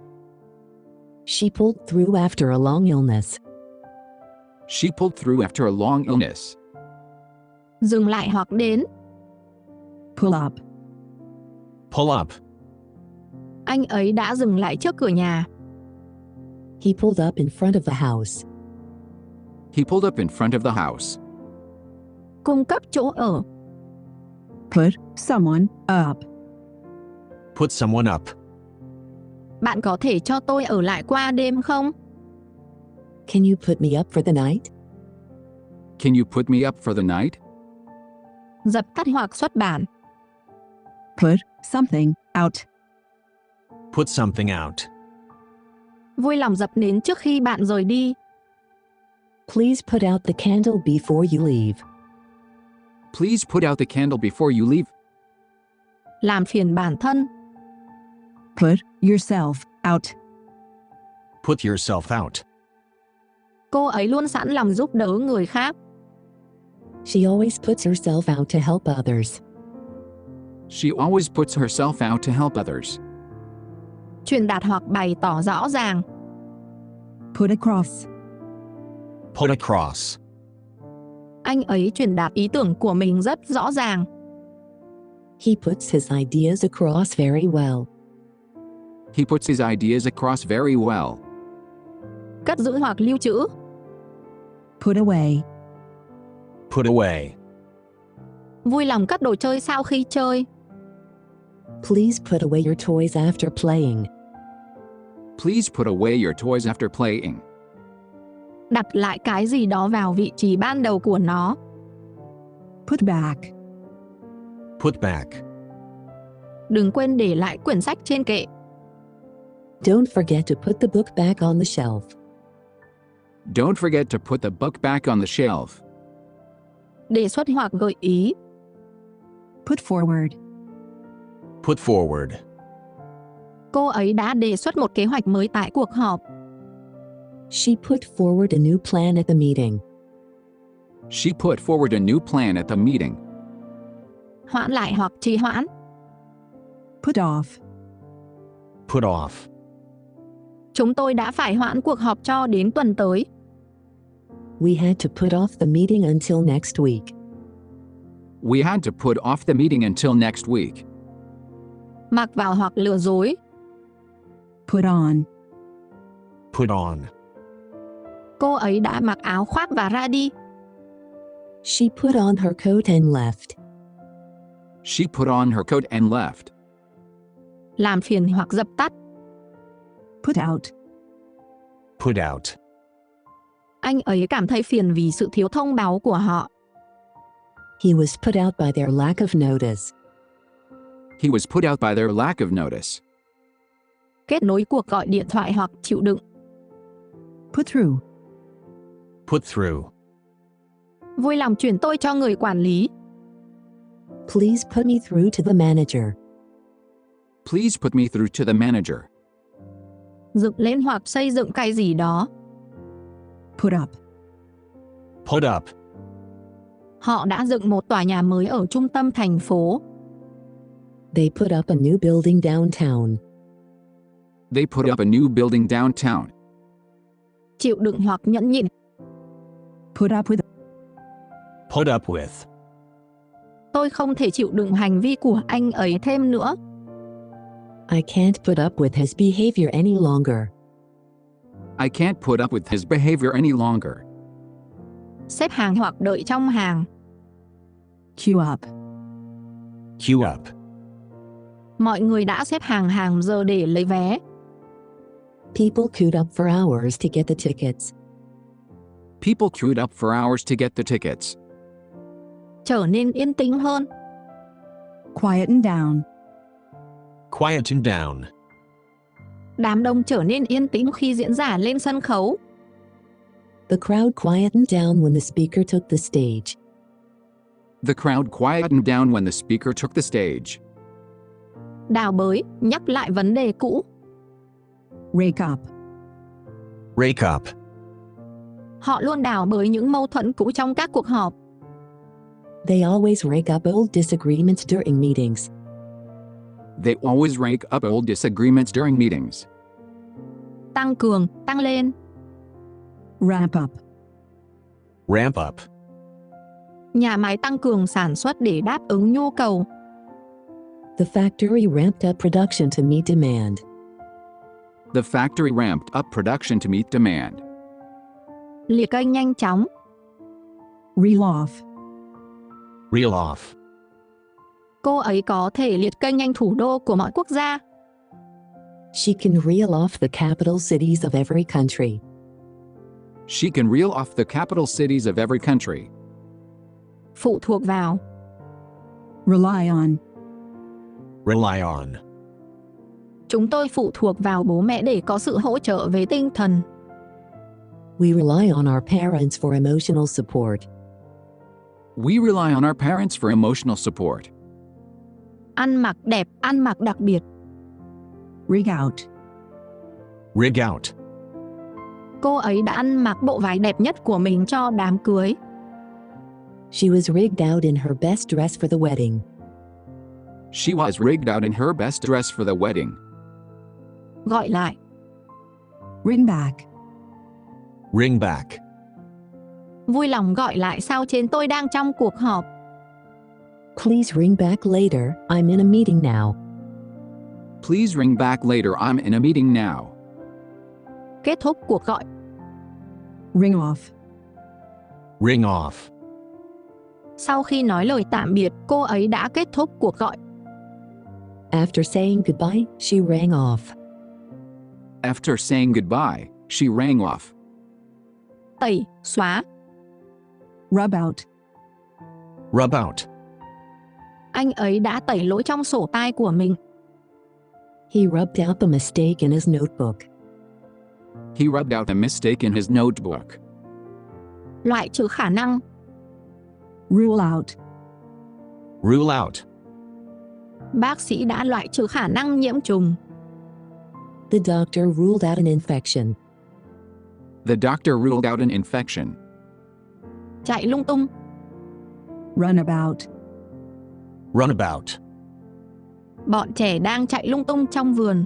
She pulled through after a long illness. She pulled through after a long illness. Dừng lại hoặc đến. Pull up. Pull up. Anh ấy đã dừng lại trước cửa nhà. He pulled up in front of the house. He pulled up in front of the house. Cung cấp chỗ ở. Put someone up. Put someone up. Bạn có thể cho tôi ở lại qua đêm không? Can you put me up for the night? Can you put me up for the night? Dập tắt hoặc xuất bản. Put something out. Put something out. Vui lòng dập nến trước khi bạn rời đi. Please put out the candle before you leave. Please put out the candle before you leave. Làm phiền bản thân. Put yourself out. Put yourself out. Cô ấy luôn sẵn lòng giúp đỡ người khác. She always puts herself out to help others. She always puts herself out to help others. Truyền đạt hoặc bày tỏ rõ ràng. Put across. Put across. Anh ấy truyền đạt ý tưởng của mình rất rõ ràng. He puts his ideas across very well. He puts his ideas across very well. Cất giữ hoặc lưu trữ. Put away. Put away. Vui lòng cất đồ chơi sau khi chơi. Please put away your toys after playing. Please put away your toys after playing. Đặt lại cái gì đó vào vị trí ban đầu của nó. Put back. Put back. Đừng quên để lại quyển sách trên kệ. Don't forget to put the book back on the shelf. Don't forget to put the book back on the shelf. Đề xuất hoặc gợi ý. Put forward. Put forward. Cô ấy đã đề xuất một kế hoạch mới tại cuộc họp. She put forward a new plan at the meeting. She put forward a new plan at the meeting. Hoãn lại hoặc trì hoãn. Put off. Put off. Chúng tôi đã phải hoãn cuộc họp cho đến tuần tới. We had to put off the meeting until next week. We had to put off the meeting until next week. Mặc vào hoặc lừa dối. Put on. Put on. Cô ấy đã mặc áo khoác và ra đi. She put on her coat and left. She put on her coat and left. Làm phiền hoặc dập tắt. Put out. Put out. Anh ấy cảm thấy phiền vì sự thiếu thông báo của họ. He was put out by their lack of notice. He was put out by their lack of notice. Kết nối cuộc gọi điện thoại hoặc chịu đựng. Put through. Put through. Vui lòng chuyển tôi cho người quản lý. Please put me through to the manager. Please put me through to the manager. Dựng lên hoặc xây dựng cái gì đó. Put up. Put up. Họ đã dựng một tòa nhà mới ở trung tâm thành phố. They put up a new building downtown. They put up a new building downtown. Chịu đựng hoặc nhẫn nhịn. Put up with. Put up with. Tôi không thể chịu đựng hành vi của anh ấy thêm nữa. I can't put up with his behavior any longer. I can't put up with his behavior any longer. Xếp hàng hoặc đợi trong hàng. Queue up. Queue up. Mọi người đã xếp hàng giờ để lấy vé. People queued up for hours to get the tickets. People queued up for hours to get the tickets. Trở nên yên tĩnh hơn. Quieten down. Quieten down. Đám đông trở nên yên tĩnh khi diễn giả lên sân khấu. The crowd quietened down when the speaker took the stage. The crowd quietened down when the speaker took the stage. Đào bới, nhắc lại vấn đề cũ. Rake up. Rake up. Họ luôn đào bới những mâu thuẫn cũ trong các cuộc họp. They always rake up old disagreements during meetings. They always rake up old disagreements during meetings. Tăng cường, tăng lên. Ramp up. Ramp up. Nhà máy tăng cường sản xuất để đáp ứng nhu cầu. The factory ramped up production to meet demand. The factory ramped up production to meet demand. Liệt kê nhanh chóng. Reel off. Reel off. Cô ấy có thể liệt kê nhanh thủ đô của mọi quốc gia. She can reel off the capital cities of every country. She can reel off the capital cities of every country. Phụ thuộc vào. Rely on. Rely on. Chúng tôi phụ thuộc vào bố mẹ để có sự hỗ trợ về tinh thần. We rely on our parents for emotional support. We rely on our parents for emotional support. Ăn mặc đẹp, ăn mặc đặc biệt. Rig out. Rig out. Cô ấy đã ăn mặc bộ váy đẹp nhất của mình cho đám cưới. She was rigged out in her best dress for the wedding. She was rigged out in her best dress for the wedding. Gọi lại. Ring back. Ring back. Vui lòng gọi lại sau trên, tôi đang trong cuộc họp. Please ring back later, I'm in a meeting now. Please ring back later, I'm in a meeting now. Kết thúc cuộc gọi. Ring off. Ring off. Sau khi nói lời tạm biệt, cô ấy đã kết thúc cuộc gọi. After saying goodbye, she rang off. After saying goodbye, she rang off. Tẩy, xóa. Rub out. Rub out. Anh ấy đã tẩy lỗi trong sổ tay của mình. He rubbed out the mistake in his notebook. He rubbed out a mistake in his notebook. Loại trừ khả năng. Rule out. Rule out. Bác sĩ đã loại trừ khả năng nhiễm trùng. The doctor ruled out an infection. The doctor ruled out an infection. Chạy lung tung. Run about. Runabout. Bọn trẻ đang chạy lung tung trong vườn.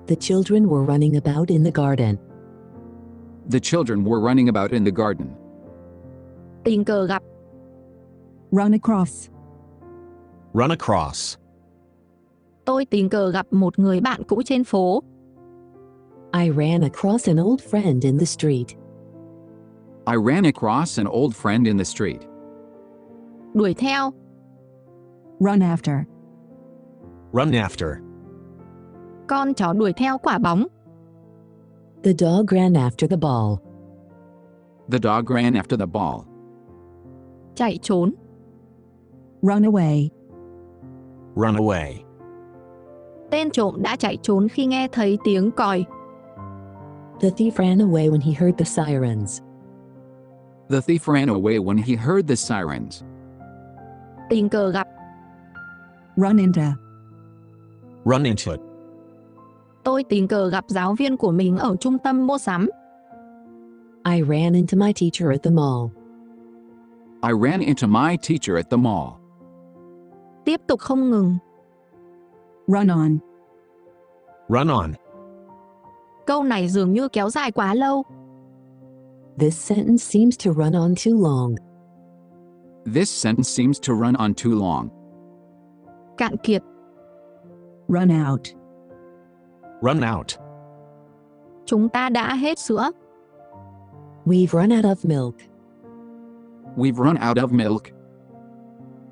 The children were running about in the garden. The children were running about in the garden. Tình cờ gặp. Run across. Run across. Tôi tình cờ gặp một người bạn cũ trên phố. I ran across an old friend in the street. I ran across an old friend in the street. Đuổi theo. Run after. Run after. Con chó đuổi theo quả bóng. The dog ran after the ball. The dog ran after the ball. Chạy trốn. Run away. Run away. Tên trộm đã chạy trốn khi nghe thấy tiếng còi. The thief ran away when he heard the sirens. The thief ran away when he heard the sirens. Tình cờ gặp. Run into. Run into it. Tôi tình cờ gặp giáo viên của mình ở trung tâm mua sắm. I ran into my teacher at the mall. I ran into my teacher at the mall. Tiếp tục không ngừng. Run on. Run on. Câu này dường như kéo dài quá lâu. This sentence seems to run on too long. This sentence seems to run on too long. Cạn kiệt. Run out. Run out. Chúng ta đã hết sữa. We've run out of milk. We've run out of milk.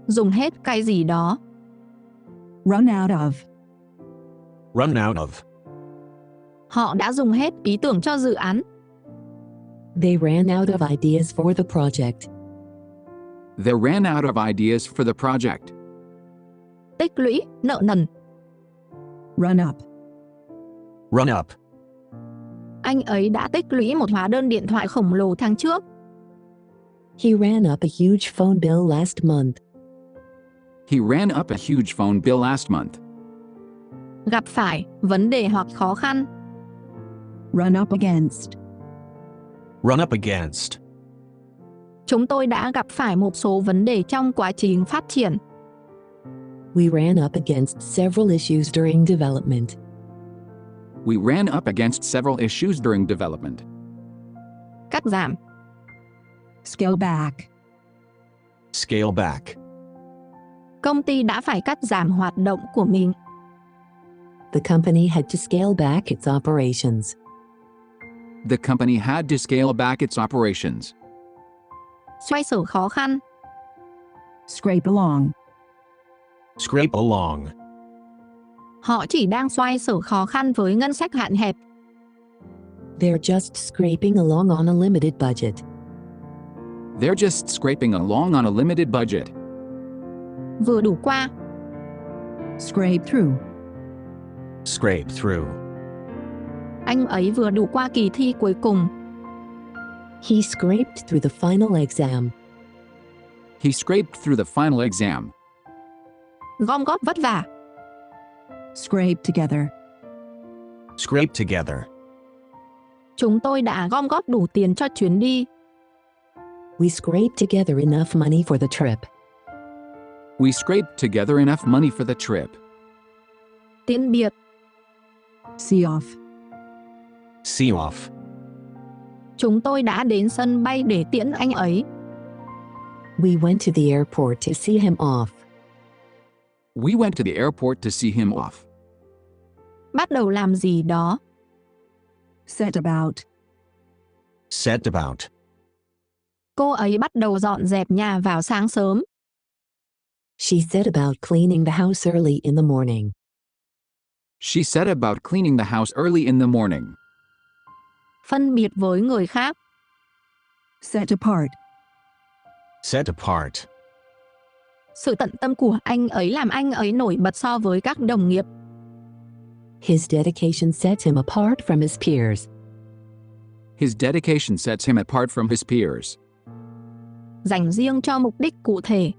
Dùng hết cái gì đó. Run out of. Run out of. Họ đã dùng hết ý tưởng cho dự án. They ran out of ideas for the project. They ran out of ideas for the project. Tích lũy, nợ nần. Run up. Run up. Anh ấy đã tích lũy một hóa đơn điện thoại khổng lồ tháng trước. He ran up a huge phone bill last month. He ran up a huge phone bill last month. Gặp phải, vấn đề hoặc khó khăn. Run up against. Run up against. Chúng tôi đã gặp phải một số vấn đề trong quá trình phát triển. We ran up against several issues during development. We ran up against several issues during development. Cắt giảm. Scale back. Scale back. Công ty đã phải cắt giảm hoạt động của mình. The company had to scale back its operations. The company had to scale back its operations. Xoay sở khó khăn. Scrape along. Scrape along. Họ chỉ đang xoay sở khó khăn với ngân sách hạn hẹp. They're just scraping along on a limited budget. They're just scraping along on a limited budget. Vừa đủ qua. Scrape through. Scrape through. Anh ấy vừa đủ qua kỳ thi cuối cùng. He scraped through the final exam. He scraped through the final exam. Gom góp vất vả. Scrape together. Scrape together. Chúng tôi đã gom góp đủ tiền cho chuyến đi. We scraped together enough money for the trip. We scraped together enough money for the trip. Tiễn biệt. See off. See off. Chúng tôi đã đến sân bay để tiễn anh ấy. We went to the airport to see him off. We went to the airport to see him off. Bắt đầu làm gì đó. Set about. Set about. Cô ấy bắt đầu dọn dẹp nhà vào sáng sớm. She set about cleaning the house early in the morning. She set about cleaning the house early in the morning. Phân biệt với người khác. Set apart. Set apart. Sự tận tâm của anh ấy làm anh ấy nổi bật so với các đồng nghiệp. His dedication sets him apart from his peers. His dedication sets him apart from his peers. Dành riêng cho mục đích cụ thể.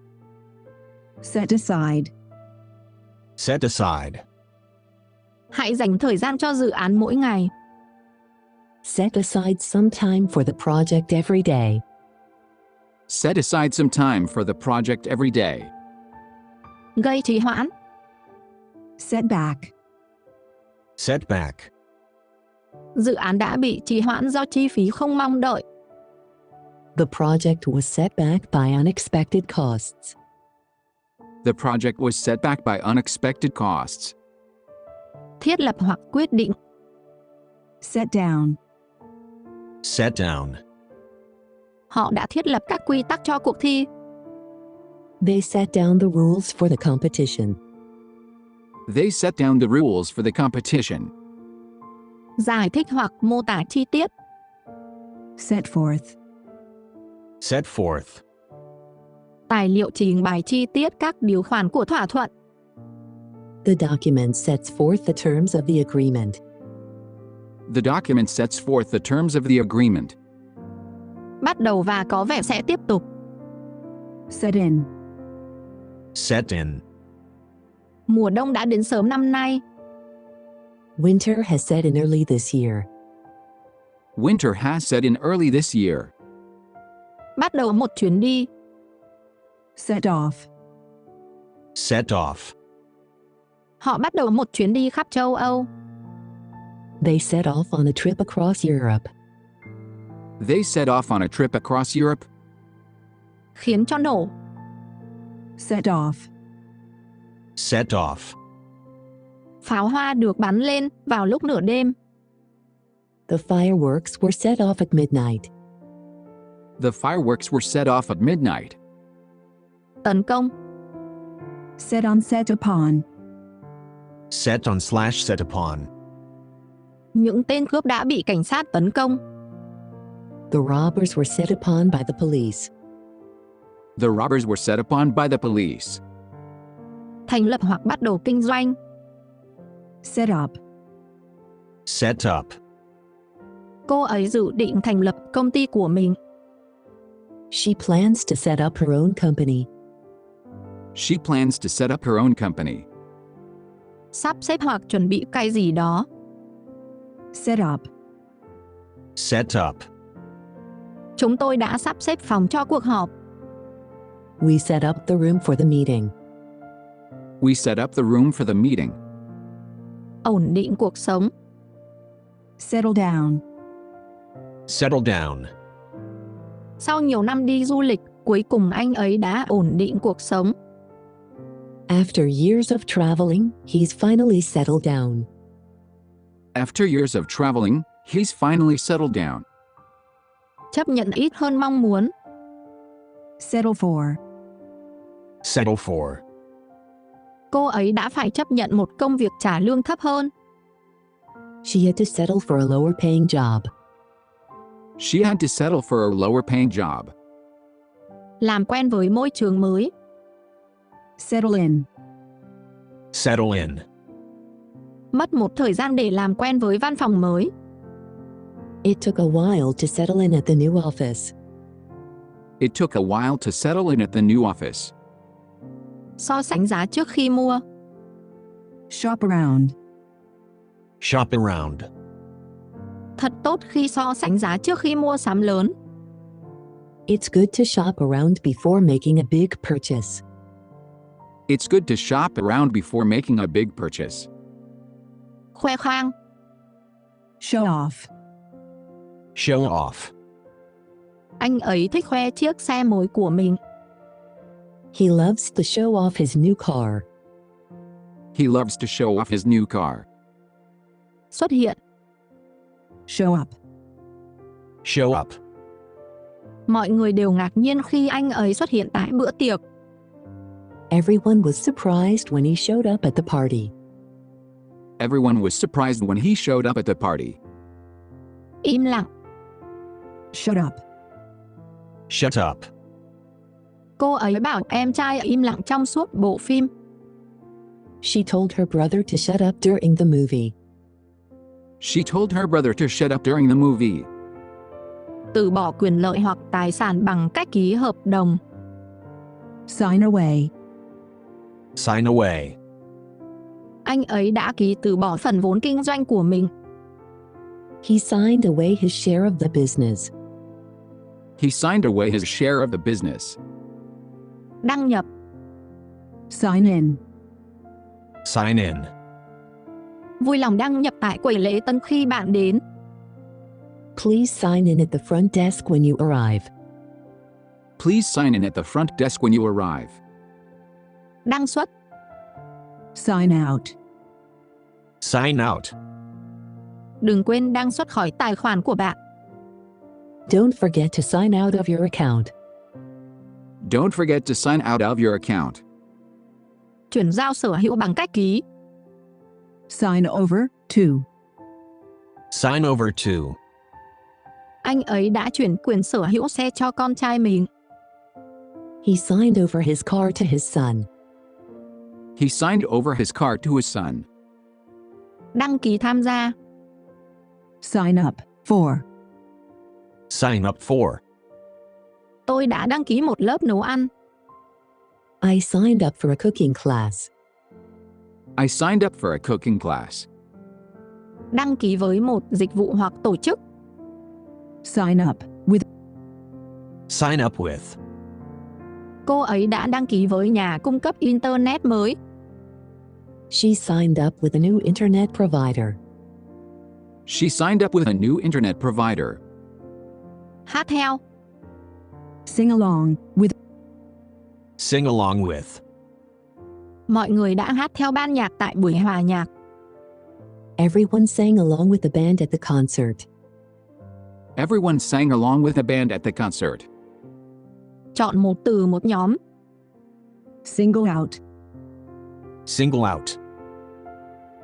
Set aside. Set aside. Hãy dành thời gian cho dự án mỗi ngày. Set aside some time for the project every day. Set aside some time for the project every day. Gây trì hoãn. Set back. Set back. Dự án đã bị trì hoãn do chi phí không mong đợi. The project was set back by unexpected costs. The project was set back by unexpected costs. Thiết lập hoặc quyết định. Set down. Set down. Họ đã thiết lập các quy tắc cho cuộc thi. They set down the rules for the competition. They set down the rules for the competition. Giải thích hoặc mô tả chi tiết. Set forth. Set forth. Tài liệu trình bày chi tiết các điều khoản của thỏa thuận. The document sets forth the terms of the agreement. The document sets forth the terms of the agreement. Bắt đầu và có vẻ sẽ tiếp tục. Set in. Set in. Mùa đông đã đến sớm năm nay. Winter has set in early this year. Winter has set in early this year. Bắt đầu một chuyến đi. Set off. Set off. Họ bắt đầu một chuyến đi khắp châu Âu. They set off on a trip across Europe. They set off on a trip across Europe. Khiến cho nổ. Set off. Set off. Pháo hoa được bắn lên vào lúc nửa đêm. The fireworks were set off at midnight. The fireworks were set off at midnight. Tấn công. Set on, set upon. Set on / set upon. Những tên cướp đã bị cảnh sát tấn công. The robbers were set upon by the police. The robbers were set upon by the police. Thành lập hoặc bắt đầu kinh doanh. Set up. Set up. Cô ấy dự định thành lập công ty của mình. She plans to set up her own company. She plans to set up her own company. Sắp xếp hoặc chuẩn bị cái gì đó. Set up. Set up. Chúng tôi đã sắp xếp phòng cho cuộc họp. We set up the room for the meeting. We set up the room for the meeting. Ổn định cuộc sống. Settle down. Settle down. Sau nhiều năm đi du lịch, cuối cùng anh ấy đã ổn định cuộc sống. After years of traveling, he's finally settled down. After years of traveling, he's finally settled down. Chấp nhận ít hơn mong muốn. Settle for. Settle for. Cô ấy đã phải chấp nhận một công việc trả lương thấp hơn. She had to settle for a lower paying job. She had to settle for a lower paying job. Làm quen với môi trường mới. Settle in. Settle in. Mất một thời gian để làm quen với văn phòng mới. It took a while to settle in at the new office. It took a while to settle in at the new office. So sánh giá trước khi mua. Shop around. Shop around. Thật tốt khi so sánh giá trước khi mua sắm lớn. It's good to shop around before making a big purchase. It's good to shop around before making a big purchase. Khoe khoang. Show off. Show off. Anh ấy thích khoe chiếc xe mới của mình. He loves to show off his new car. He loves to show off his new car. Xuất hiện. Show up. Show up. Mọi người đều ngạc nhiên khi anh ấy xuất hiện tại bữa tiệc. Everyone was surprised when he showed up at the party. Everyone was surprised when he showed up at the party. Im lặng. Shut up. Shut up. Cô ấy bảo em trai im lặng trong suốt bộ phim. She told her brother to shut up during the movie. She told her brother to shut up during the movie. Từ bỏ quyền lợi hoặc tài sản bằng cách ký hợp đồng. Sign away. Sign away. Anh ấy đã ký từ bỏ phần vốn kinh doanh của mình. He signed away his share of the business. He signed away his share of the business. Đăng nhập. Sign in. Sign in. Vui lòng đăng nhập tại quầy lễ tân khi bạn đến. Please sign in at the front desk when you arrive. Please sign in at the front desk when you arrive. Đăng xuất. Sign out. Sign out. Đừng quên đăng xuất khỏi tài khoản của bạn. Don't forget to sign out of your account. Don't forget to sign out of your account. Chuyển giao sở hữu bằng cách ký. Sign over to. Sign over to. Anh ấy đã chuyển quyền sở hữu xe cho con trai mình. He signed over his car to his son. He signed over his car to his son. Đăng ký tham gia. Sign up for. Sign up for. Tôi đã đăng ký một lớp nấu ăn. I signed up for a cooking class. I signed up for a cooking class. Đăng ký với một dịch vụ hoặc tổ chức. Sign up with. Sign up with. Cô ấy đã đăng ký với nhà cung cấp Internet mới. She signed up with a new internet provider. She signed up with a new internet provider. Hát theo. Sing along with. Sing along with. Mọi người đã hát theo ban nhạc tại buổi hòa nhạc. Everyone sang along with the band at the concert. Everyone sang along with the band at the concert. Chọn một từ một nhóm. Single out. Single out.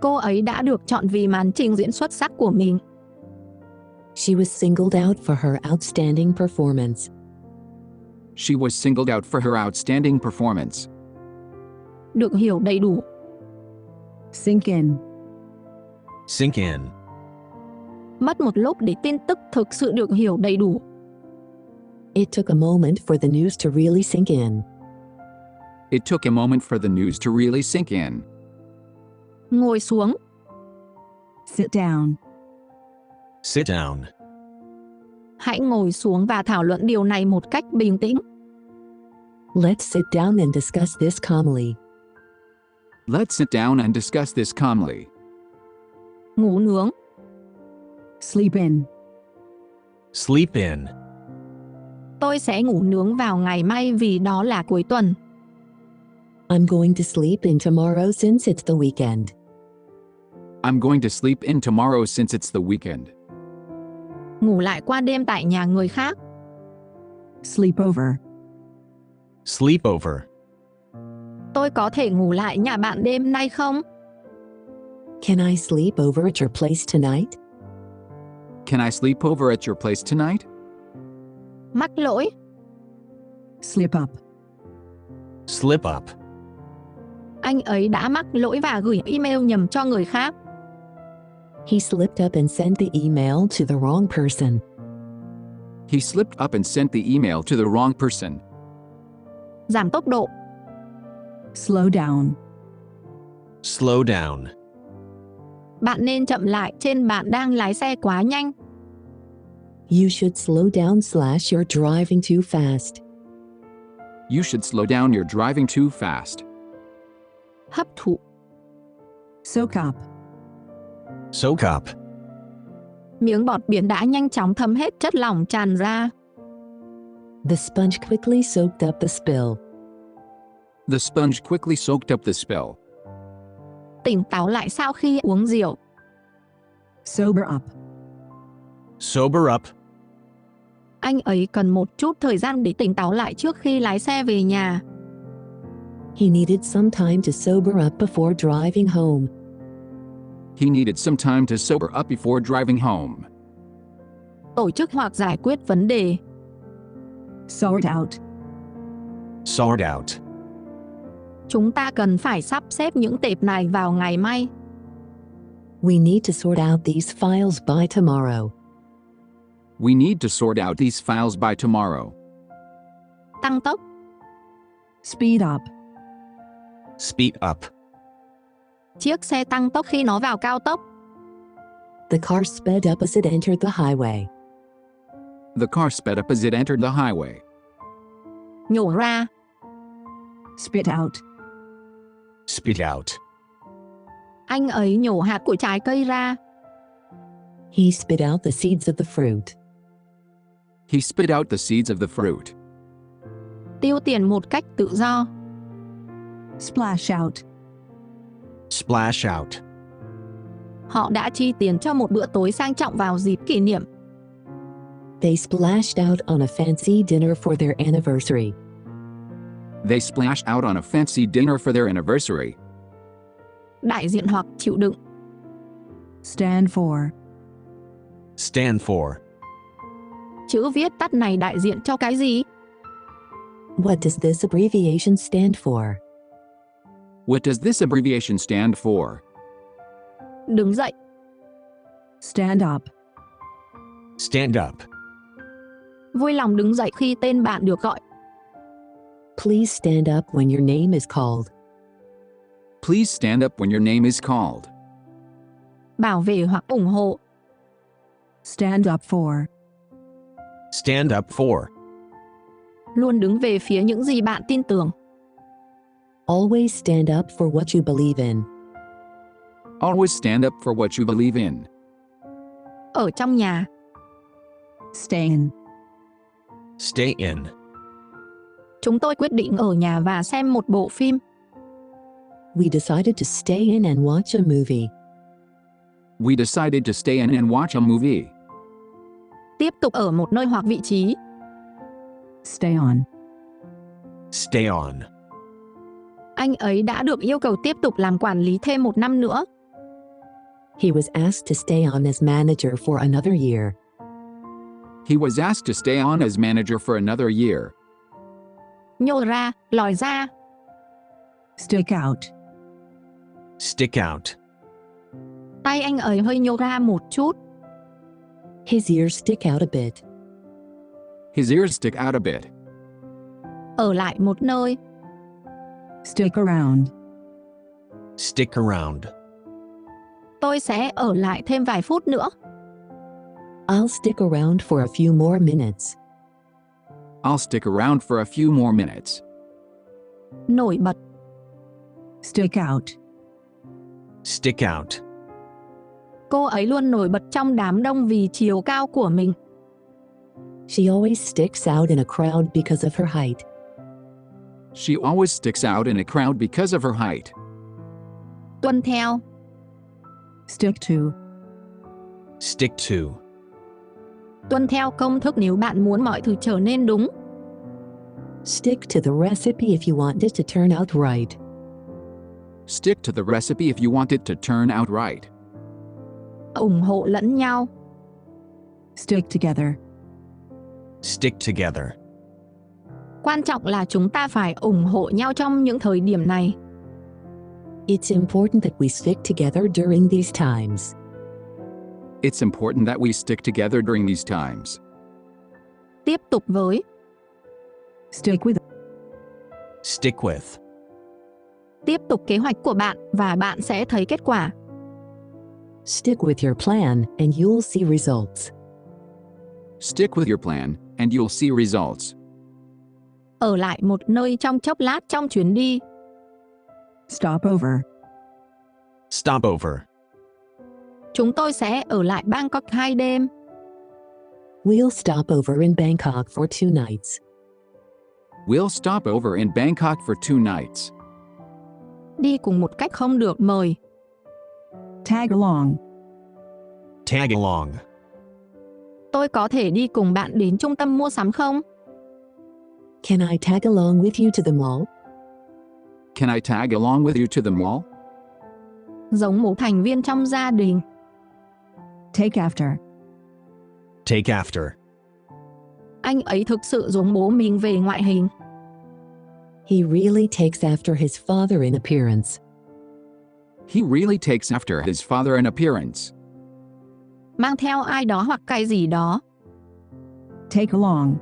Cô ấy đã được chọn vì màn trình diễn xuất sắc của mình. She was singled out for her outstanding performance. She was singled out for her outstanding performance. Được hiểu đầy đủ. Sink in. Sink in. Mất một lúc để tin tức thực sự được hiểu đầy đủ. It took a moment for the news to really sink in. It took a moment for the news to really sink in. Ngồi xuống. Sit down. Sit down. Hãy ngồi xuống và thảo luận điều này một cách bình tĩnh. Let's sit down and discuss this calmly. Let's sit down and discuss this calmly. Ngủ nướng. Sleep in. Sleep in. Tôi sẽ ngủ nướng vào ngày mai vì đó là cuối tuần. I'm going to sleep in tomorrow since it's the weekend. I'm going to sleep in tomorrow since it's the weekend. Ngủ lại qua đêm tại nhà người khác. Sleep over. Sleep over. Tôi có thể ngủ lại nhà bạn đêm nay không? Can I sleep over at your place tonight? Can I sleep over at your place tonight? Mắc lỗi. Slip up. Slip up. Anh ấy đã mắc lỗi và gửi email nhầm cho người khác. He slipped up and sent the email to the wrong person. He slipped up and sent the email to the wrong person. Giảm tốc độ. Slow down. Slow down. Bạn nên chậm lại trên bạn đang lái xe quá nhanh. You should slow down / you're driving too fast. You should slow down, you're driving too fast. Hấp thụ. Soak up. Soak up. Miếng bọt biển đã nhanh chóng thấm hết chất lỏng tràn ra. The sponge quickly soaked up the spill. The sponge quickly soaked up the spill. Tỉnh táo lại sau khi uống rượu. Sober up. Sober up. Anh ấy cần một chút thời gian để tỉnh táo lại trước khi lái xe về nhà. He needed some time to sober up before driving home. He needed some time to sober up before driving home. Tổ chức hoặc giải quyết vấn đề. Sort out. Sort out. Chúng ta cần phải sắp xếp những tệp này vào ngày mai. We need to sort out these files by tomorrow. We need to sort out these files by tomorrow. Tăng tốc. Speed up. Speed up. Chiếc xe tăng tốc khi nó vào cao tốc. The car sped up as it entered the highway. The car sped up as it entered the highway. Nhổ ra. Spit out. Spit out. Anh ấy nhổ hạt của trái cây ra. He spit out the seeds of the fruit. He spit out the seeds of the fruit. Tiêu tiền một cách tự do. Splash out. Splash out. Họ đã chi tiền cho một bữa tối sang trọng vào dịp kỷ niệm. They splashed out on a fancy dinner for their anniversary. They splashed out on a fancy dinner for their anniversary. Đại diện hoặc chịu đựng. Stand for. Stand for. Chữ viết tắt này đại diện cho cái gì? What does this abbreviation stand for? What does this abbreviation stand for? Đứng dậy. Stand up. Stand up. Vui lòng đứng dậy khi tên bạn được gọi. Please stand up when your name is called. Please stand up when your name is called. Bảo vệ hoặc ủng hộ. Stand up for. Stand up for. Luôn đứng về phía những gì bạn tin tưởng. Always stand up for what you believe in. Always stand up for what you believe in. Ở trong nhà. Stay in. Stay in. Chúng tôi quyết định ở nhà và xem một bộ phim. We decided to stay in and watch a movie. We decided to stay in and watch a movie. Tiếp tục ở một nơi hoặc vị trí. Stay on. Stay on. Anh ấy đã được yêu cầu tiếp tục làm quản lý thêm 1 năm nữa. He was asked to stay on as manager for another year. He was asked to stay on as manager for another year. Nhô ra, lòi ra. Stick out. Stick out. Tay anh ấy hơi nhô ra một chút. His ears stick out a bit. His ears stick out a bit. Ở lại một nơi. Stick around. Stick around. Tôi sẽ ở lại thêm vài phút nữa. I'll stick around for a few more minutes. I'll stick around for a few more minutes. Nổi bật. Stick out. Stick out. Cô ấy luôn nổi bật trong đám đông vì chiều cao của mình. She always sticks out in a crowd because of her height. She always sticks out in a crowd because of her height. Tuân theo. Stick to. Stick to. Tuân theo công thức nếu bạn muốn mọi thứ trở nên đúng. Stick to the recipe if you want it to turn out right. Stick to the recipe if you want it to turn out right. Ủng hộ lẫn nhau. Stick together. Stick together. Quan trọng là chúng ta phải ủng hộ nhau trong những thời điểm này. It's important that we stick together during these times. It's important that we stick together during these times. Tiếp tục với. Stick with. Stick with. Tiếp tục kế hoạch của bạn và bạn sẽ thấy kết quả. Stick with your plan and you'll see results. Stick with your plan, and you'll see results. Ở lại một nơi trong chốc lát trong chuyến đi. Stop over. Stop over. Chúng tôi sẽ ở lại Bangkok 2 đêm. We'll stop over in Bangkok for 2 nights. We'll stop over in Bangkok for 2 nights. Đi cùng một cách không được mời. Tag along. Tag along. Tôi có thể đi cùng bạn đến trung tâm mua sắm không? Can I tag along with you to the mall? Can I tag along with you to the mall? Giống một thành viên trong gia đình. Take after. Take after. Anh ấy thực sự giống bố mình về ngoại hình. He really takes after his father in appearance. He really takes after his father in appearance. Mang theo ai đó hoặc cái gì đó. Take along.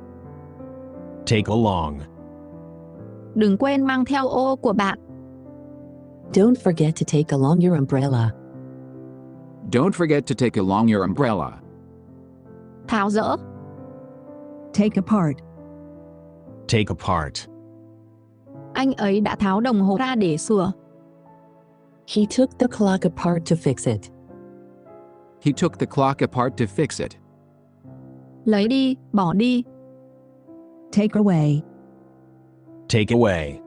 Take along. Đừng quên mang theo ô của bạn. Don't forget to take along your umbrella. Don't forget to take along your umbrella. Tháo dỡ. Take apart. Take apart. Anh ấy đã tháo đồng hồ ra để sửa. He took the clock apart to fix it. He took the clock apart to fix it. Lấy đi, bỏ đi. Take away. Take away.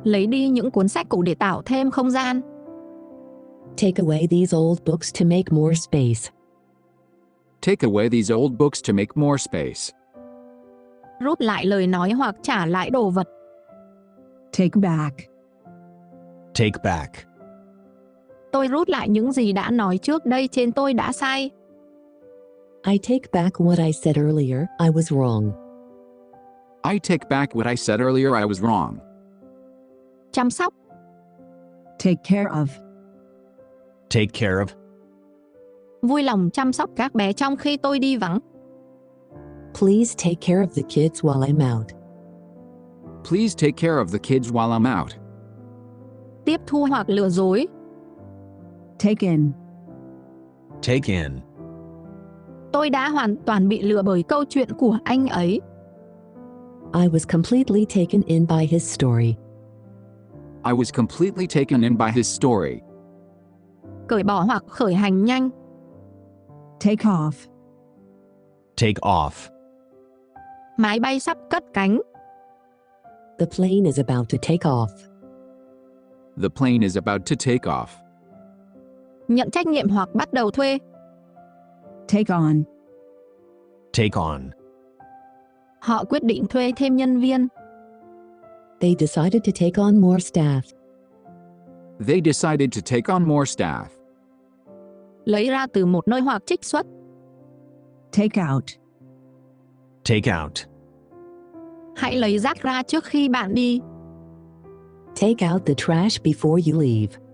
Lấy đi những cuốn sách cũ để tạo thêm không gian. Take away these old books to make more space. Take away these old books to make more space. Rút lại lời nói hoặc trả lại đồ vật. Take back. Take back. Tôi rút lại những gì đã nói trước đây trên tôi đã sai. I take back what I said earlier, I was wrong. I take back what I said earlier, I was wrong. Chăm sóc. Take care of. Take care of. Vui lòng chăm sóc các bé trong khi tôi đi vắng. Please take care of the kids while I'm out. Please take care of the kids while I'm out. Tiếp thu hoặc lừa dối. Take in. Take in. Tôi đã hoàn toàn bị lừa bởi câu chuyện của anh ấy. I was completely taken in by his story. I was completely taken in by his story. Cởi bỏ hoặc khởi hành nhanh. Take off. Take off. Máy bay sắp cất cánh. The plane is about to take off. The plane is about to take off. Nhận trách nhiệm hoặc bắt đầu thuê. Take on. Take on. Họ quyết định thuê thêm nhân viên. They decided to take on more staff. They decided to take on more staff. Lấy ra từ một nơi hoặc trích xuất. Take out. Take out. Hãy lấy rác ra trước khi bạn đi. Take out the trash before you leave.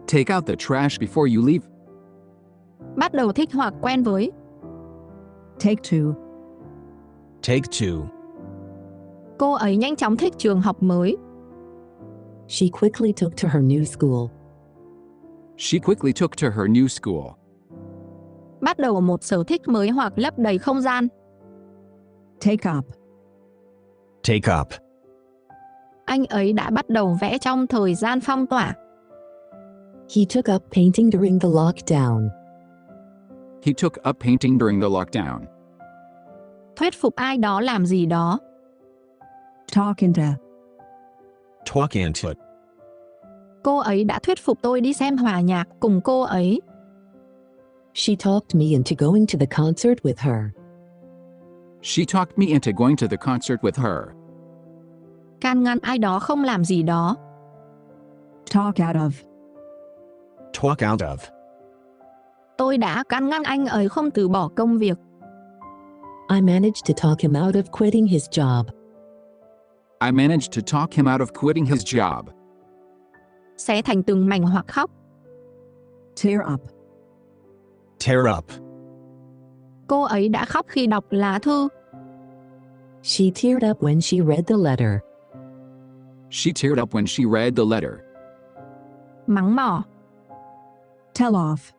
Take out the trash before you leave. Bắt đầu thích hoặc quen với. Take to. Take two. Cô ấy nhanh chóng thích trường học mới. She quickly took to her new school. She quickly took to her new school. Bắt đầu một sở thích mới hoặc lấp đầy không gian. Take up. Take up. Anh ấy đã bắt đầu vẽ trong thời gian phong tỏa. He took up painting during the lockdown. He took up painting during the lockdown. Thuyết phục ai đó làm gì đó. Talk into. Talk into it. Cô ấy đã thuyết phục tôi đi xem hòa nhạc cùng cô ấy. She talked me into going to the concert with her. She talked me into going to the concert with her. Can ngăn ai đó không làm gì đó. Talk out of. Talk out of. Tôi đã can ngăn anh ấy không từ bỏ công việc. I managed to talk him out of quitting his job. I managed to talk him out of quitting his job. Xé thành từng mảnh hoặc khóc. Tear up. Tear up. Cô ấy đã khóc khi đọc lá thư. She teared up when she read the letter. She teared up when she read the letter. Mắng mỏ. Tell off.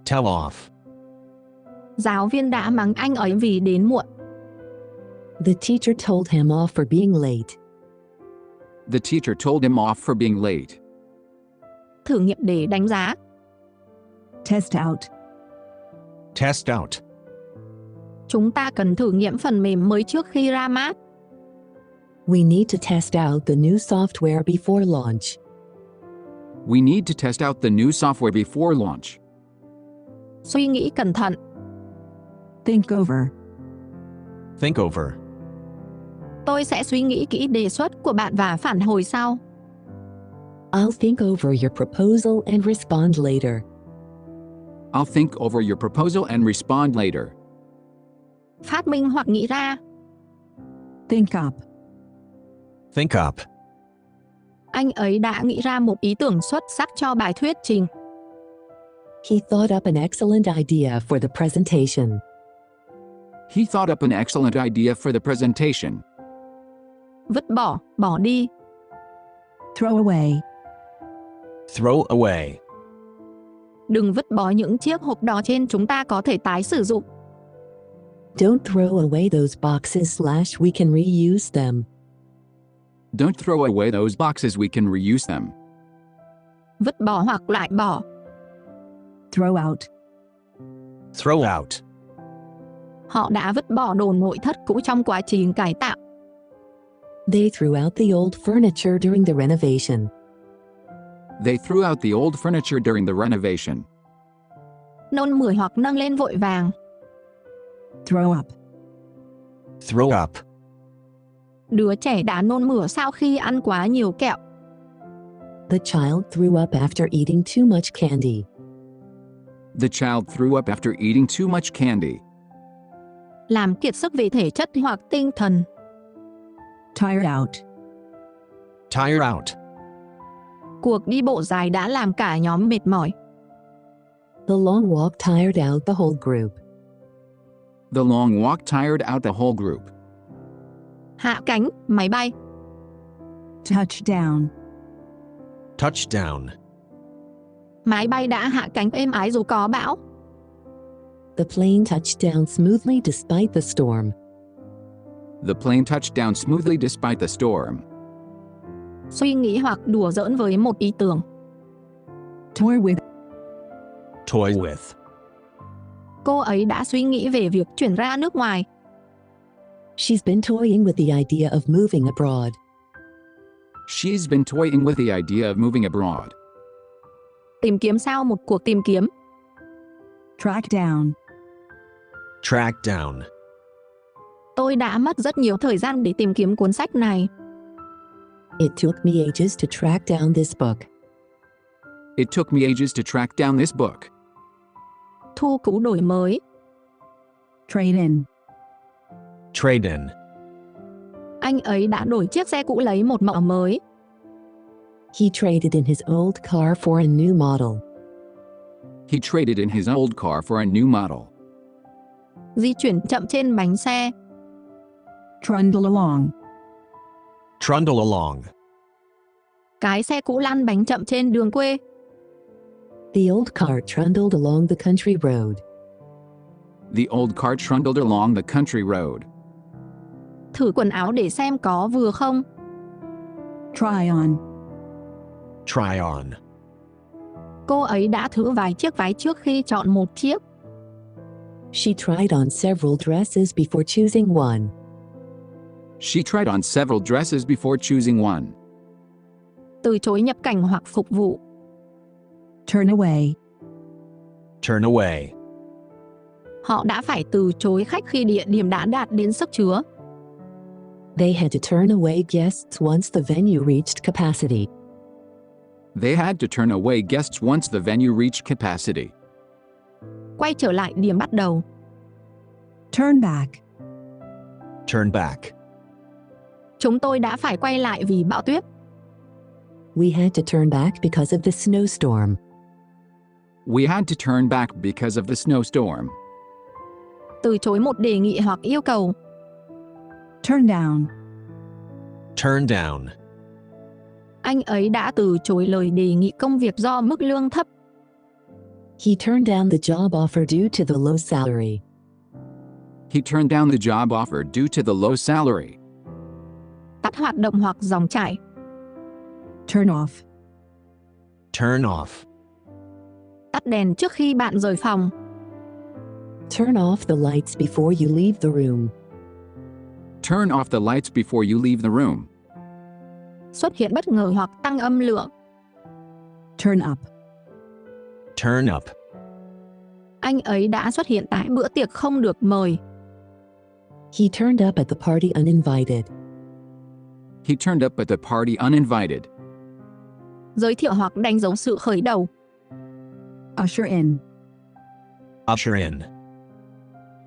Tell off. Giáo viên đã mắng anh ấy vì đến muộn. The teacher told him off for being late. The teacher told him off for being late. Thử nghiệm để đánh giá. Test out. Test out. Chúng ta cần thử nghiệm phần mềm mới trước khi ra mắt. We need to test out the new software before launch. We need to test out the new software before launch. Suy nghĩ cẩn thận. Think over. Think over. Tôi sẽ suy nghĩ kỹ đề xuất của bạn và phản hồi sau. I'll think over your proposal and respond later. I'll think over your proposal and respond later. Phát minh hoặc nghĩ ra. Think up. Think up. Anh ấy đã nghĩ ra một ý tưởng xuất sắc cho bài thuyết trình. He thought up an excellent idea for the presentation. He thought up an excellent idea for the presentation. Vứt bỏ, bỏ đi. Throw away. Throw away. Đừng vứt bỏ những chiếc hộp đó trên, chúng ta có thể tái sử dụng. Don't throw away those boxes / we can reuse them. Don't throw away those boxes, we can reuse them. Vứt bỏ hoặc loại bỏ. Throw out. Throw out. Họ đã vứt bỏ đồ nội thất cũ trong quá trình cải tạo. They threw out the old furniture during the renovation. They threw out the old furniture during the renovation. Nôn mửa hoặc nâng lên vội vàng. Throw up. Throw up. Đứa trẻ đã nôn mửa sau khi ăn quá nhiều kẹo. The child threw up after eating too much candy. The child threw up after eating too much candy. Làm kiệt sức về thể chất hoặc tinh thần. Tired out. Tire out. Cuộc đi bộ dài đã làm cả nhóm mệt mỏi. The long walk tired out the whole group. The long walk tired out the whole group. Hạ cánh, máy bay. Touchdown. Touchdown. Máy bay đã hạ cánh êm ái dù có bão. The plane touched down smoothly despite the storm. The plane touched down smoothly despite the storm. Suy nghĩ hoặc đùa giỡn với một ý tưởng. Toy with. Toy with. Cô ấy đã suy nghĩ về việc chuyển ra nước ngoài. She's been toying with the idea of moving abroad. She's been toying with the idea of moving abroad. Tìm kiếm sau một cuộc tìm kiếm. Track down. Track down. Tôi đã mất rất nhiều thời gian để tìm kiếm cuốn sách này. It took me ages to track down this book. It took me ages to track down this book. Thu cũ đổi mới. Trade in. Trade in. Anh ấy đã đổi chiếc xe cũ lấy một mẫu mới. He traded in his old car for a new model. He traded in his old car for a new model. Di chuyển chậm trên bánh xe. Trundle along. Trundle along. Cái xe cũ lăn bánh chậm trên đường quê. The old car trundled along the country road. The old car trundled along the country road. Thử quần áo để xem có vừa không. Try on. Try on. Cô ấy đã thử vài chiếc váy trước khi chọn một chiếc. She tried on several dresses before choosing one. She tried on several dresses before choosing one. Từ chối nhập cảnh hoặc phục vụ. Turn away. Turn away. Họ đã phải từ chối khách khi địa điểm đã đạt đến sức chứa. They had to turn away guests once the venue reached capacity. They had to turn away guests once the venue reached capacity. Quay trở lại điểm bắt đầu. Turn back. Turn back. Chúng tôi đã phải quay lại vì bão tuyết. We had to turn back because of the snowstorm. We had to turn back because of the snowstorm. Từ chối một đề nghị hoặc yêu cầu. Turn down. Turn down. Anh ấy đã từ chối lời đề nghị công việc do mức lương thấp. He turned down the job offer due to the low salary. He turned down the job offer due to the low salary. Tắt hoạt động hoặc dòng chảy. Turn off. Turn off. Tắt đèn trước khi bạn rời phòng. Turn off the lights before you leave the room. Turn off the lights before you leave the room. Xuất hiện bất ngờ hoặc tăng âm lượng. Turn up. Turn up. Anh ấy đã xuất hiện tại bữa tiệc không được mời. He turned up at the party uninvited. He turned up at the party uninvited. Giới thiệu hoặc đánh dấu sự khởi đầu. Usher in. Usher in.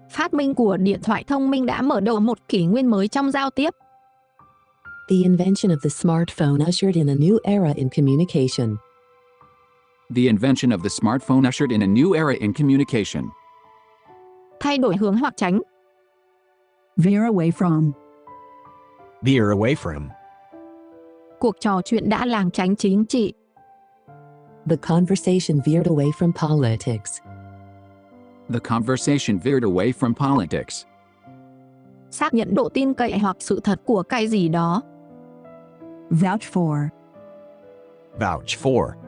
Phát minh của điện thoại thông minh đã mở đầu một kỷ nguyên mới trong giao tiếp. The invention of the smartphone ushered in a new era in communication. The invention of the smartphone ushered in a new era in communication. Thay đổi hướng hoặc tránh. Veer away from. Veer away from. Cuộc trò chuyện đã lảng tránh chính trị. The conversation veered away from politics. The conversation veered away from politics. Xác nhận độ tin cậy hoặc sự thật của cái gì đó. Vouch for. Vouch for.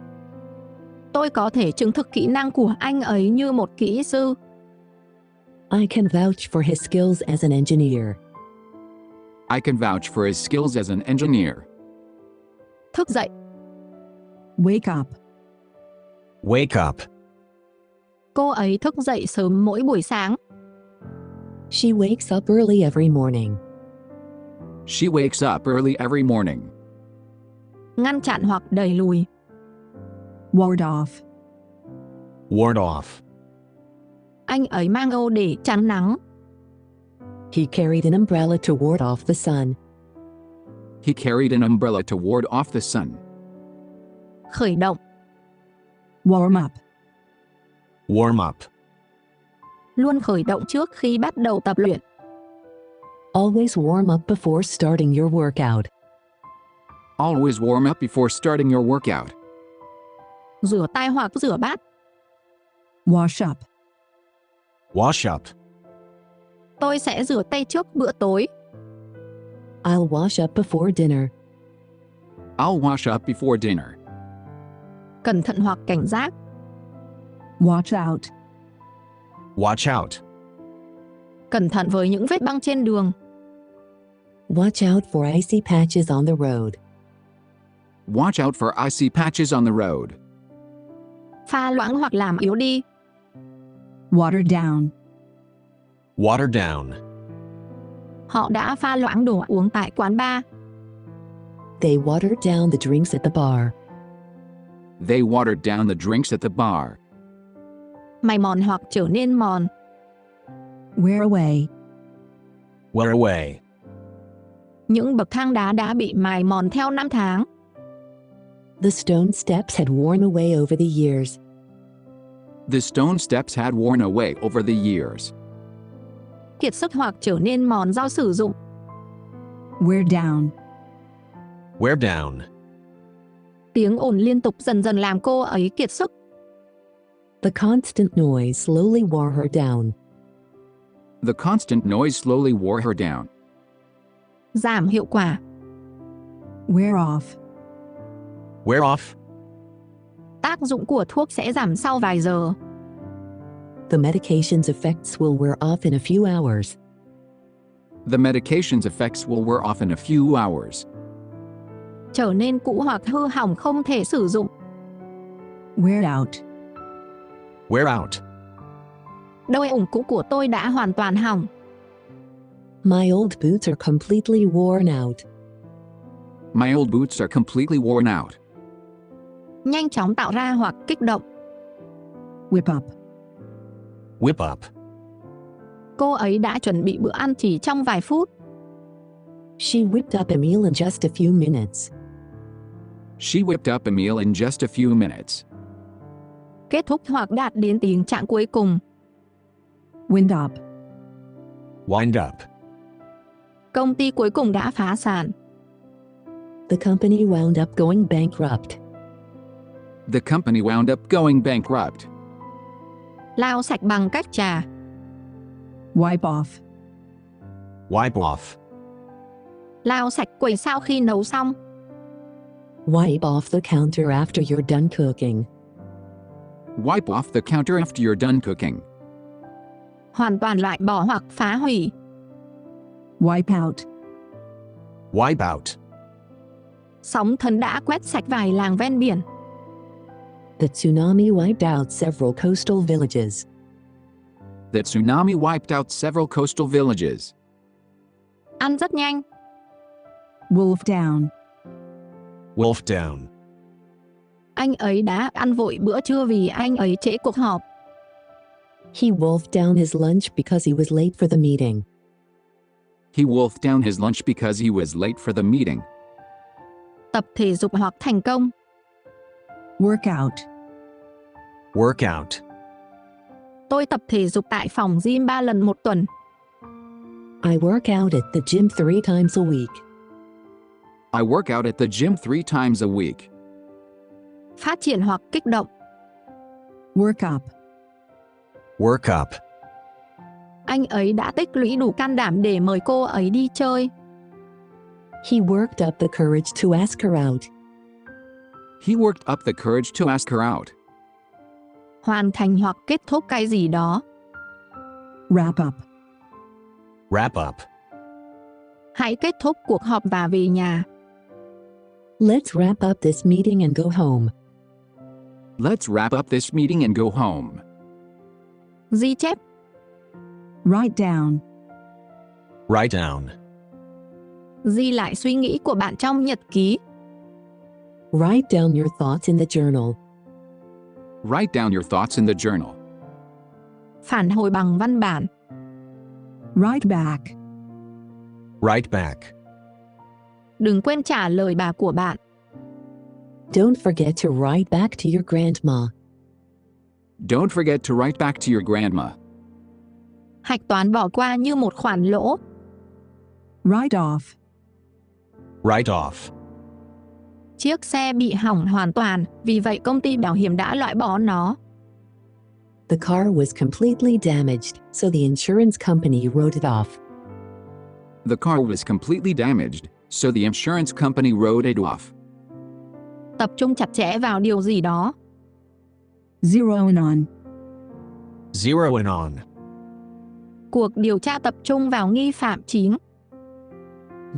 Tôi có thể chứng thực kỹ năng của anh ấy như một kỹ sư. I can vouch for his skills as an engineer. I can vouch for his skills as an engineer. Thức dậy. Wake up. Wake up. Cô ấy thức dậy sớm mỗi buổi sáng. She wakes up early every morning. She wakes up early every morning. Ngăn chặn hoặc đẩy lùi. Ward off. Ward off. Anh ấy mang ô để chắn nắng. He carried an umbrella to ward off the sun. He carried an umbrella to ward off the sun. Khởi động. Warm up. Warm up. Luôn khởi động trước khi bắt đầu tập luyện. Always warm up before starting your workout. Always warm up before starting your workout. Rửa tay hoặc rửa bát. Wash up. Wash up. Tôi sẽ rửa tay trước bữa tối. I'll wash up before dinner. I'll wash up before dinner. Cẩn thận hoặc cảnh giác. Watch out. Watch out. Cẩn thận với những vết băng trên đường. Watch out for icy patches on the road. Watch out for icy patches on the road. Pha loãng hoặc làm yếu đi. Water down. Water down. Họ đã pha loãng đồ uống tại quán bar. They watered down the drinks at the bar. They watered down the drinks at the bar. Mài mòn hoặc trở nên mòn. Wear away. Wear away. Những bậc thang đá đã bị mài mòn theo năm tháng. The stone steps had worn away over the years. The stone steps had worn away over the years. Kiệt sức hoặc trở nên mòn do sử dụng. Wear down. Wear down. Tiếng ồn liên tục dần dần làm cô ấy kiệt sức. The constant noise slowly wore her down. The constant noise slowly wore her down. Giảm hiệu quả. Wear off. Wear off. Tác dụng của thuốc sẽ giảm sau vài giờ. The medication's effects will wear off in a few hours. The medication's effects will wear off in a few hours. Trở nên cũ hoặc hư hỏng không thể sử dụng. Wear out. Wear out. Đôi ủng cũ của tôi đã hoàn toàn hỏng. My old boots are completely worn out. My old boots are completely worn out. Nhanh chóng tạo ra hoặc kích động. Whip up. Whip up. Cô ấy đã chuẩn bị bữa ăn chỉ trong vài phút. She whipped up a meal in just a few minutes. She whipped up a meal in just a few minutes. Kết thúc hoặc đạt đến tình trạng cuối cùng. Wind up. Wind up. Công ty cuối cùng đã phá sản. The company wound up going bankrupt. The company wound up going bankrupt. Lau sạch bằng cách chà. Wipe off. Wipe off. Lau sạch quầy sau khi nấu xong. Wipe off the counter after you're done cooking. Wipe off the counter after you're done cooking. Hoàn toàn loại bỏ hoặc phá hủy. Wipe out. Wipe out. Sóng thần đã quét sạch vài làng ven biển. The tsunami wiped out several coastal villages. The tsunami wiped out several coastal villages. Ăn rất nhanh. Wolf down. Wolf down. Anh ấy đã ăn vội bữa trưa vì anh ấy trễ cuộc họp. He wolfed down his lunch because he was late for the meeting. He wolfed down his lunch because he was late for the meeting. Tập thể dục hoặc thành công. Work out. Work out. Tôi tập thể dục tại phòng gym 3 lần một tuần. I work out at the gym 3 times a week. I work out at the gym 3 times a week. Phát triển hoặc kích động. Work up. Work up. Anh ấy đã tích lũy đủ can đảm để mời cô ấy đi chơi. He worked up the courage to ask her out. He worked up the courage to ask her out. Hoàn thành hoặc kết thúc cái gì đó. Wrap up. Wrap up. Hãy kết thúc cuộc họp và về nhà. Let's wrap up this meeting and go home. Let's wrap up this meeting and go home. Ghi chép. Write down. Write down. Ghi lại suy nghĩ của bạn trong nhật ký. Write down your thoughts in the journal. Write down your thoughts in the journal. Phản hồi bằng văn bản. Write back. Write back. Đừng quên trả lời bà của bạn. Don't forget to write back to your grandma. Don't forget to write back to your grandma. Hạch toán bỏ qua như một khoản lỗ. Write off. Write off. Chiếc xe bị hỏng hoàn toàn, vì vậy công ty bảo hiểm đã loại bỏ nó. The car was completely damaged, so the insurance company wrote it off. The car was completely damaged, so the insurance company wrote it off. Tập trung chặt chẽ vào điều gì đó. Zero in on. Zero in on. Cuộc điều tra tập trung vào nghi phạm chính.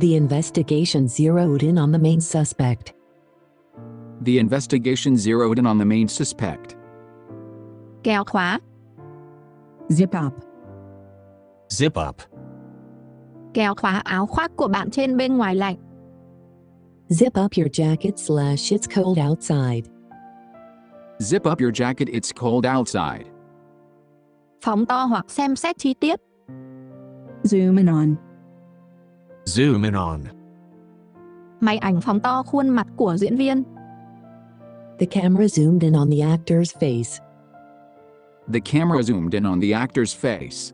The investigation zeroed in on the main suspect. The investigation zeroed in on the main suspect. Kéo khóa. Zip up. Zip up. Kéo khóa áo khoác của bạn trên bên ngoài lạnh. Zip up your jacket / it's cold outside. Zip up your jacket, it's cold outside. Phóng to hoặc xem xét chi tiết. Zoom in on. Zoom in on. Máy ảnh phóng to khuôn mặt của diễn viên. The camera zoomed in on the actor's face. The camera zoomed in on the actor's face.